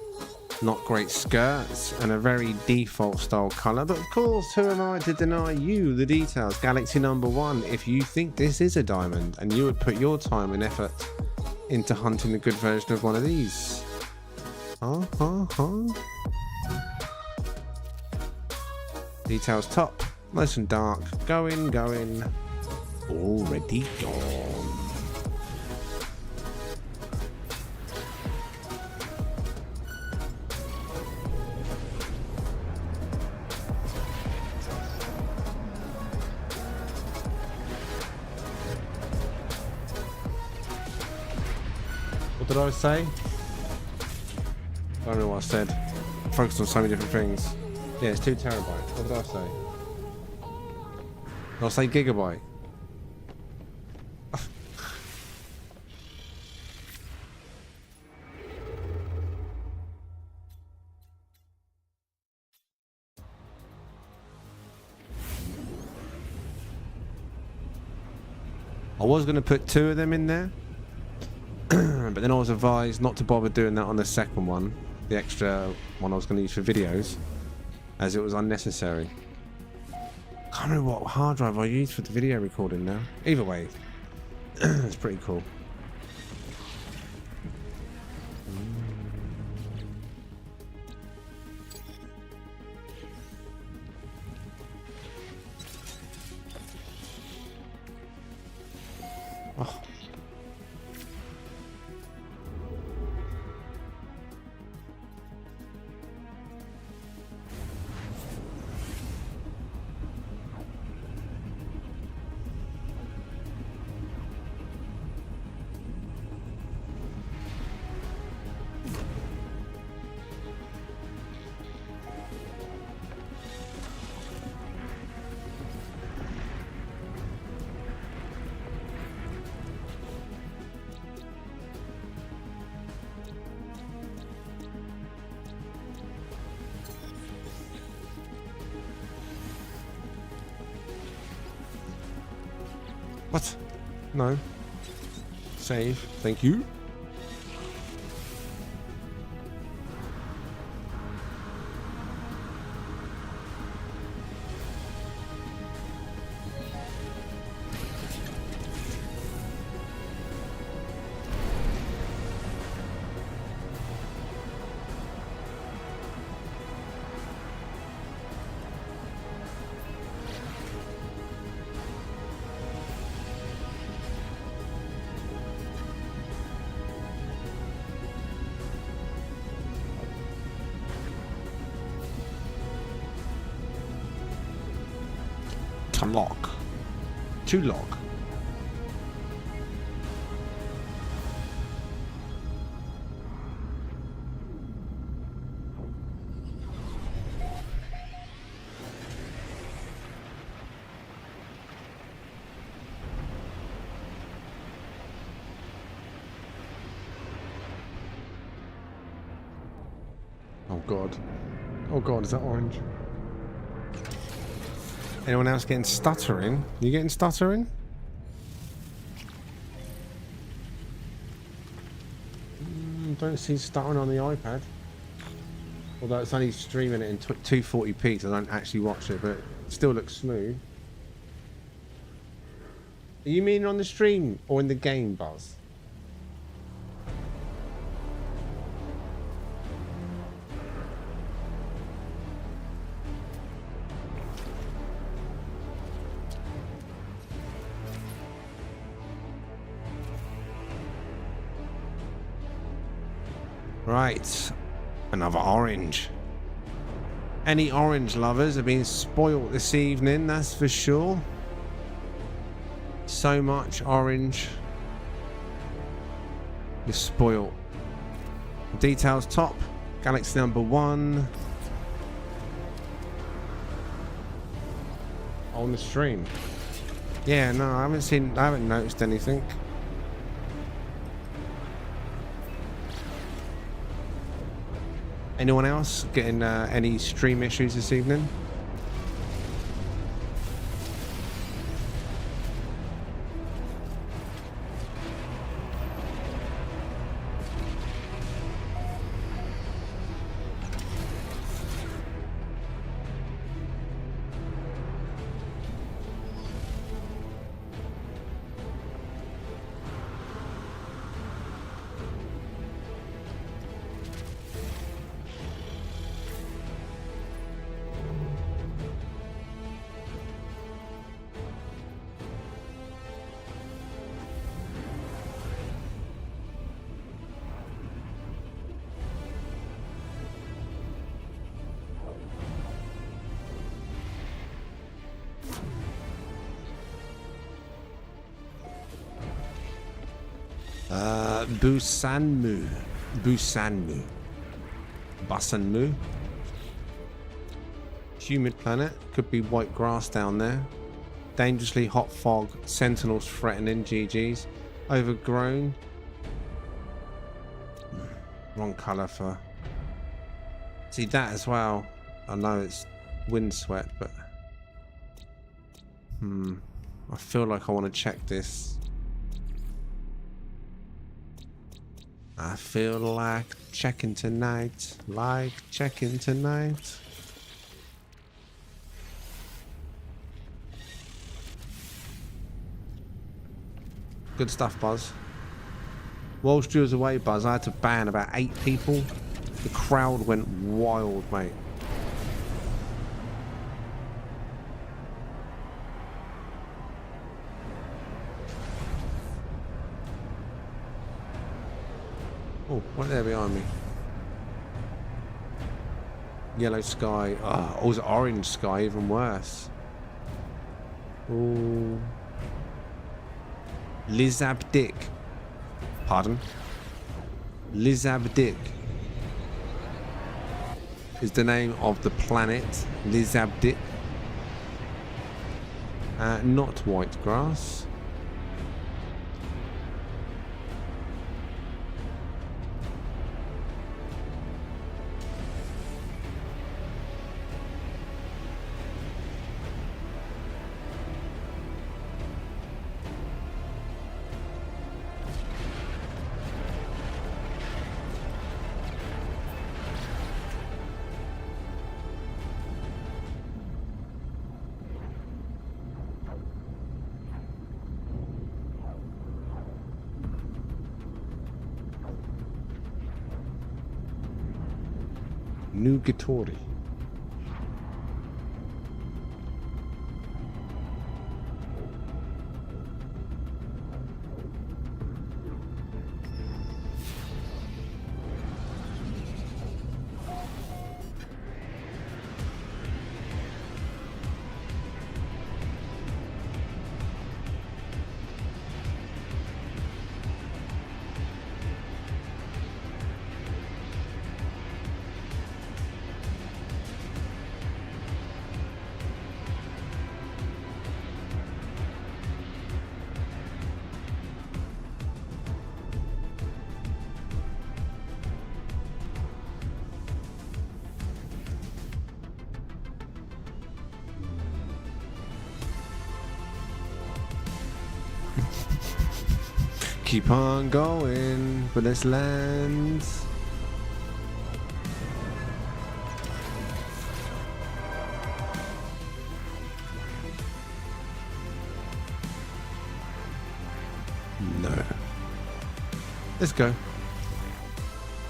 not great skirts, and a very default style colour. But of course, who am I to deny you the details? Galaxy number 1, if you think this is a diamond and you would put your time and effort into hunting a good version of one of these. Details top, nice and dark, going, already gone. What did I say? I don't know what I said. I focused on so many different things. Yeah, it's 2 terabytes. What did I say? Did I say gigabyte? I was going to put 2 of them in there. But then I was advised not to bother doing that on the second one, the extra one I was going to use for videos, as it was unnecessary. Can't remember what hard drive I used for the video recording now. Either way, it's pretty cool. Oh. What? No. Save. Thank you. to lock. To lock. Oh god. Oh god, is that orange? Anyone else getting stuttering? You getting stuttering? Don't see stuttering on the iPad. Although it's only streaming it in 240p, so I don't actually watch it, but it still looks smooth. Are you meaning on the stream or in the game, Buzz? Right, another orange. Any orange lovers have been spoilt this evening, that's for sure. So much orange. You're spoilt. Details top. Galaxy number 1. On the stream. Yeah, no, I haven't noticed anything. Anyone else getting any stream issues this evening? Busanmu. Humid planet. Could be white grass down there. Dangerously hot fog. Sentinels threatening. GG's. Overgrown. Wrong colour for... See that as well. I know it's windswept, but... I feel like I want to check this. I feel like checking tonight. Good stuff, Buzz. Whilst you was away, Buzz, I had to ban about 8 people. The crowd went wild, mate. Oh, right there behind me. Yellow sky. Oh, it was orange sky, even worse. Oh. Lizabdik. Pardon? Lizabdik is the name of the planet. Lizabdik. Not white grass. Nugatori. Keep on going, but let's land. No. Let's go.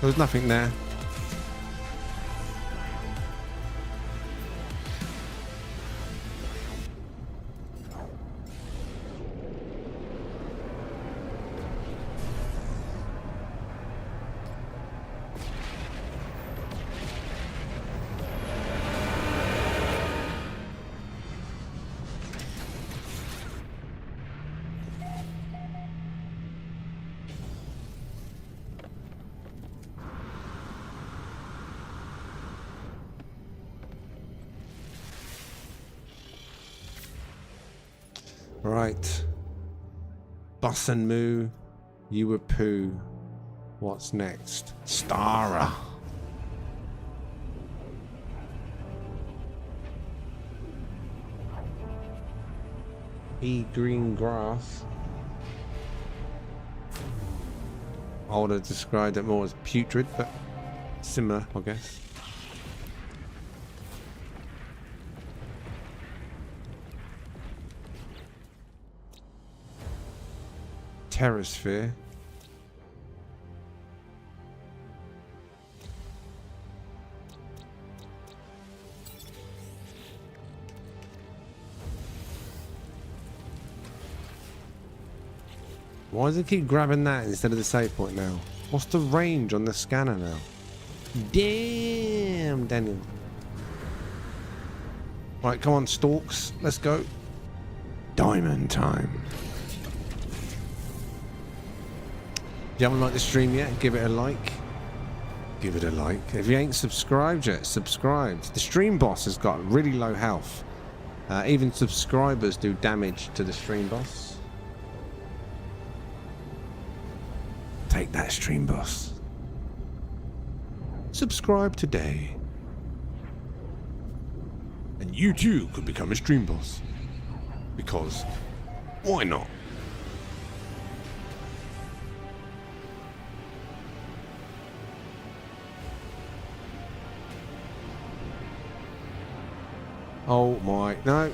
There was nothing there. Right. Bus and Moo, you were poo. What's next? Stara. Green grass. I would have described it more as putrid, but similar, I guess. Terrasphere. Why does it keep grabbing that instead of the save point now? What's the range on the scanner now? Damn, Daniel. Right, come on, Stalks. Let's go. Diamond time. If you haven't liked the stream yet, give it a like. Give it a like. If you ain't subscribed yet, subscribe. The stream boss has got really low health. Even subscribers do damage to the stream boss. Take that, stream boss. Subscribe today. And you too could become a stream boss. Because why not? Oh my, no.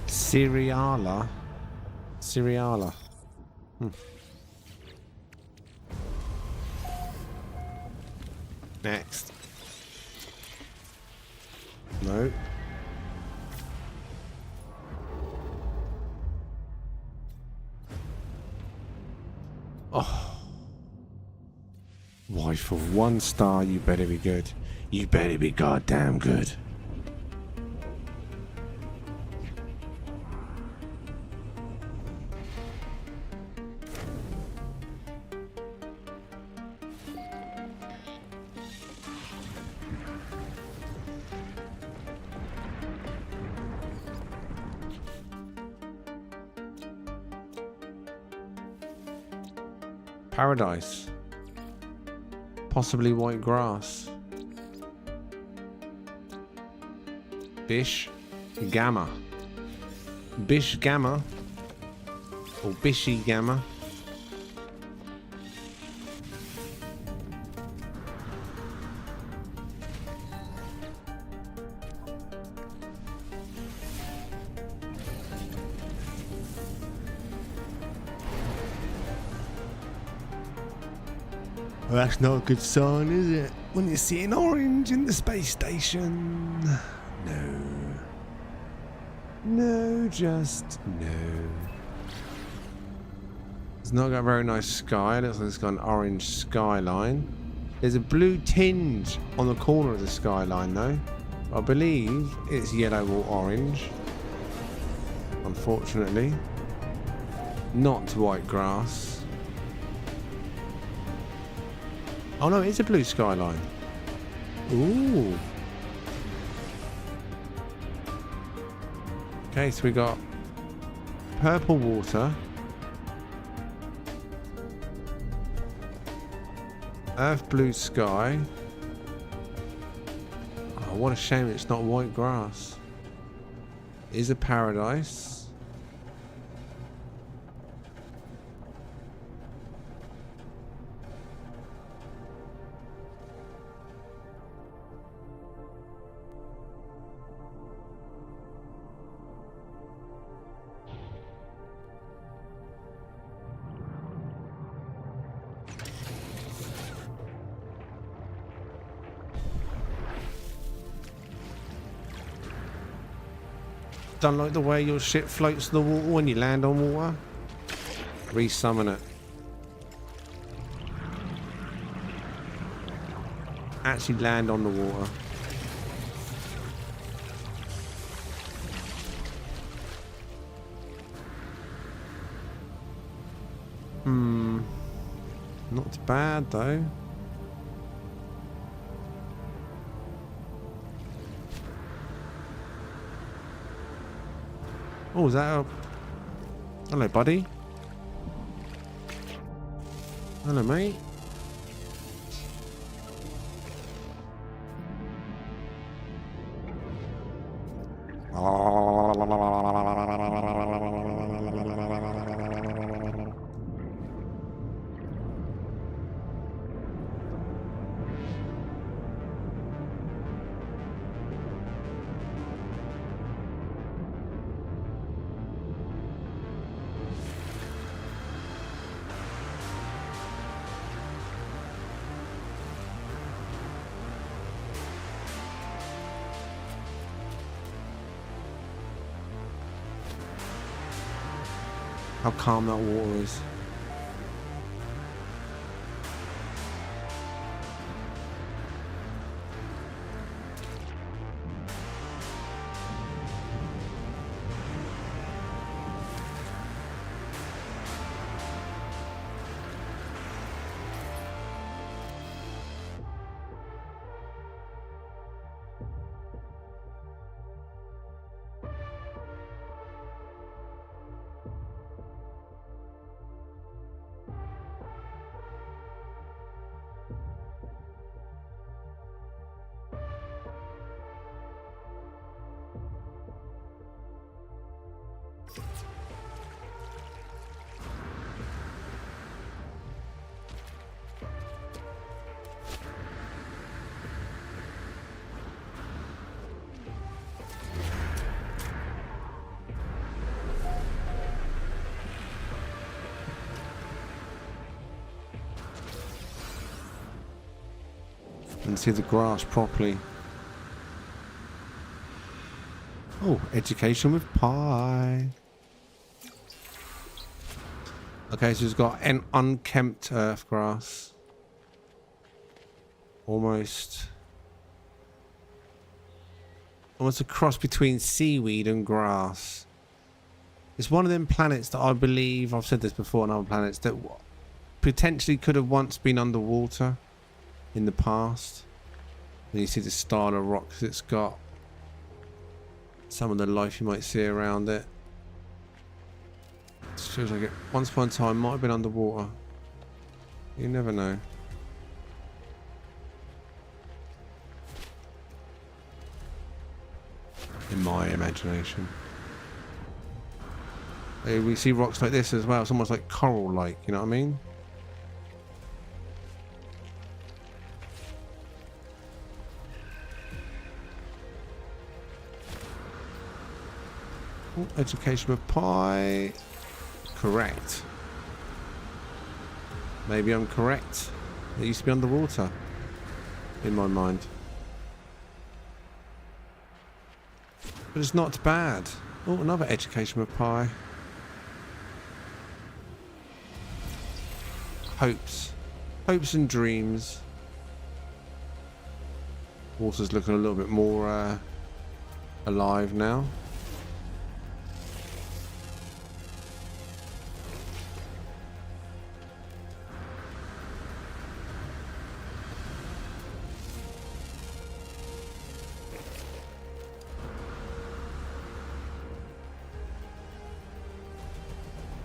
Cereala. Cereala. Next. No. Oh. Why, for 1 star, you better be good. You better be goddamn good. Paradise. Possibly white grass. Bish Gamma. Bish Gamma. Or Bishy Gamma. Well, that's not a good sign, is it? When you see an orange in the space station. No. No, just no. It's not got a very nice sky. It looks like it's got an orange skyline. There's a blue tinge on the corner of the skyline, though. I believe it's yellow or orange. Unfortunately. Not white grass. Oh no, it's a blue skyline. Ooh. Okay, so we got purple water. Earth blue sky. Oh, what a shame it's not white grass. Is a paradise. Don't like the way your ship floats the water when you land on water. Resummon it. Actually land on the water. Not bad though. Oh, is that a... Hello, buddy. Hello, mate. How calm that water is. And see the grass properly. Oh, education with pie. Okay, so it's got an unkempt earth grass. Almost a cross between seaweed and grass. It's one of them planets that I believe, I've said this before on other planets, that potentially could have once been underwater in the past. And you see the style of rocks it's got. Some of the life you might see around it. It feels like it once upon a time might have been underwater. You never know. In my imagination. We see rocks like this as well. It's almost like coral-like, you know what I mean? Oh, education with pie. Correct. Maybe I'm correct that used to be underwater in my mind. But it's not bad. Oh, another education pie. Hopes and dreams. Water's looking a little bit more alive now.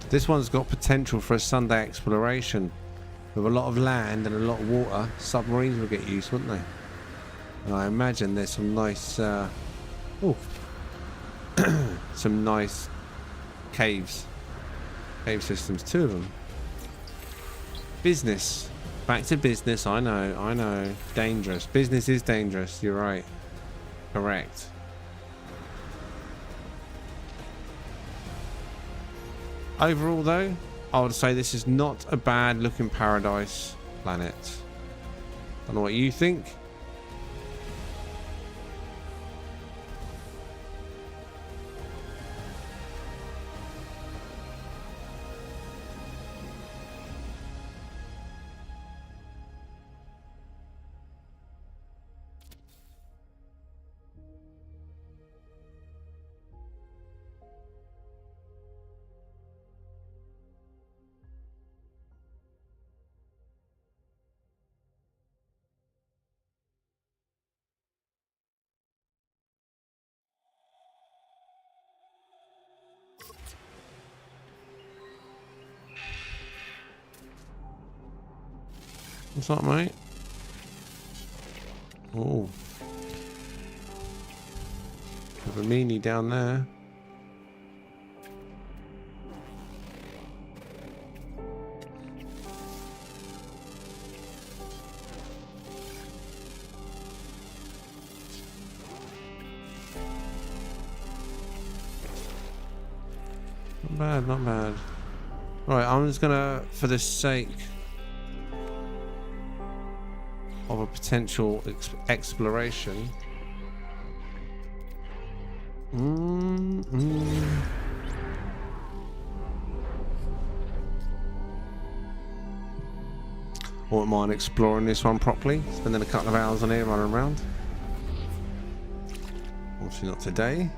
This one's got potential for a Sunday exploration. With a lot of land and a lot of water, submarines will get used, wouldn't they? And I imagine there's some nice, some nice cave systems, 2 of them. Business, back to business. I know, dangerous. Business is dangerous. You're right, correct. Overall, though, I would say this is not a bad looking paradise planet. I don't know what you think. What's up, mate? Oh. Have a meanie down there. Not bad, not bad. Right, I'm just gonna, for the sake of a potential exploration. Wouldn't mind exploring this one properly. Spending a couple of hours on here running around. Obviously not today.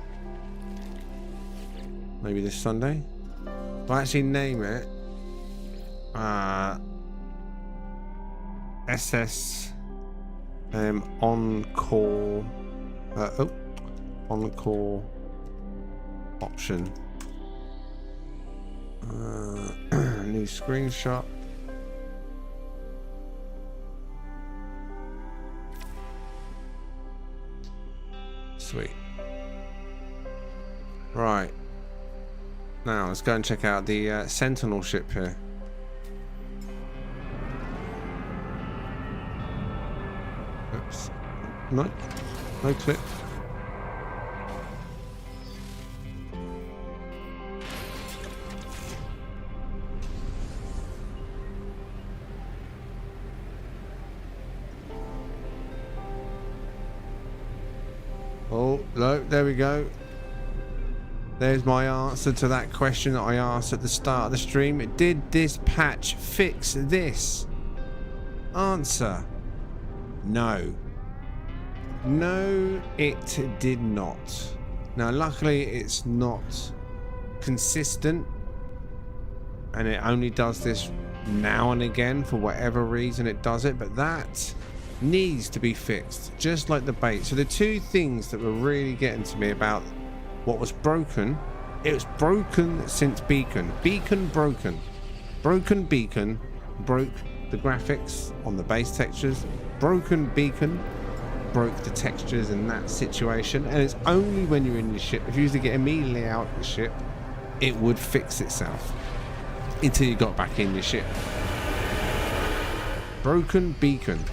Maybe this Sunday. I'll actually name it SS on-call on-call option. New screenshot. Sweet. Right. Now let's go and check out the Sentinel ship here. Oops. No clip. Oh, no, there we go. There's my answer to that question that I asked at the start of the stream. Did this patch fix this? Answer: no. No, it did not. Now, luckily, it's not consistent, and it only does this now and again for whatever reason it does it, but that needs to be fixed, just like the bait. So the two things that were really getting to me about what was broken, it was broken since Beacon. Beacon broken. Broken Beacon broke the graphics on the base textures. Broken Beacon broke the textures in that situation, and it's only when you're in your ship, if you used to get immediately out of the ship, it would fix itself until you got back in your ship. Broken Beacon.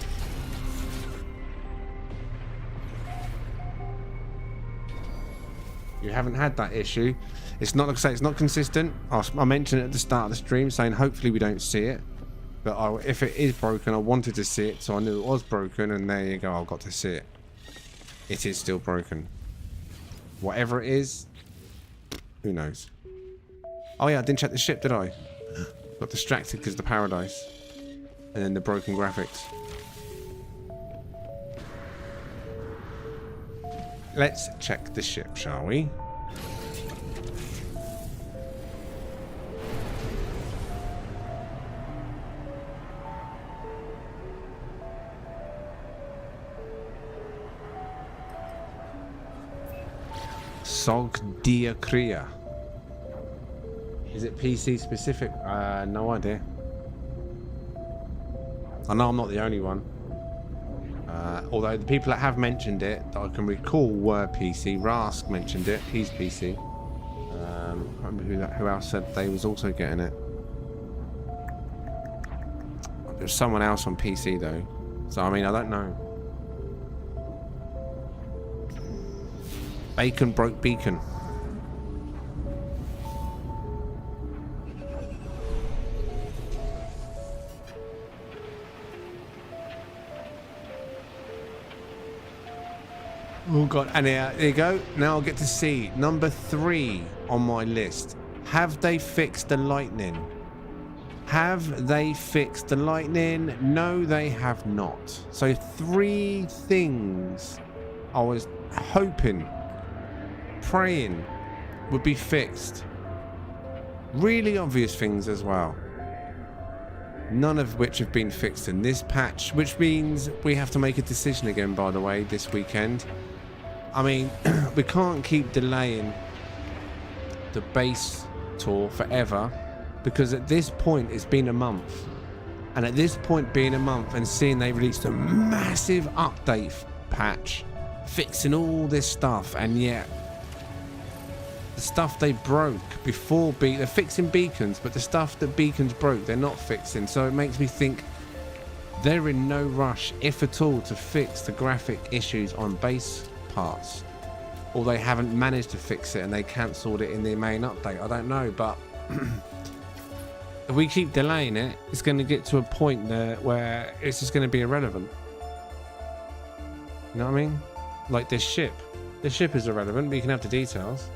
You haven't had that issue. It's not, like I say, it's not consistent. I mentioned it at the start of the stream saying hopefully we don't see it, But if it is broken, I wanted to see it, so I knew it was broken, and there you go, I got to see it. It is still broken. Whatever it is, who knows? Oh yeah, I didn't check the ship, did I? Got distracted because of the Paradise. And then the broken graphics. Let's check the ship, shall we? Sogdiacria. Is it PC specific? No idea. I know I'm not the only one. Although the people that have mentioned it, that I can recall, were PC. Rask mentioned it. He's PC. I can't remember who else said they was also getting it. There's someone else on PC though. So I mean, I don't know. Bacon broke beacon. Oh god, and there you go. Now I'll get to see number 3 on my list. Have they fixed the lightning? Have they fixed the lightning? No, they have not. So 3 things I was hoping, praying would be fixed. Really obvious things as well. None of which have been fixed in this patch, which means we have to make a decision again, by the way, this weekend. I mean, we can't keep delaying the base tour forever, because at this point it's been a month. And at this point being a month and seeing they released a massive update patch fixing all this stuff, and yet the stuff they broke before they're fixing beacons, but the stuff that beacons broke they're not fixing. So it makes me think they're in no rush, if at all, to fix the graphic issues on base parts, or they haven't managed to fix it and they cancelled it in their main update. I don't know, but if we keep delaying it, it's going to get to a point there where it's just going to be irrelevant. You know what I mean? Like this ship is irrelevant, but you can have the details.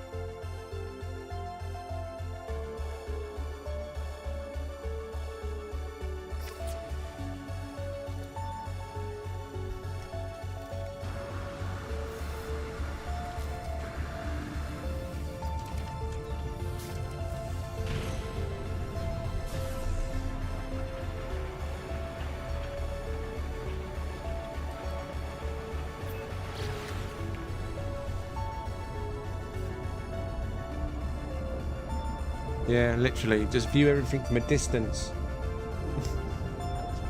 Yeah, literally, just view everything from a distance.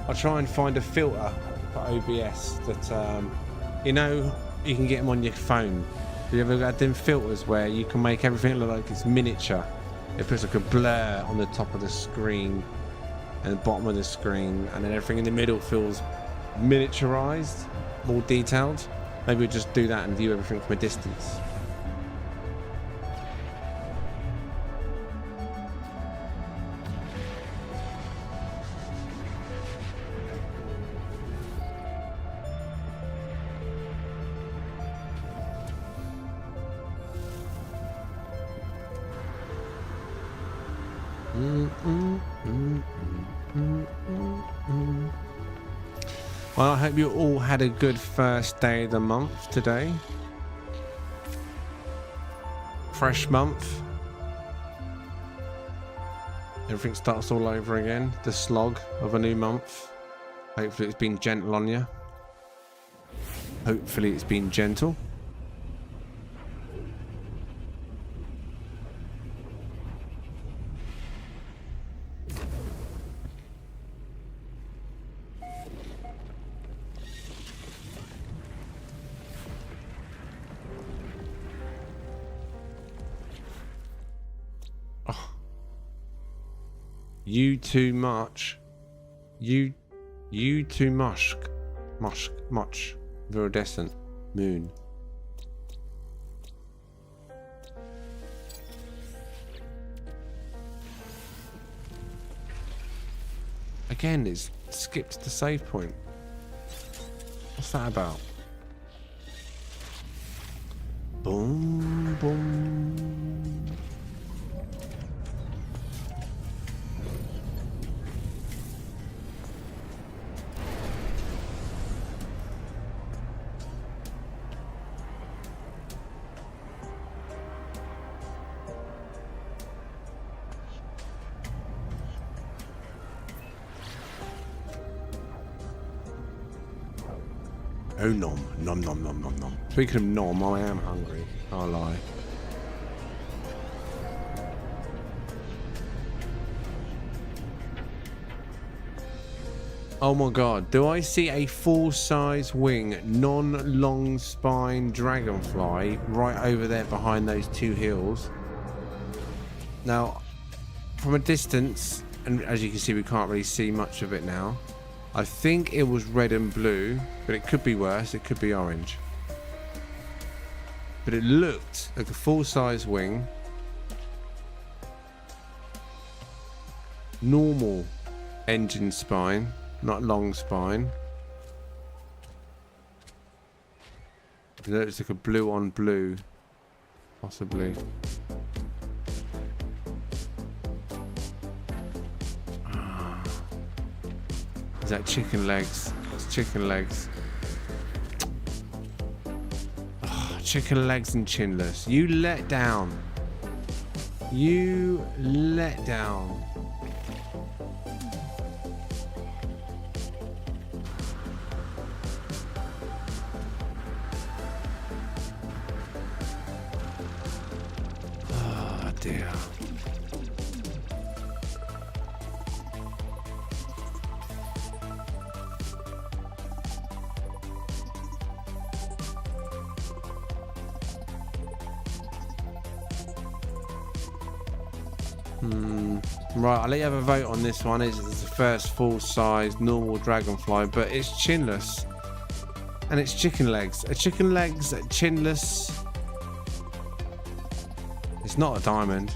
I'll try and find a filter for OBS that, you know, you can get them on your phone. Have you ever had them filters where you can make everything look like it's miniature? It puts like a blur on the top of the screen and the bottom of the screen, and then everything in the middle feels miniaturized, more detailed. Maybe we'll just do that and view everything from a distance. Well, I hope you all had a good first day of the month today. Fresh month. Everything starts all over again. The slog of a new month. Hopefully it's been gentle on you. Hopefully it's been gentle. You too much. You too much. Much. Viridescent. Moon. again, it's skipped the save point. What's that about? Boom, boom. Oh, nom, nom, nom, nom, nom, nom. Speaking of nom, I am hungry. I'll lie. Oh my god, do I see a full-size wing, non-long spine dragonfly right over there behind those two hills? Now, from a distance, and as you can see, we can't really see much of it now. I think it was red and blue, but it could be worse. It could be orange. But it looked like a full-size wing. Normal engine spine, not long spine. It looks like a blue on blue, possibly. Is that chicken legs? It's chicken legs. Oh, chicken legs and chinless. You let down. You let down. Oh dear. Right, I'll let you have a vote on this one. It's the first full-size normal dragonfly, but it's chinless. And it's chicken legs. A chicken legs, chinless. It's not a diamond.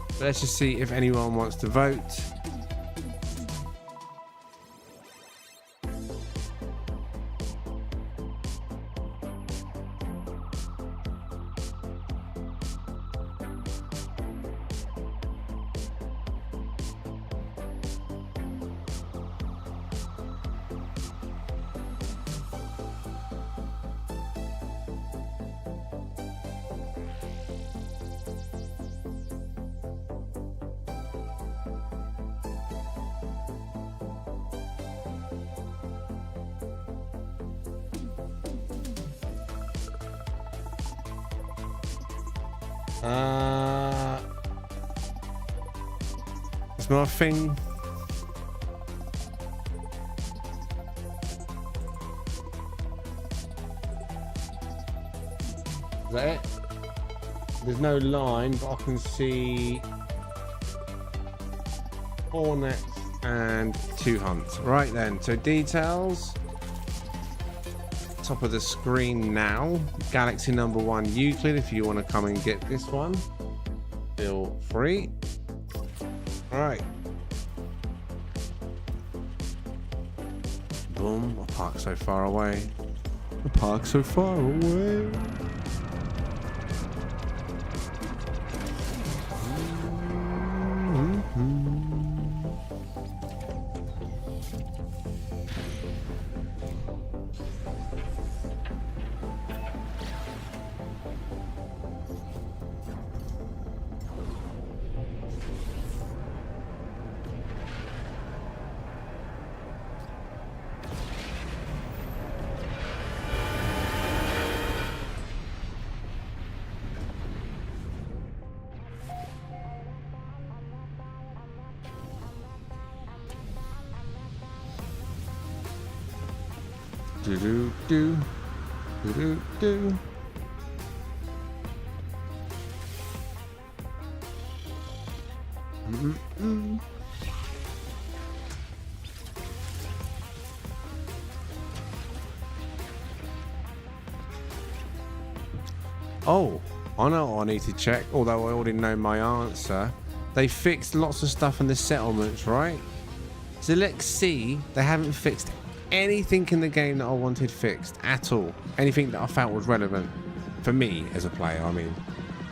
But let's just see if anyone wants to vote. It's not a thing. Is that it? There's no line, but I can see 4 nets and 2 hunts. Right then, so details. Top of the screen now. Galaxy number 1 Euclid. If you want to come and get this one, feel free. All right. Boom. I parked so far away. I parked so far away. Do do do do do. Oh, I know what I need to check, although I already know my answer. They fixed lots of stuff in the settlements, right? So let's see. They haven't fixed anything in the game that I wanted fixed at all. Anything that I felt was relevant for me as a player. I mean,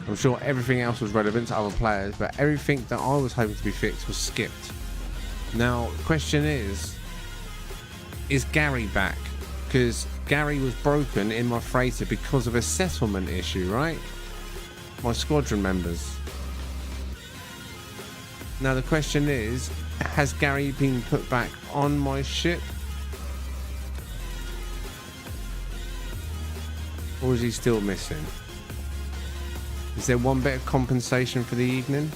I'm sure everything else was relevant to other players, but everything that I was hoping to be fixed was skipped. Now, the question is Gary back? Because Gary was broken in my freighter because of a settlement issue, right? My squadron members. Now the question is, has Gary been put back on my ship? Or is he still missing? Is there one bit of compensation for the evening?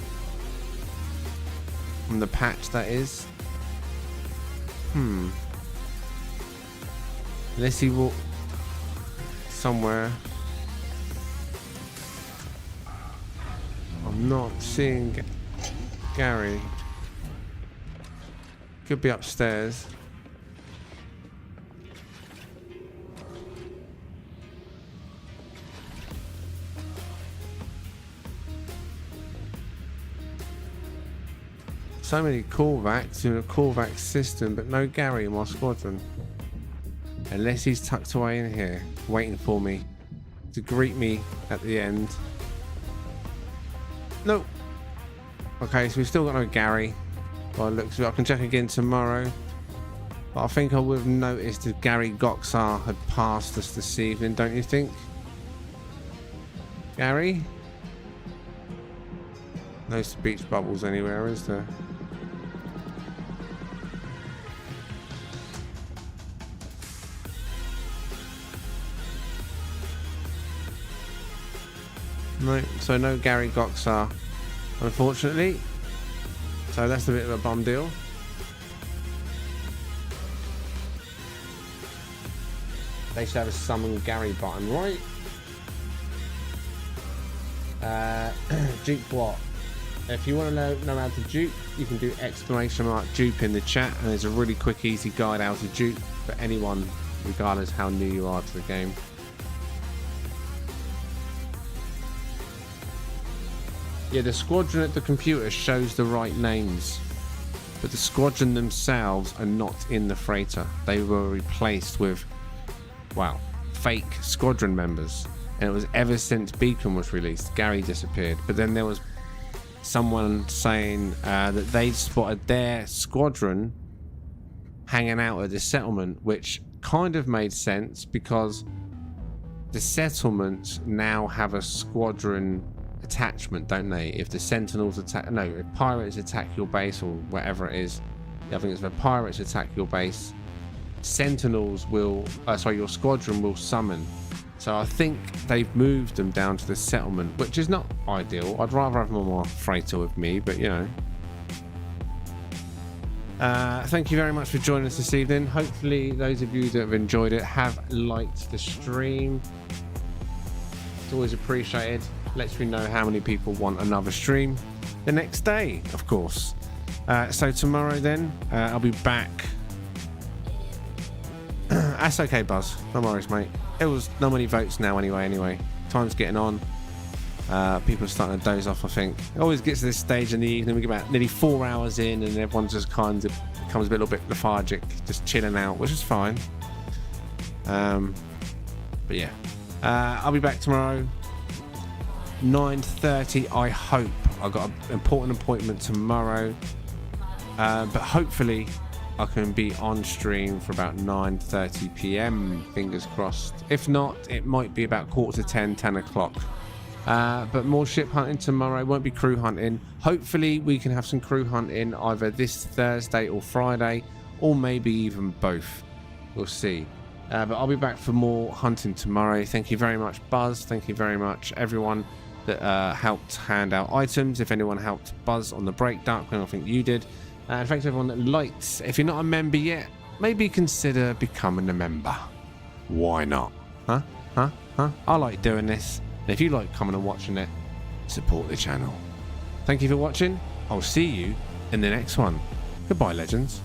From the patch, that is. Unless he walked somewhere. I'm not seeing Gary. Could be upstairs. So many callbacks in a callback system, but no Gary in my squadron. Unless he's tucked away in here, waiting for me to greet me at the end. Nope. Okay, so we've still got no Gary. Well, looks like I can check again tomorrow. But I think I would have noticed if Gary Goxar had passed us this evening, don't you think? Gary? No speech bubbles anywhere, is there? No, so no Gary Goxar, unfortunately. So that's a bit of a bum deal. They should have a summon Gary button, right? Dupe what? If you want to know how to dupe, you can do !dupe in the chat, and there's a really quick, easy guide how to dupe for anyone, regardless how new you are to the game. Yeah, the squadron at the computer shows the right names, but the squadron themselves are not in the freighter. They were replaced with, well, fake squadron members. And it was ever since Beacon was released, Gary disappeared. But then there was someone saying that they'd spotted their squadron hanging out at the settlement, which kind of made sense because the settlements now have a squadron attachment, don't they? If the Sentinels attack, no, if pirates attack your base or whatever it is, I think it's if pirates attack your base, Sentinels will, your squadron will summon. So I think they've moved them down to the settlement, which is not ideal. I'd rather have them on my freighter with me, but you know. Thank you very much for joining us this evening. Hopefully those of you that have enjoyed it have liked the stream. It's always appreciated. Lets me know how many people want another stream the next day, of course. So tomorrow then, I'll be back. That's okay, Buzz. No worries, mate. It was not many votes now anyway. Time's getting on. People are starting to doze off, I think. It always gets to this stage in the evening. We get about nearly 4 hours in and everyone just kind of becomes a little bit lethargic, just chilling out, which is fine. But yeah. I'll be back tomorrow. 9:30, I hope. I've got an important appointment tomorrow. But hopefully I can be on stream for about 9:30 p.m. Fingers crossed. If not, it might be about 9:45, 10 o'clock. But more ship hunting tomorrow. Won't be crew hunting. Hopefully we can have some crew hunting either this Thursday or Friday, or maybe even both. We'll see. But I'll be back for more hunting tomorrow. Thank you very much, Buzz. Thank you very much, everyone that helped hand out items. If anyone helped Buzz on the break, Darkwing, I think you did. And thanks to everyone that liked. If you're not a member yet, maybe consider becoming a member. Why not? Huh? I like doing this. And if you like coming and watching it, support the channel. Thank you for watching. I'll see you in the next one. Goodbye, legends.